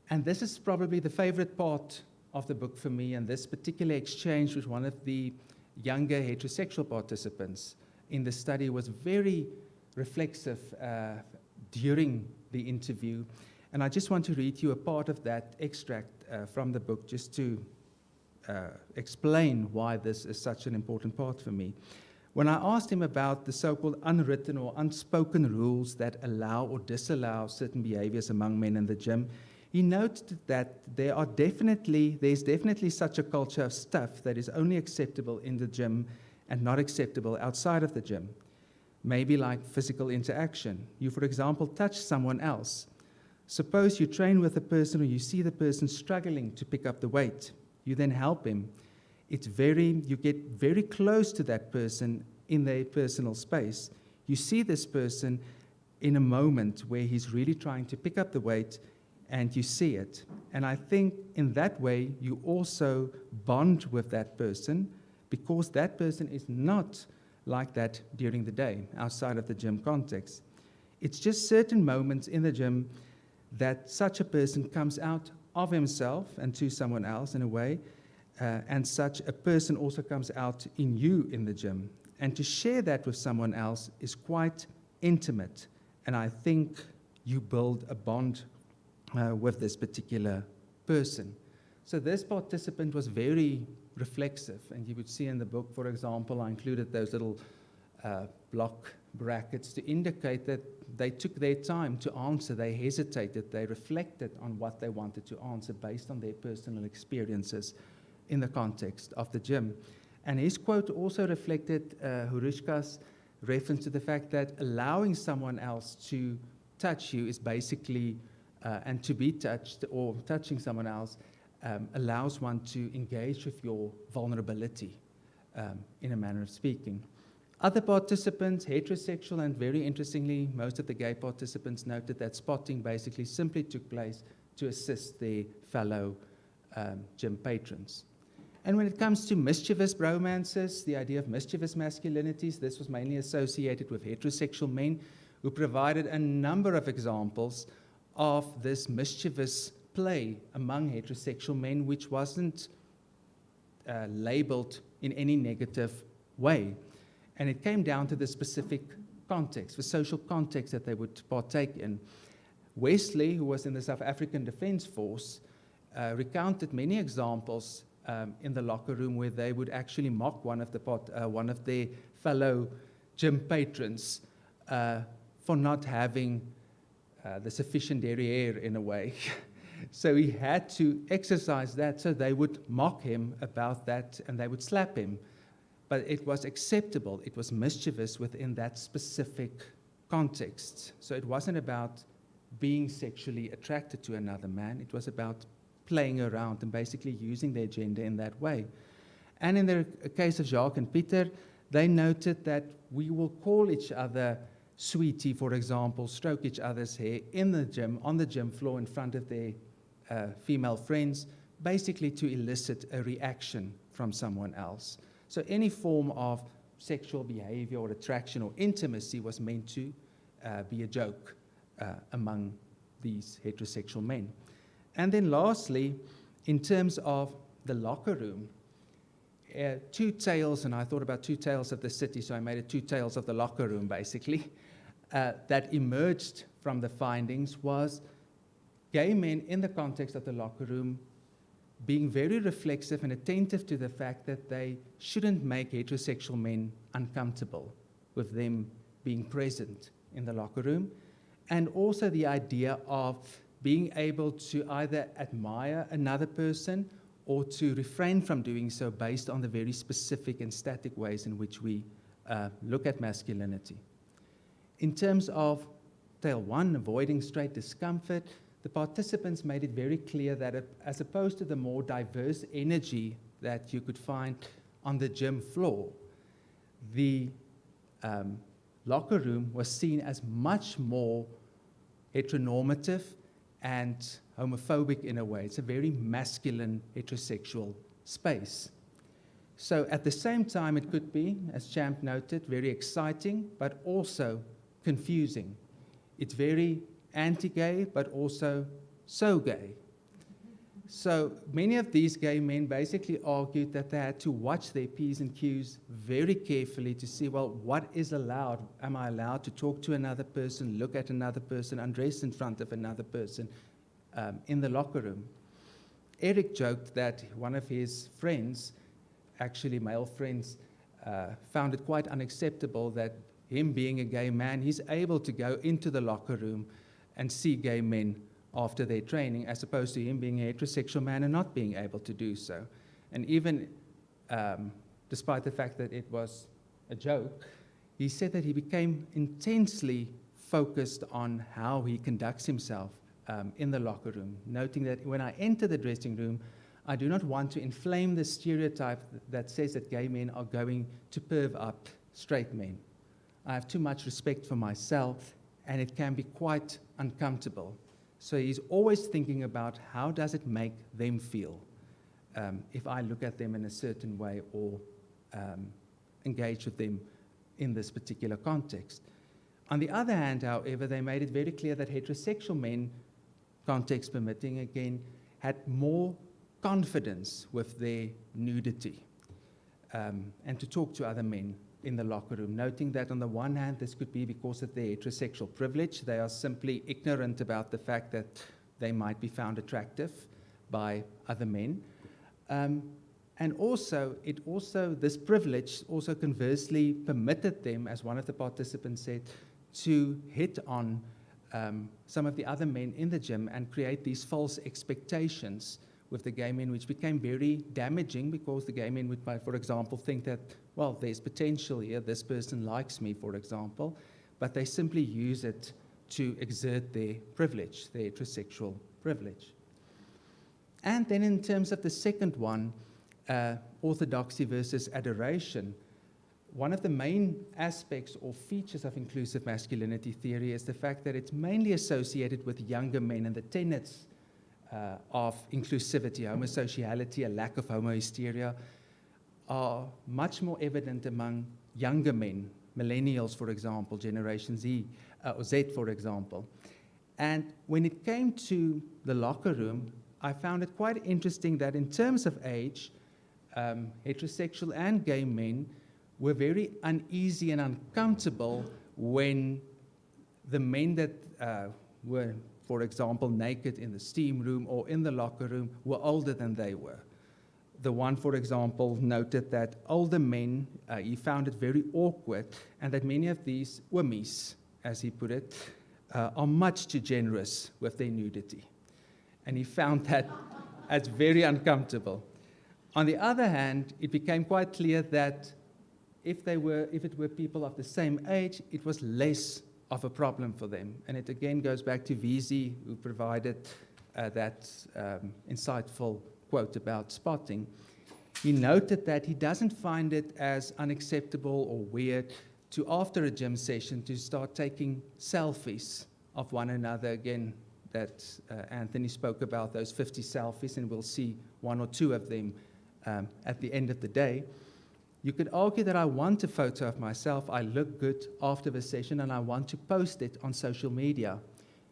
And this is probably the favorite part of the book for me, and this particular exchange with one of the younger heterosexual participants in the study was very reflexive during the interview. And I just want to read you a part of that extract from the book just to explain why this is such an important part for me. When I asked him about the so-called unwritten or unspoken rules that allow or disallow certain behaviors among men in the gym, he noted that there's definitely such a culture of stuff that is only acceptable in the gym and not acceptable outside of the gym. Maybe like physical interaction. You, for example, touch someone else. Suppose you train with a person or you see the person struggling to pick up the weight. You then help him. You get very close to that person in their personal space. You see this person in a moment where he's really trying to pick up the weight, and you see it. And I think in that way, you also bond with that person, because that person is not like that during the day, outside of the gym context. It's just certain moments in the gym that such a person comes out of himself and to someone else in a way, and such a person also comes out in you in the gym. And to share that with someone else is quite intimate, and I think you build a bond with this particular person. So this participant was very reflexive, and you would see in the book, for example, I included those little block brackets to indicate that they took their time to answer, they hesitated, they reflected on what they wanted to answer based on their personal experiences in the context of the gym. And his quote also reflected Hurushka's reference to the fact that allowing someone else to touch you is basically, and to be touched or touching someone else allows one to engage with your vulnerability in a manner of speaking. Other participants, heterosexual, and very interestingly, most of the gay participants noted that spotting basically simply took place to assist their fellow gym patrons. And when it comes to mischievous romances, the idea of mischievous masculinities, this was mainly associated with heterosexual men who provided a number of examples of this mischievous play among heterosexual men, which wasn't labeled in any negative way. And it came down to the specific context, the social context that they would partake in. Wesley, who was in the South African Defence Force, recounted many examples in the locker room where they would actually mock one of their fellow gym patrons for not having the sufficient derriere in a way. So he had to exercise that, so they would mock him about that and they would slap him. But it was acceptable, it was mischievous within that specific context. So it wasn't about being sexually attracted to another man, it was about playing around and basically using their gender in that way. And in the case of Jacques and Pieter, they noted that we will call each other sweetie, for example, stroke each other's hair in the gym, on the gym floor in front of their female friends, basically to elicit a reaction from someone else. So any form of sexual behavior or attraction or intimacy was meant to be a joke among these heterosexual men. And then lastly, in terms of the locker room, two tales, and I thought about two tales of the city, so I made it two tales of the locker room, basically, that emerged from the findings was gay men in the context of the locker room being very reflexive and attentive to the fact that they shouldn't make heterosexual men uncomfortable with them being present in the locker room, and also the idea of being able to either admire another person or to refrain from doing so based on the very specific and static ways in which we look at masculinity. In terms of tale one, avoiding straight discomfort, the participants made it very clear that as opposed to the more diverse energy that you could find on the gym floor, the locker room was seen as much more heteronormative and homophobic in a way. It's a very masculine heterosexual space. So at the same time, it could be, as Champ noted, very exciting, but also confusing. It's very anti-gay, but also so gay. So many of these gay men basically argued that they had to watch their P's and Q's very carefully to see, well, what is allowed? Am I allowed to talk to another person, look at another person, undress in front of another person in the locker room? Eric joked that one of his friends, actually male friends, found it quite unacceptable that him being a gay man, he's able to go into the locker room and see gay men after their training, as opposed to him being a heterosexual man and not being able to do so. And even despite the fact that it was a joke, he said that he became intensely focused on how he conducts himself in the locker room, noting that when I enter the dressing room, I do not want to inflame the stereotype that says that gay men are going to perv up straight men. I have too much respect for myself, and it can be quite uncomfortable. So he's always thinking about how does it make them feel if I look at them in a certain way or engage with them in this particular context. On the other hand, however, they made it very clear that heterosexual men, context permitting again, had more confidence with their nudity and to talk to other men in the locker room, noting that on the one hand, this could be because of their heterosexual privilege. They are simply ignorant about the fact that they might be found attractive by other men. And also, this privilege also conversely permitted them, as one of the participants said, to hit on some of the other men in the gym and create these false expectations with the gay men, which became very damaging because the gay men would, for example, think that, well, there's potential here, this person likes me, for example, but they simply use it to exert their privilege, their heterosexual privilege. And then in terms of the second one, orthodoxy versus adoration, one of the main aspects or features of inclusive masculinity theory is the fact that it's mainly associated with younger men, and the tenets of inclusivity, homosociality, a lack of homohysteria, are much more evident among younger men, millennials, for example, Generation Z, or Z, for example. And when it came to the locker room, I found it quite interesting that in terms of age, heterosexual and gay men were very uneasy and uncomfortable when the men that were, for example, naked in the steam room or in the locker room were older than they were. The one, for example, noted that older men, he found it very awkward, and that many of these wimmies, as he put it, are much too generous with their nudity. And he found that as very uncomfortable. On the other hand, it became quite clear that if it were people of the same age, it was less of a problem for them. And it again goes back to VZ, who provided that insightful quote about spotting. He noted that he doesn't find it as unacceptable or weird to, after a gym session, to start taking selfies of one another. Again, that Anthony spoke about those 50 selfies, and we'll see one or two of them at the end of the day. You could argue that I want a photo of myself, I look good after the session, and I want to post it on social media.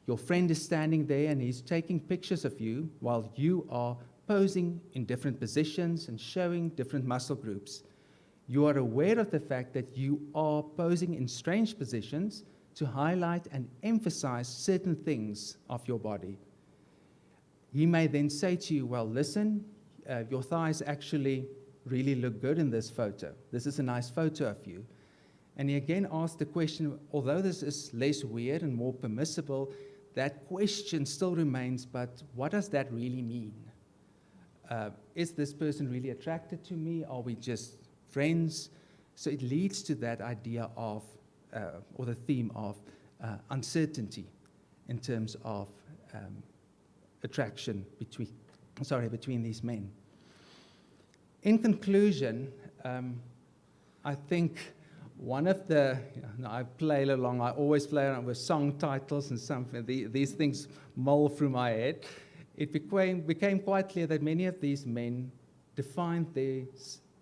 Your friend is standing there and he's taking pictures of you while you are posing in different positions and showing different muscle groups. You are aware of the fact that you are posing in strange positions to highlight and emphasize certain things of your body. He may then say to you, well, listen, your thighs actually really look good in this photo. This is a nice photo of you. And he again asks the question, although this is less weird and more permissible, that question still remains, but what does that really mean? Is this person really attracted to me? Are we just friends? So it leads to that idea of, or the theme of uncertainty in terms of attraction between these men. In conclusion, I think one of the, I play along, I always play around with song titles and something, these things mull through my head. It became quite clear that many of these men defined their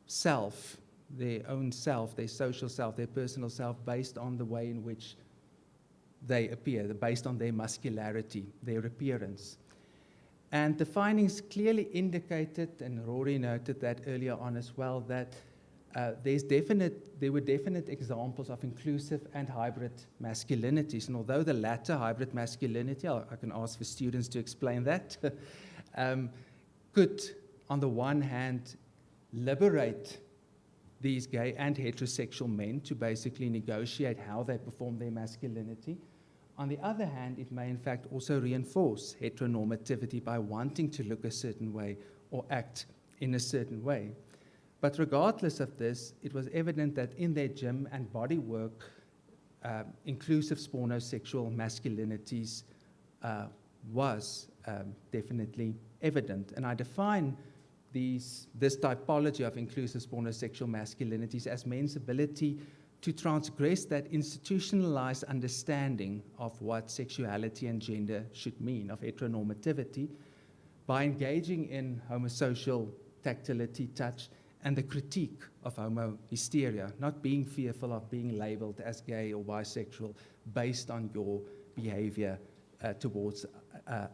self, their own self, their social self, their personal self, based on the way in which they appear, based on their muscularity, their appearance. And the findings clearly indicated, and Rory noted that earlier on as well, that there were definite examples of inclusive and hybrid masculinities. And although the latter, hybrid masculinity, I can ask the students to explain that, could, on the one hand, liberate these gay and heterosexual men to basically negotiate how they perform their masculinity. On the other hand, it may in fact also reinforce heteronormativity by wanting to look a certain way or act in a certain way. But regardless of this, it was evident that in their gym and body work, inclusive spornosexual masculinities was definitely evident. And I define this typology of inclusive spornosexual masculinities as men's ability to transgress that institutionalized understanding of what sexuality and gender should mean, of heteronormativity, by engaging in homosocial tactility, touch, and the critique of homohysteria, not being fearful of being labeled as gay or bisexual based on your behavior towards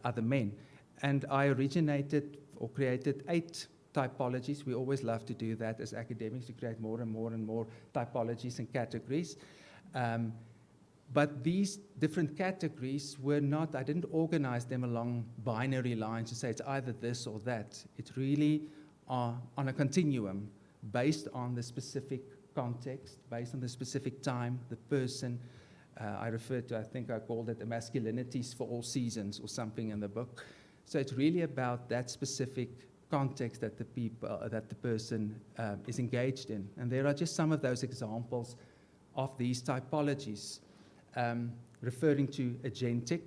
other men. And I originated or created 8 typologies. We always love to do that as academics, to create more and more and more typologies and categories. But these different categories were not, I didn't organize them along binary lines to say it's either this or that. It really are on a continuum based on the specific context, based on the specific time, the person. I referred to, I think I called it the masculinities for all seasons or something in the book. So it's really about that specific context that the person is engaged in. And there are just some of those examples of these typologies, referring to agentic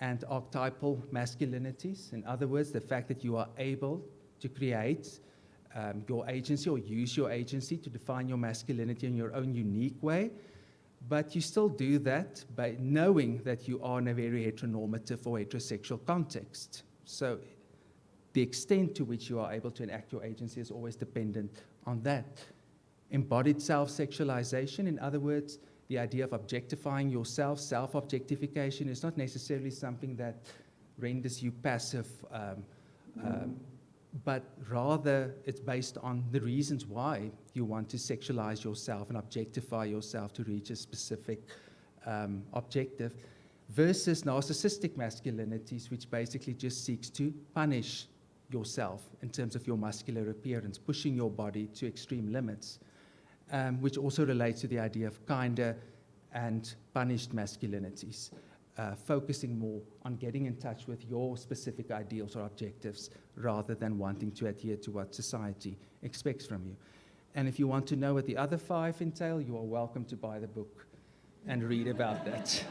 and archetypal masculinities. In other words, the fact that you are able to create your agency or use your agency to define your masculinity in your own unique way, but you still do that by knowing that you are in a very heteronormative or heterosexual context. So the extent to which you are able to enact your agency is always dependent on that. Embodied self-sexualization, in other words, the idea of objectifying yourself, self-objectification, is not necessarily something that renders you passive, but rather it's based on the reasons why you want to sexualize yourself and objectify yourself to reach a specific objective, versus narcissistic masculinities, which basically just seeks to punish yourself in terms of your muscular appearance, pushing your body to extreme limits, which also relates to the idea of kinder and punished masculinities, focusing more on getting in touch with your specific ideals or objectives rather than wanting to adhere to what society expects from you. And if you want to know what the other 5 entail, you are welcome to buy the book and read about that.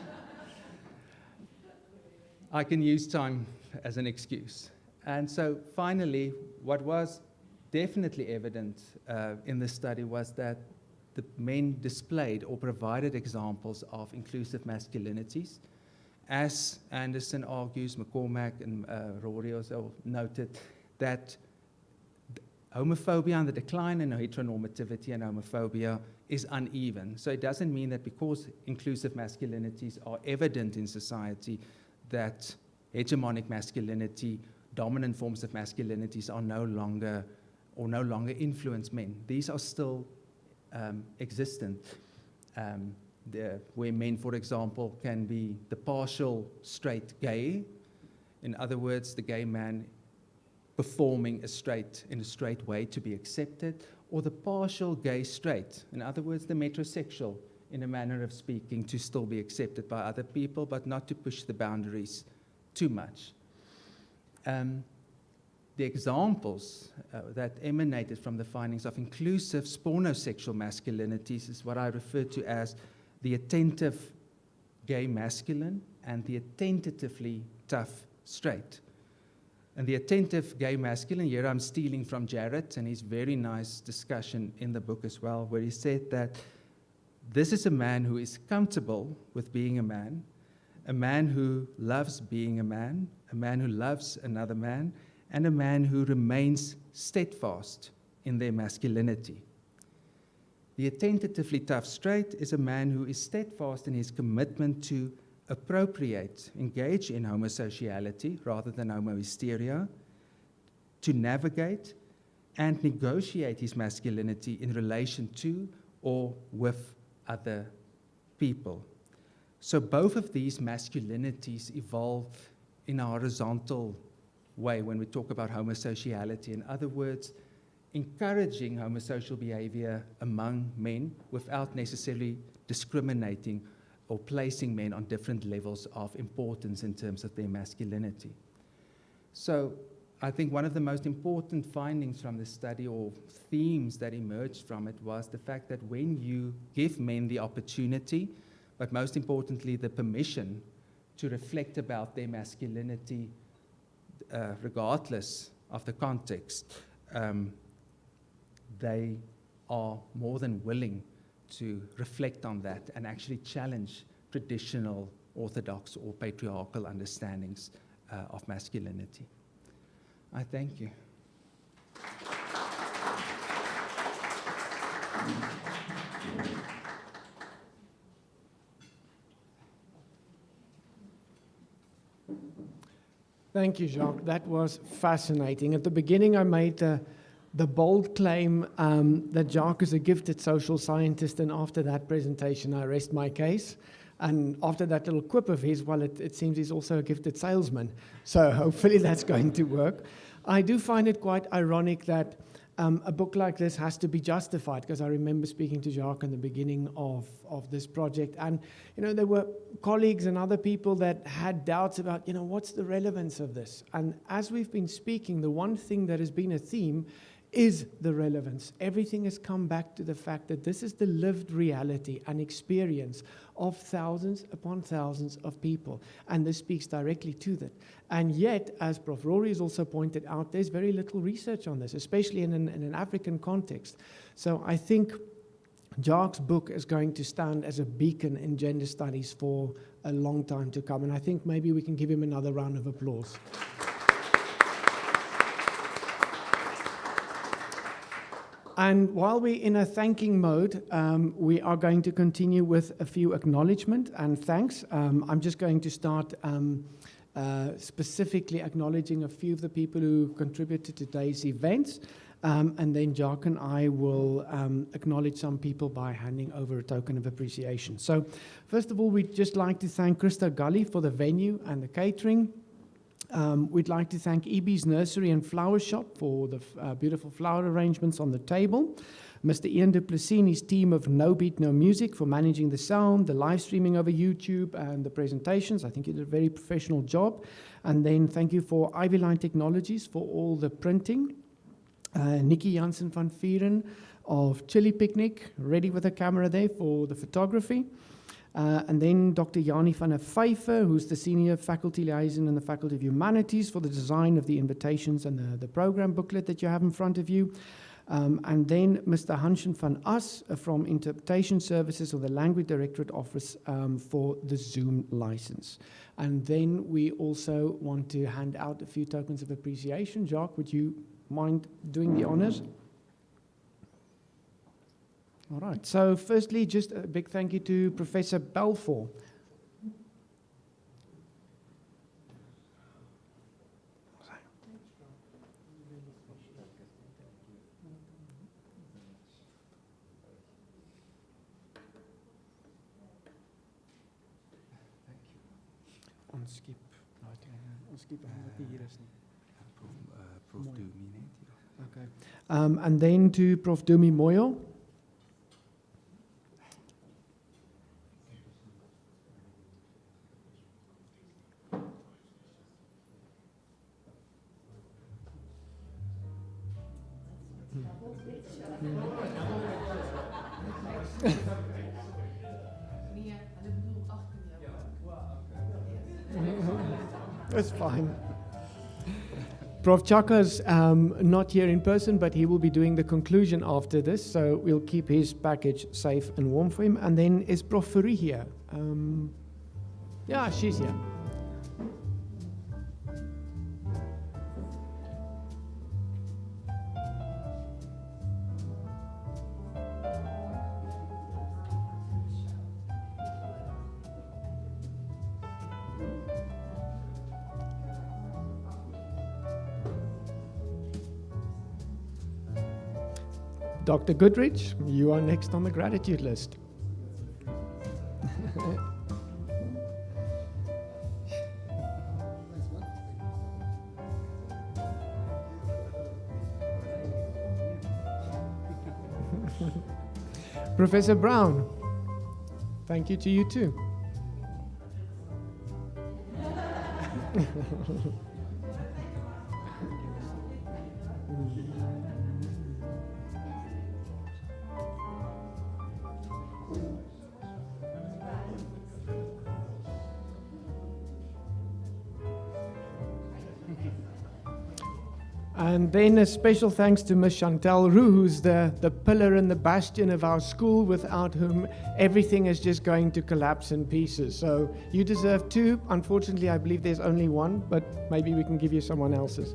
I can use time as an excuse. And so finally, what was definitely evident in this study was that the men displayed or provided examples of inclusive masculinities. As Anderson argues, McCormack and Rory also noted that homophobia and the decline in heteronormativity and homophobia is uneven. So it doesn't mean that because inclusive masculinities are evident in society, that hegemonic masculinity, dominant forms of masculinities are no longer influence men. These are still existent. Where men, for example, can be the partial straight gay. In other words, the gay man performing in a straight way to be accepted, or the partial gay straight. In other words, the metrosexual, in a manner of speaking, to still be accepted by other people, but not to push the boundaries too much. The examples that emanated from the findings of inclusive spornosexual masculinities is what I refer to as the attentive gay masculine and the attentively tough straight. And the attentive gay masculine, here I'm stealing from Jared and his very nice discussion in the book as well, where he said that this is a man who is comfortable with being a man who loves being a man who loves another man, and a man who remains steadfast in their masculinity. The attentively tough straight is a man who is steadfast in his commitment to appropriate, engage in homosexuality rather than homohysteria, to navigate and negotiate his masculinity in relation to or with other people. So both of these masculinities evolve in a horizontal way when we talk about homosexuality. In other words, encouraging homosexual behavior among men without necessarily discriminating or placing men on different levels of importance in terms of their masculinity. So I think one of the most important findings from this study, or themes that emerged from it, was the fact that when you give men the opportunity, but most importantly the permission to reflect about their masculinity regardless of the context, they are more than willing to reflect on that and actually challenge traditional orthodox or patriarchal understandings of masculinity. I thank you. Thank you, Jacques. That was fascinating. At the beginning, I made the bold claim that Jacques is a gifted social scientist, and after that presentation, I rest my case. And after that little quip of his, well, it seems he's also a gifted salesman. So hopefully that's going to work. I do find it quite ironic that a book like this has to be justified, because I remember speaking to Jacques in the beginning of this project, and there were colleagues and other people that had doubts about what's the relevance of this. And as we've been speaking, the one thing that has been a theme is the relevance. Everything has come back to the fact that this is the lived reality and experience of thousands upon thousands of people, and this speaks directly to that. And yet, as Prof. Rory has also pointed out, there's very little research on this, especially in an African context. So I think Jacques' book is going to stand as a beacon in gender studies for a long time to come, and I think maybe we can give him another round of applause. And while we're in a thanking mode, we are going to continue with a few acknowledgements and thanks. I'm just going to start specifically acknowledging a few of the people who contributed to today's events, and then Jacques and I will acknowledge some people by handing over a token of appreciation. So first of all, we'd just like to thank Krista Gully for the venue and the catering. We'd like to thank EB's Nursery and Flower Shop for the beautiful flower arrangements on the table. Mr. Ian Duplessis and his team of No Beat, No Music for managing the sound, the live streaming over YouTube, and the presentations. I think you did a very professional job. And then thank you for Ivy Line Technologies for all the printing. Nikki Janssen van Vieren of Chili Picnic, ready with a camera there for the photography. And then Dr. Jani van der Vyver, who's the Senior Faculty Liaison in the Faculty of Humanities, for the design of the invitations and the program booklet that you have in front of you. And then Mr. Hanshin van As from Interpretation Services of the Language Directorate Office for the Zoom license. And then we also want to hand out a few tokens of appreciation. Jacques, would you mind doing the honors? All right, so firstly, just a big thank you to Professor Balfour. Ons skip omdat die hier is nie. Prof Mooi. Dumi net. Ja. Okay. And then to Prof. Dumi Moyo. That's fine. Prof. Chaka's not here in person, but he will be doing the conclusion after this, so we'll keep his package safe and warm for him. And then is Prof. Fourie here? Yeah, she's here. Dr. Goodrich, you are next on the gratitude list. Professor Brown, thank you to you too. And then a special thanks to Ms. Chantal Roux, who's the pillar and the bastion of our school, without whom everything is just going to collapse in pieces. So you deserve two. Unfortunately, I believe there's only one, but maybe we can give you someone else's.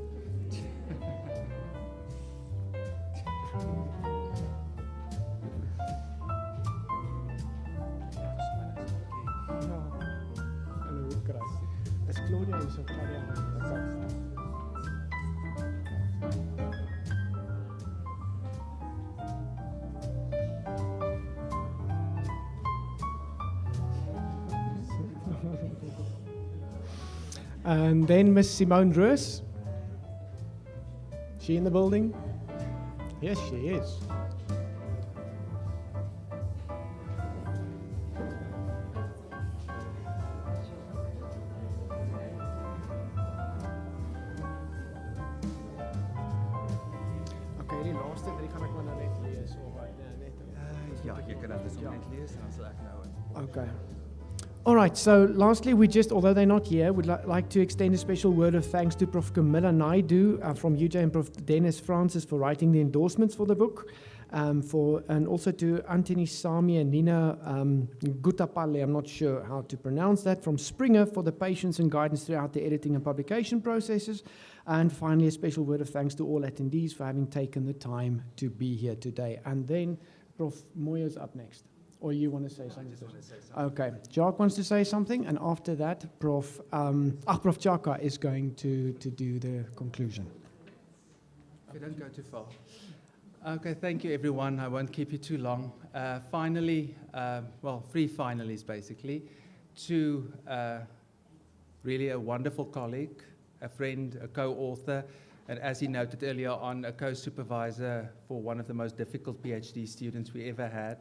And then Miss Simone Roos. She in the building? Yes, she is. Okay, die laaste drie gaan ek maar nou net lees of net. Ja, jy kan dit sommer net lees en dan sal ek nou. Okay. All right, so lastly, we just, although they're not here, would like to extend a special word of thanks to Prof. Camilla Naidu from UJ and Prof. Dennis Francis for writing the endorsements for the book, and also to Antony Sami and Nina Gutapale, I'm not sure how to pronounce that, from Springer for the patience and guidance throughout the editing and publication processes. And finally, a special word of thanks to all attendees for having taken the time to be here today. And then Prof. Moyo's up next. Or you want to say something? I just want to say something. Okay, Jacques wants to say something, and after that, Prof. Chaka is going to do the conclusion. Okay, don't go too far. Okay, thank you everyone. I won't keep you too long. Finally, well, three finalies basically. To really a wonderful colleague, a friend, a co-author, and as he noted earlier on, a co-supervisor for one of the most difficult PhD students we ever had.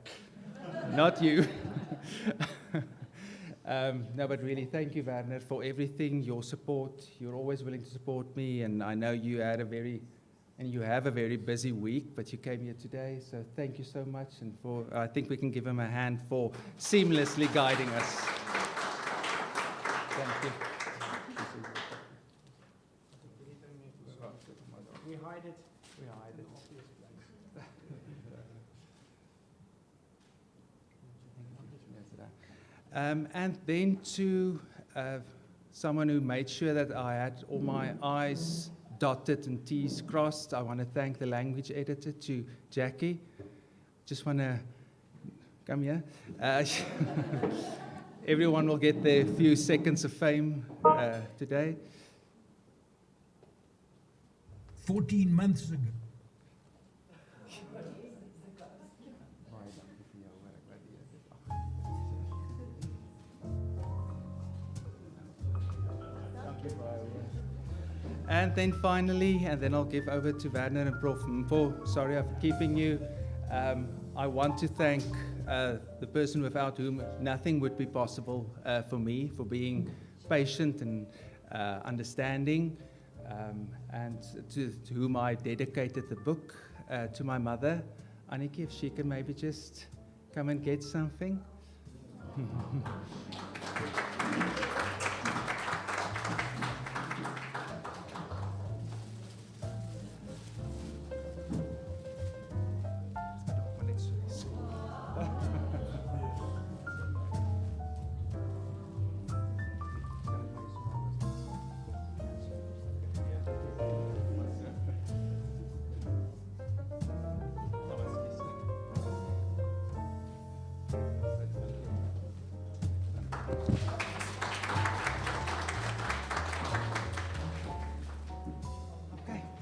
Not you. No, but really, thank you, Werner, for everything, your support. You're always willing to support me, and I know you had you have a very busy week, but you came here today, so thank you so much. And I think we can give him a hand for seamlessly guiding us. Thank you. We hide it. We hide it. And then to someone who made sure that I had all my I's dotted and T's crossed. I want to thank the language editor, to Jackie. Just want to come here. Everyone will get their few seconds of fame today. 14 months ago. And then finally, and then I'll give over to Werner and Prof. Mpo. Sorry for keeping you. I want to thank the person without whom nothing would be possible for me, for being patient and understanding, and to whom I dedicated the book, to my mother. Aniki, if she can maybe just come and get something.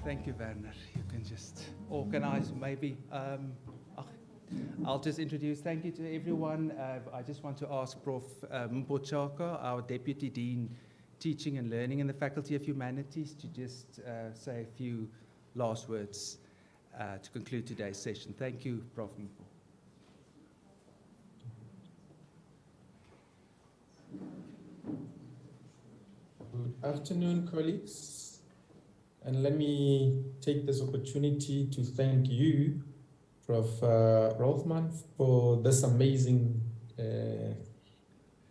Thank you, Werner. You can just organize maybe. I'll just introduce. Thank you to everyone. I just want to ask Prof. Mpo, our Deputy Dean, Teaching and Learning in the Faculty of Humanities, to just say a few last words to conclude today's session. Thank you, Prof. Mpo. Good afternoon, colleagues. And let me take this opportunity to thank you, Prof. Rothman, for this amazing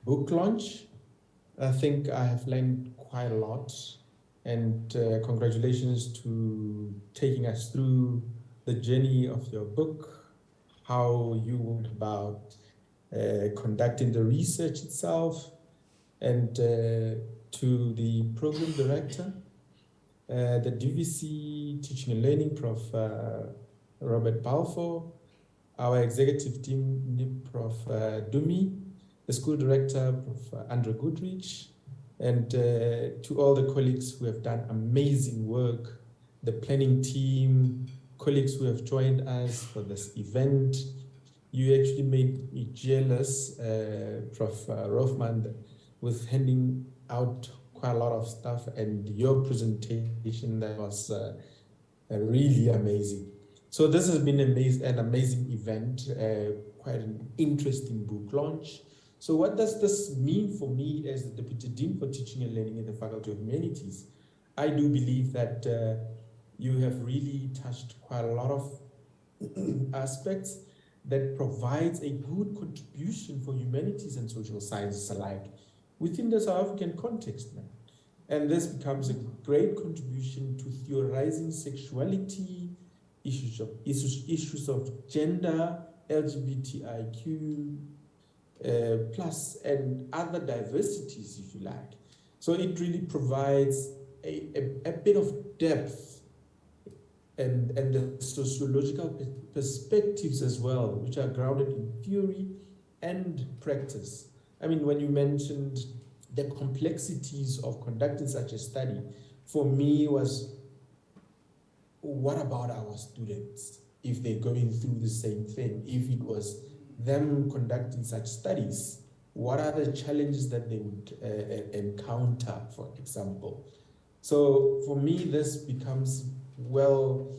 book launch. I think I have learned quite a lot, and congratulations to taking us through the journey of your book, how you went about conducting the research itself, and to the program director, the DVC Teaching and Learning, Prof. Robert Balfour, our executive team, Prof. Dumi, the school director, Prof. Andrew Goodrich, and to all the colleagues who have done amazing work, the planning team, colleagues who have joined us for this event. You actually made me jealous, Prof. Rothman, with handing out quite a lot of stuff, and your presentation that was really amazing. So this has been an amazing event, quite an interesting book launch. So what does this mean for me as the Deputy Dean for Teaching and Learning in the Faculty of Humanities? I do believe that you have really touched quite a lot of aspects that provides a good contribution for humanities and social sciences alike within the South African context, man. And this becomes a great contribution to theorizing sexuality, issues of gender, LGBTIQ, plus, and other diversities, if you like. So it really provides a bit of depth and the sociological perspectives as well, which are grounded in theory and practice. I mean, when you mentioned the complexities of conducting such a study, for me was, what about our students if they're going through the same thing? If it was them conducting such studies, what are the challenges that they would encounter, for example? So for me, this becomes, well,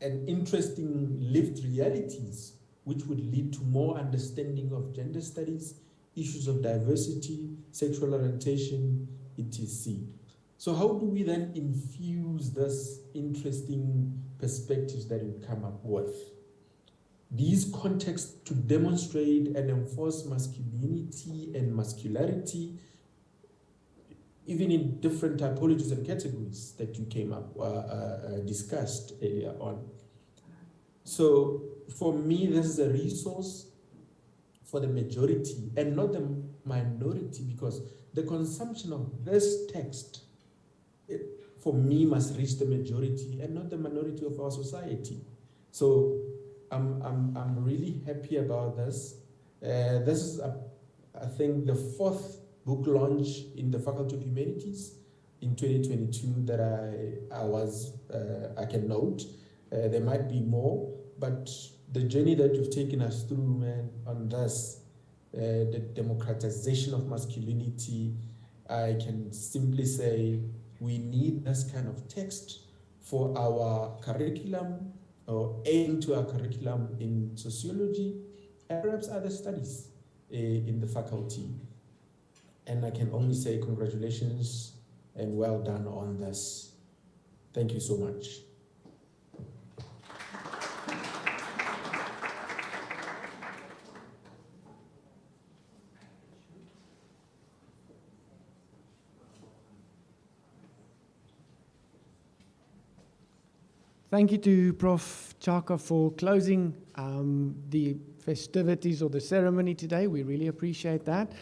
an interesting lived realities, which would lead to more understanding of gender studies, issues of diversity, sexual orientation, etc. So how do we then infuse this interesting perspectives that you come up with? These contexts to demonstrate and enforce masculinity and masculinity, even in different typologies and categories that you came up, discussed earlier on. So for me, this is a resource for the majority and not the minority, because the consumption of this text, for me, must reach the majority and not the minority of our society. So I'm really happy about this. This is, I think, the 4th book launch in the Faculty of Humanities in 2022 that I can note. There might be more, but the journey that you've taken us through, man, on this, the democratization of masculinity, I can simply say we need this kind of text for our curriculum, or adding to our curriculum in sociology and perhaps other studies in the faculty. And I can only say congratulations and well done on this. Thank you so much. Thank you to Prof. Chaka for closing the festivities or the ceremony today. We really appreciate that.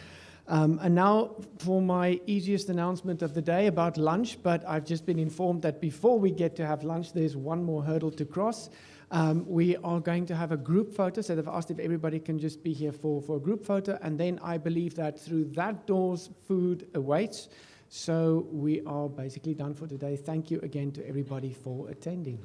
And now for my easiest announcement of the day about lunch, but I've just been informed that before we get to have lunch, there's one more hurdle to cross. We are going to have a group photo, so they've asked if everybody can just be here for a group photo, and then I believe that through that doors, food awaits. So we are basically done for today. Thank you again to everybody for attending.